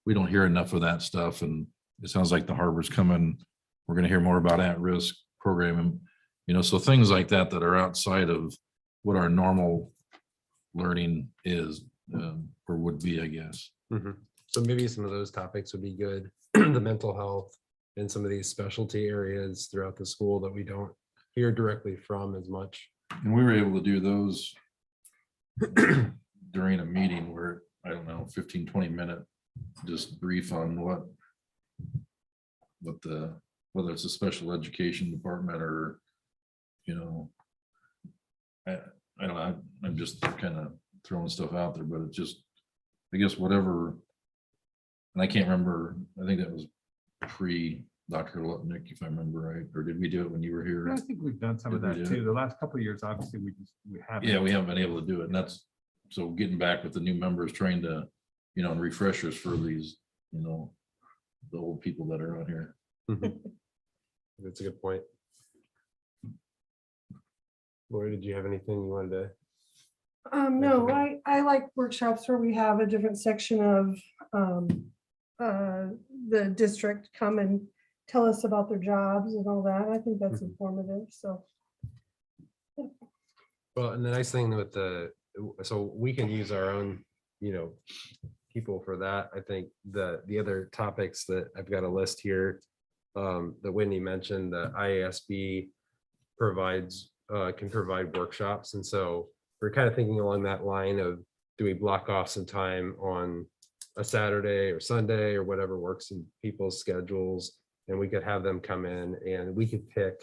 we don't hear enough of that stuff. And it sounds like the harbor's coming. We're going to hear more about at-risk program. And, so things like that are outside of what our normal learning is or would be, I guess. So maybe some of those topics would be good. The mental health and some of these specialty areas throughout the school that we don't hear directly from as much. And we were able to do those during a meeting where, I don't know, 15, 20 minute, just brief on whether it's a special education department or, I don't know, I'm just kind of throwing stuff out there, but it's just, I guess whatever, and I can't remember, I think that was pre-Dr. Lutnick, if I remember right, or did we do it when you were here? I think we've done some of Did we that do too. it? The last couple of years, obviously, we haven't. Yeah, we haven't been able to do it, and that's, so getting back with the new members, trying to, and refreshers for these, the old people that are out here. That's a good point. Lori, did you have anything you wanted to? No, I like workshops where we have a different section of the district come and tell us about their jobs and all that. I think that's informative, so. Well, and the nice thing with so we can use our own, people for that. I think the other topics that I've got a list here that Whitney mentioned, the IASB can provide workshops. And so we're kind of thinking along that line of, do we block off some time on a Saturday or Sunday or whatever works in people's schedules? And we could have them come in and we could pick,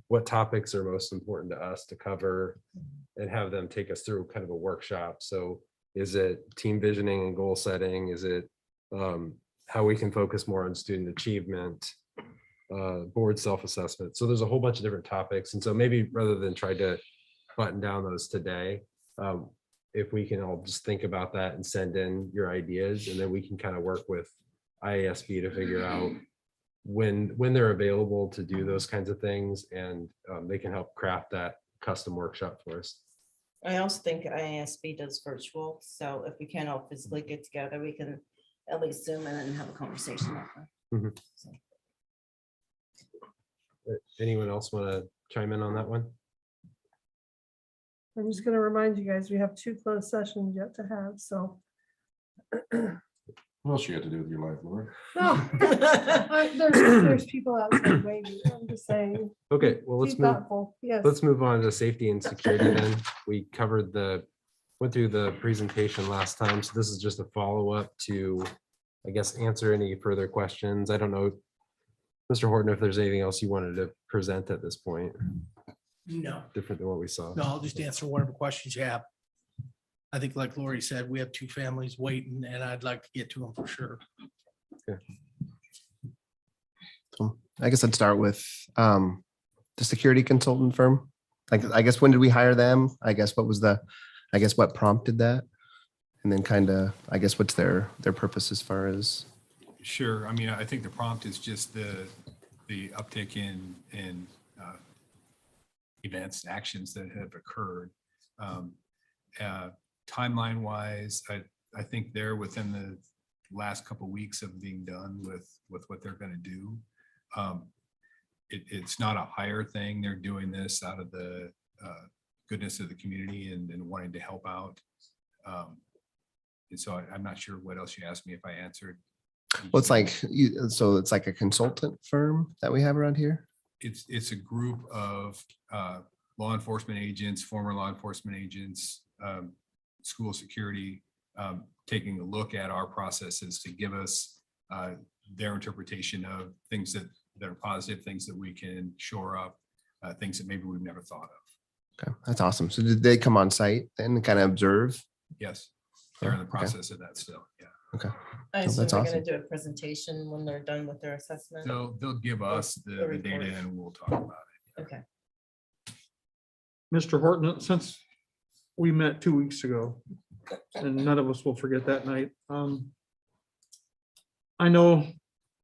what topics are most important to us to cover and have them take us through kind of a workshop. So is it team visioning and goal setting? Is it how we can focus more on student achievement, board self-assessment? So there's a whole bunch of different topics. And so maybe rather than try to button down those today, if we can all just think about that and send in your ideas, and then we can kind of work with IASB to figure out when they're available to do those kinds of things, and they can help craft that custom workshop for us. I also think IASB does virtual, so if we can't all physically get together, we can at least Zoom in and have a conversation that way. So. Anyone else want to chime in on that one? I'm just gonna remind you guys, we have 2 closed sessions yet to have, so. What else you got to do with your life, Laura? No, there's people outside waiting, I'm just saying. Okay, well, Be thoughtful, yes. let's move on to safety and security then. We went through the presentation last time, so this is just a follow-up to, I guess, answer any further questions. I don't know, Mr. Horton, if there's anything else you wanted to present at this point, No, different than what we saw. no, I'll just answer whatever questions you have. I think like Lori said, we have 2 families waiting and I'd like to get to them for sure. So I guess I'd start with the security consultant firm. Like, I guess, when did we hire them? I guess what prompted that? And then kind of, I guess, what's their purpose as far as? Sure. I mean, I think the prompt is just the uptick in events, actions that have occurred. Timeline wise, I think they're within the last couple of weeks of being done with what they're going to do. It's not a hire thing. They're doing this out of the goodness of the community and wanting to help out. And so I'm not sure what else you asked me if I answered. Well, it's like, so it's like a consultant firm that we have around here? It's a group of law enforcement agents, former law enforcement agents, school security, taking a look at our processes to give us their interpretation of things that are positive, things that we can shore up, things that maybe we've never thought of. Okay, that's awesome. So did they come on site and kind of observe? Yes, they're in the Okay. process of that still. Yeah. Okay. I Oh, assume that's they're awesome. gonna do a presentation when they're done with their assessment. They'll give us the report. data and we'll talk about it. Okay. Mr. Horton, since we met 2 weeks ago, and none of us will forget that night. I know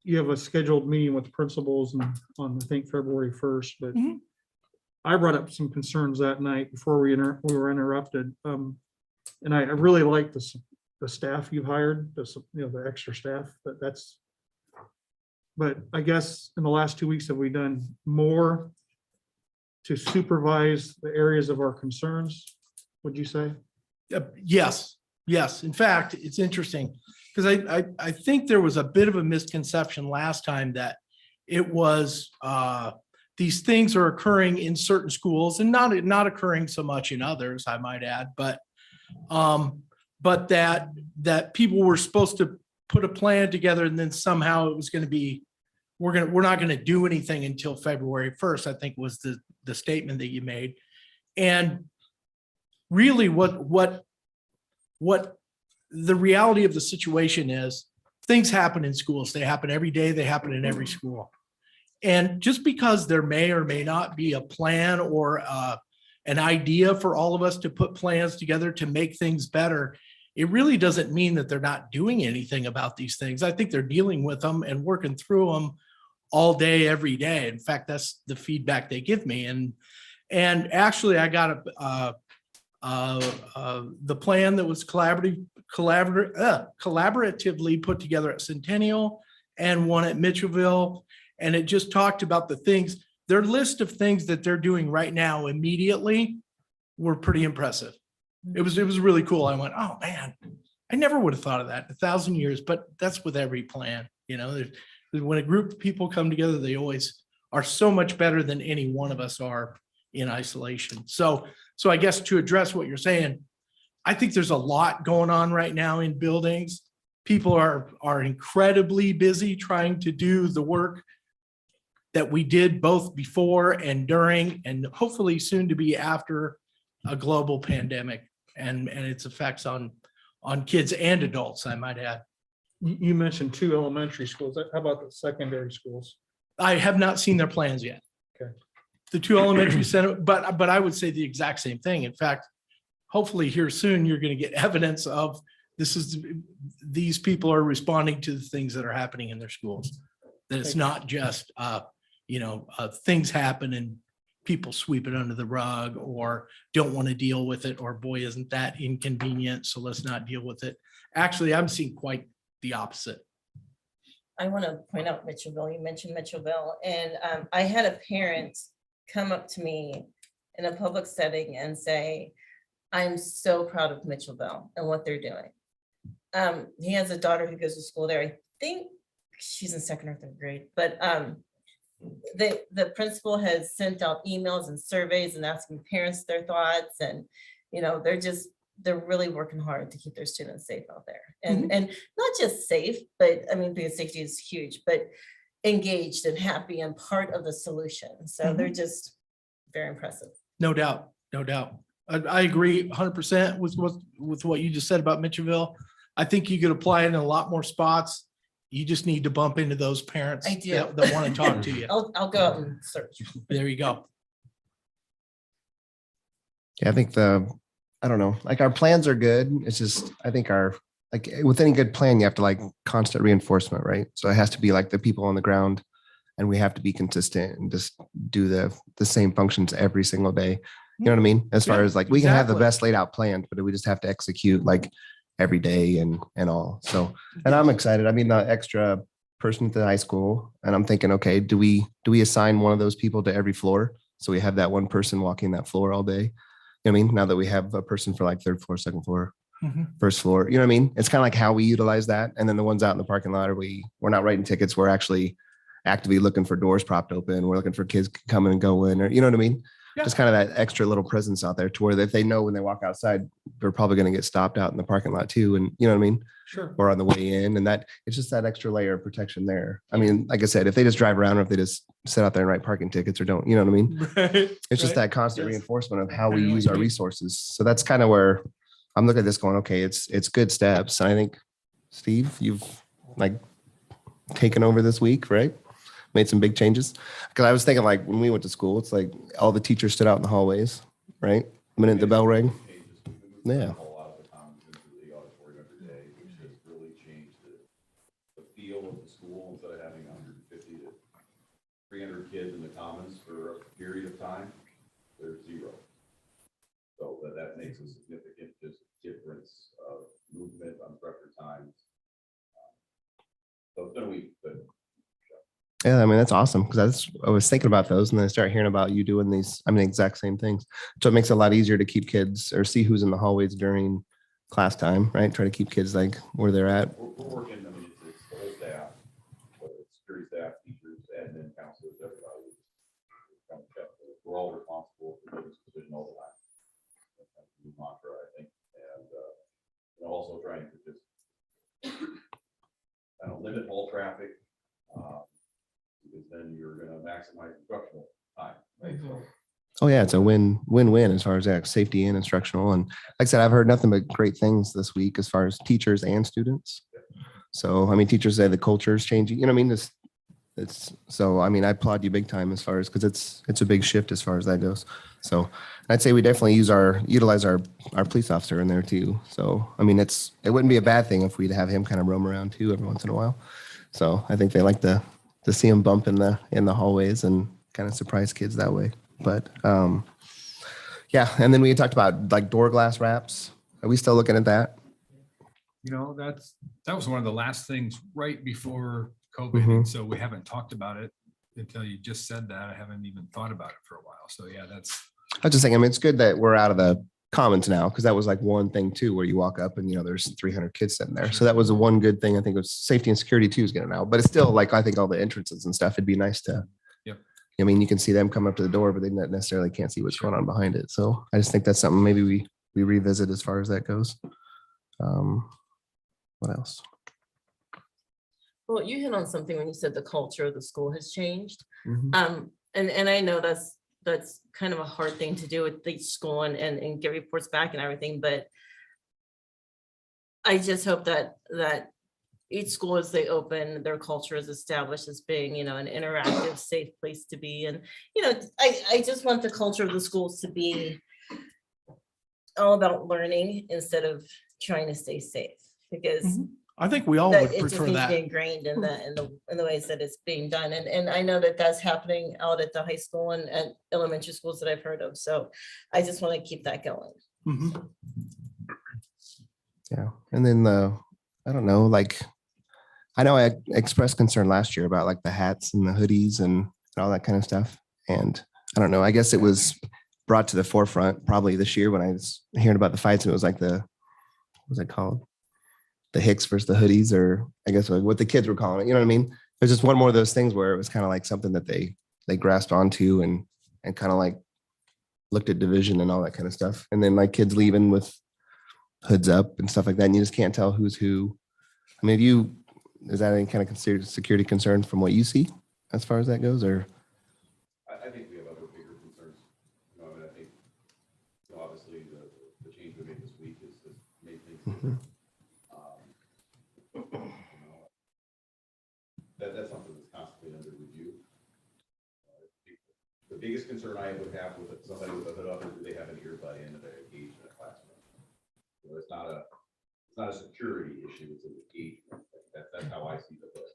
you have a scheduled meeting with the principals on, I think, February 1st, but Mhm. I brought up some concerns that night before we were interrupted. And I really like the staff you hired, the extra staff, but I guess in the last 2 weeks, have we done more to supervise the areas of our concerns, would you say? Yes, yes. In fact, it's interesting because I think there was a bit of a misconception last time that it was these things are occurring in certain schools and not occurring so much in others, I might add, but that people were supposed to put a plan together and then somehow it was going to be we're not going to do anything until February 1st, I think was the statement that you made. And really what the reality of the situation is, things happen in schools. They happen every day. They happen in every school. And just because there may or may not be a plan or an idea for all of us to put plans together to make things better, it really doesn't mean that they're not doing anything about these things. I think they're dealing with them and working through them all day, every day. In fact, that's the feedback they give me. And actually, I got the plan that was collaboratively put together at Centennial and one at Mitchellville. And it just talked about the things, their list of things that they're doing right now immediately were pretty impressive. It was really cool. I went, oh man, I never would have thought of that in 1,000 years, but that's with every plan. When a group of people come together, they always are so much better than any one of us are in isolation. So I guess to address what you're saying, I think there's a lot going on right now in buildings. People are incredibly busy trying to do the work that we did both before and during, and hopefully soon to be after a global pandemic and its effects on kids and adults, I might add. You mentioned 2 elementary schools. How about the secondary schools? I have not seen their plans yet. Okay. The 2 elementary center, but I would say the exact same thing. In fact, hopefully here soon, you're going to get evidence of these people are responding to the things that are happening in their schools. That it's not just, things happen and people sweep it under the rug or don't want to deal with it, or boy, isn't that inconvenient, so let's not deal with it. Actually, I'm seeing quite the opposite. I want to point out Mitchellville. You mentioned Mitchellville, and I had a parent come up to me in a public setting and say, I'm so proud of Mitchellville and what they're doing. He has a daughter who goes to school there. I think she's in 2nd or 3rd grade, but the principal has sent out emails and surveys and asking parents their thoughts, and they're really working hard to keep their students safe out there, and not just safe, but I mean, because safety is huge, but engaged and happy and part of the solution. So they're just very impressive. No doubt, no doubt. I agree 100% with what you just said about Mitchellville. I think you could apply it in a lot more spots. You just need to bump into those parents that want to talk to you. I'll go out and search. There you go. Yeah, I think I don't know, like our plans are good. It's just, I think with any good plan, you have to constant reinforcement, right? So it has to be like the people on the ground, and we have to be consistent and just do the same functions every single day. You know what I mean? As far as we can have the best laid out plans, but we just have to execute every day and all. So, and I'm excited. I mean, the extra person at the high school, and I'm thinking, okay, do we assign one of those people to every floor? So we have that one person walking that floor all day. You know what I mean? Now that we have a person for 3rd floor, 2nd floor, 1st floor, you know what I mean? It's kind of like how we utilize that. And then the ones out in the parking lot, we're not writing tickets. We're actually actively looking for doors propped open. We're looking for kids coming and going, or, you know what I mean? just kind of that extra little presence out there to where if they know when they walk outside, they're probably going to get stopped out in the parking lot too. And you know what I mean? Sure. Or on the way in, and that it's just that extra layer of protection there. I mean, like I said, if they just drive around or if they just sit out there and write parking tickets or don't, you know what I mean? Right. It's just right. that constant Yes. reinforcement of how we use our resources. So that's kind of where I'm looking at this going, okay, it's good steps. And I think, Steve, you've like taken over this week, right? Made some big changes. Cause I was thinking like when we went to school, it's like all the teachers stood out in the hallways, right? The minute the bell rang. Yeah. A lot of the comments into the auditorium every day, which has really changed the feel of the school. Instead of having 150 to 300 kids in the commons for a period of time, there's 0. So that makes a significant just difference of movement, unstructured times. So it's been a week, but Yeah, I mean, that's awesome because I was thinking about those and then I start hearing about you doing these, I mean, exact same things. So it makes it a lot easier to keep kids or see who's in the hallways during class time, right? Try to keep kids like where they're at. we're working, I mean, it's the whole staff, whether it's security staff, teachers, admin, counselors, everybody. We're all responsible for making this decision all the time. That's kind of the mantra, I think, and also trying to just limit all traffic, because then you're going to maximize instructional time, right? So Oh yeah, it's a win-win as far as that safety and instructional. And like I said, I've heard nothing but great things this week as far as teachers and students. So I mean, teachers say the culture is changing. You know what I mean? It's so I mean, I applaud you big time as far as because it's a big shift as far as that goes. So I'd say we definitely utilize our police officer in there too. So I mean, it wouldn't be a bad thing if we'd have him kind of roam around too every once in a while. So I think they like to see him bump in the hallways and kind of surprise kids that way. But yeah, and then we talked about like door glass wraps. Are we still looking at that? You know, that was one of the last things right before COVID. Mhm. And so we haven't talked about it until you just said that. I haven't even thought about it for a while. So yeah, that's. I was just saying, I mean, it's good that we're out of the commons now because that was like one thing too, where you walk up and there's 300 kids sitting there. So that was the one good thing. I think it was safety and security too is getting out, but it's still like I think all the entrances and stuff. It'd be nice to. Yep. I mean, you can see them come up to the door, but they not necessarily can't see what's going on behind it. So I just think that's something maybe we revisit as far as that goes. What else? Well, you hit on something when you said the culture of the school has changed. Mhm. And I know that's kind of a hard thing to do with each school and get reports back and everything, but I just hope that each school as they open, their culture is established as being, an interactive, safe place to be. And, I just want the culture of the schools to be all about learning instead of trying to stay safe, because I think we all that would it just prefer needs to be that. ingrained in the ways that it's being done. And I know that that's happening out at the high school and at elementary schools that I've heard of. So I just want to keep that going. Mhm. Yeah. And then I don't know, like, I know I expressed concern last year about like the hats and the hoodies and all that kind of stuff. And I don't know, I guess it was brought to the forefront probably this year when I was hearing about the fights and it was like what was it called? The Hicks versus the hoodies, or I guess what the kids were calling it. You know what I mean? It was just one more of those things where it was kind of like something that they grasped onto and kind of like looked at division and all that kind of stuff. And then like kids leaving with hoods up and stuff like that. And you just can't tell who's who. I mean, is that any kind of considered security concern from what you see as far as that goes, or? I think we have other bigger concerns. I mean, I think, obviously the change we made this week is made things different. That's something that's constantly under review. The biggest concern I would have with somebody with a hood up is do they have an earbud in that they're engaged in a classroom. It's not a security issue, it's an engagement. That's how I see the hood.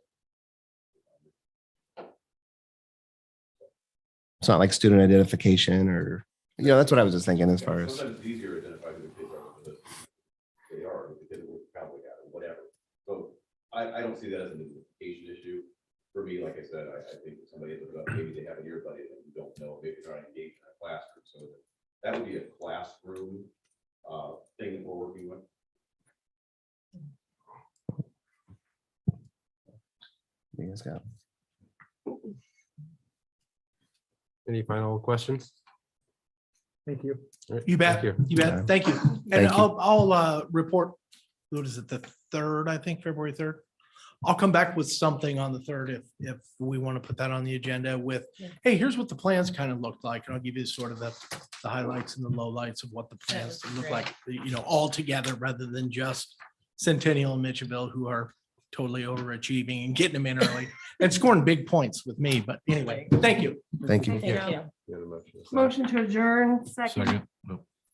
It's not like student identification or, that's what I was just thinking as far as. Sometimes it's easier to identify who the kids are with the they are, with the kid with the cowboy hat or whatever. So I don't see that as an identification issue. For me, like I said, I think if somebody has a hood up, maybe they have an earbud in and you don't know, maybe they're not engaged in a classroom. So that would be a classroom thing that we're working with. You guys got? Any final questions? Thank you. You bet. Thank You bet. Thank you. And Thank you. I'll report, what is it, the 3rd, I think, February 3rd. I'll come back with something on the 3rd if we want to put that on the agenda with, hey, here's what the plans kind of looked like. And I'll give you sort of the highlights and the lowlights of what the plans would be look great. like, all together rather than just Centennial and Mitchellville, who are totally overachieving and getting them in early and scoring big points with me. But anyway, thank you. Thank you. Thank you. Motion to adjourn, second. Second. Nope.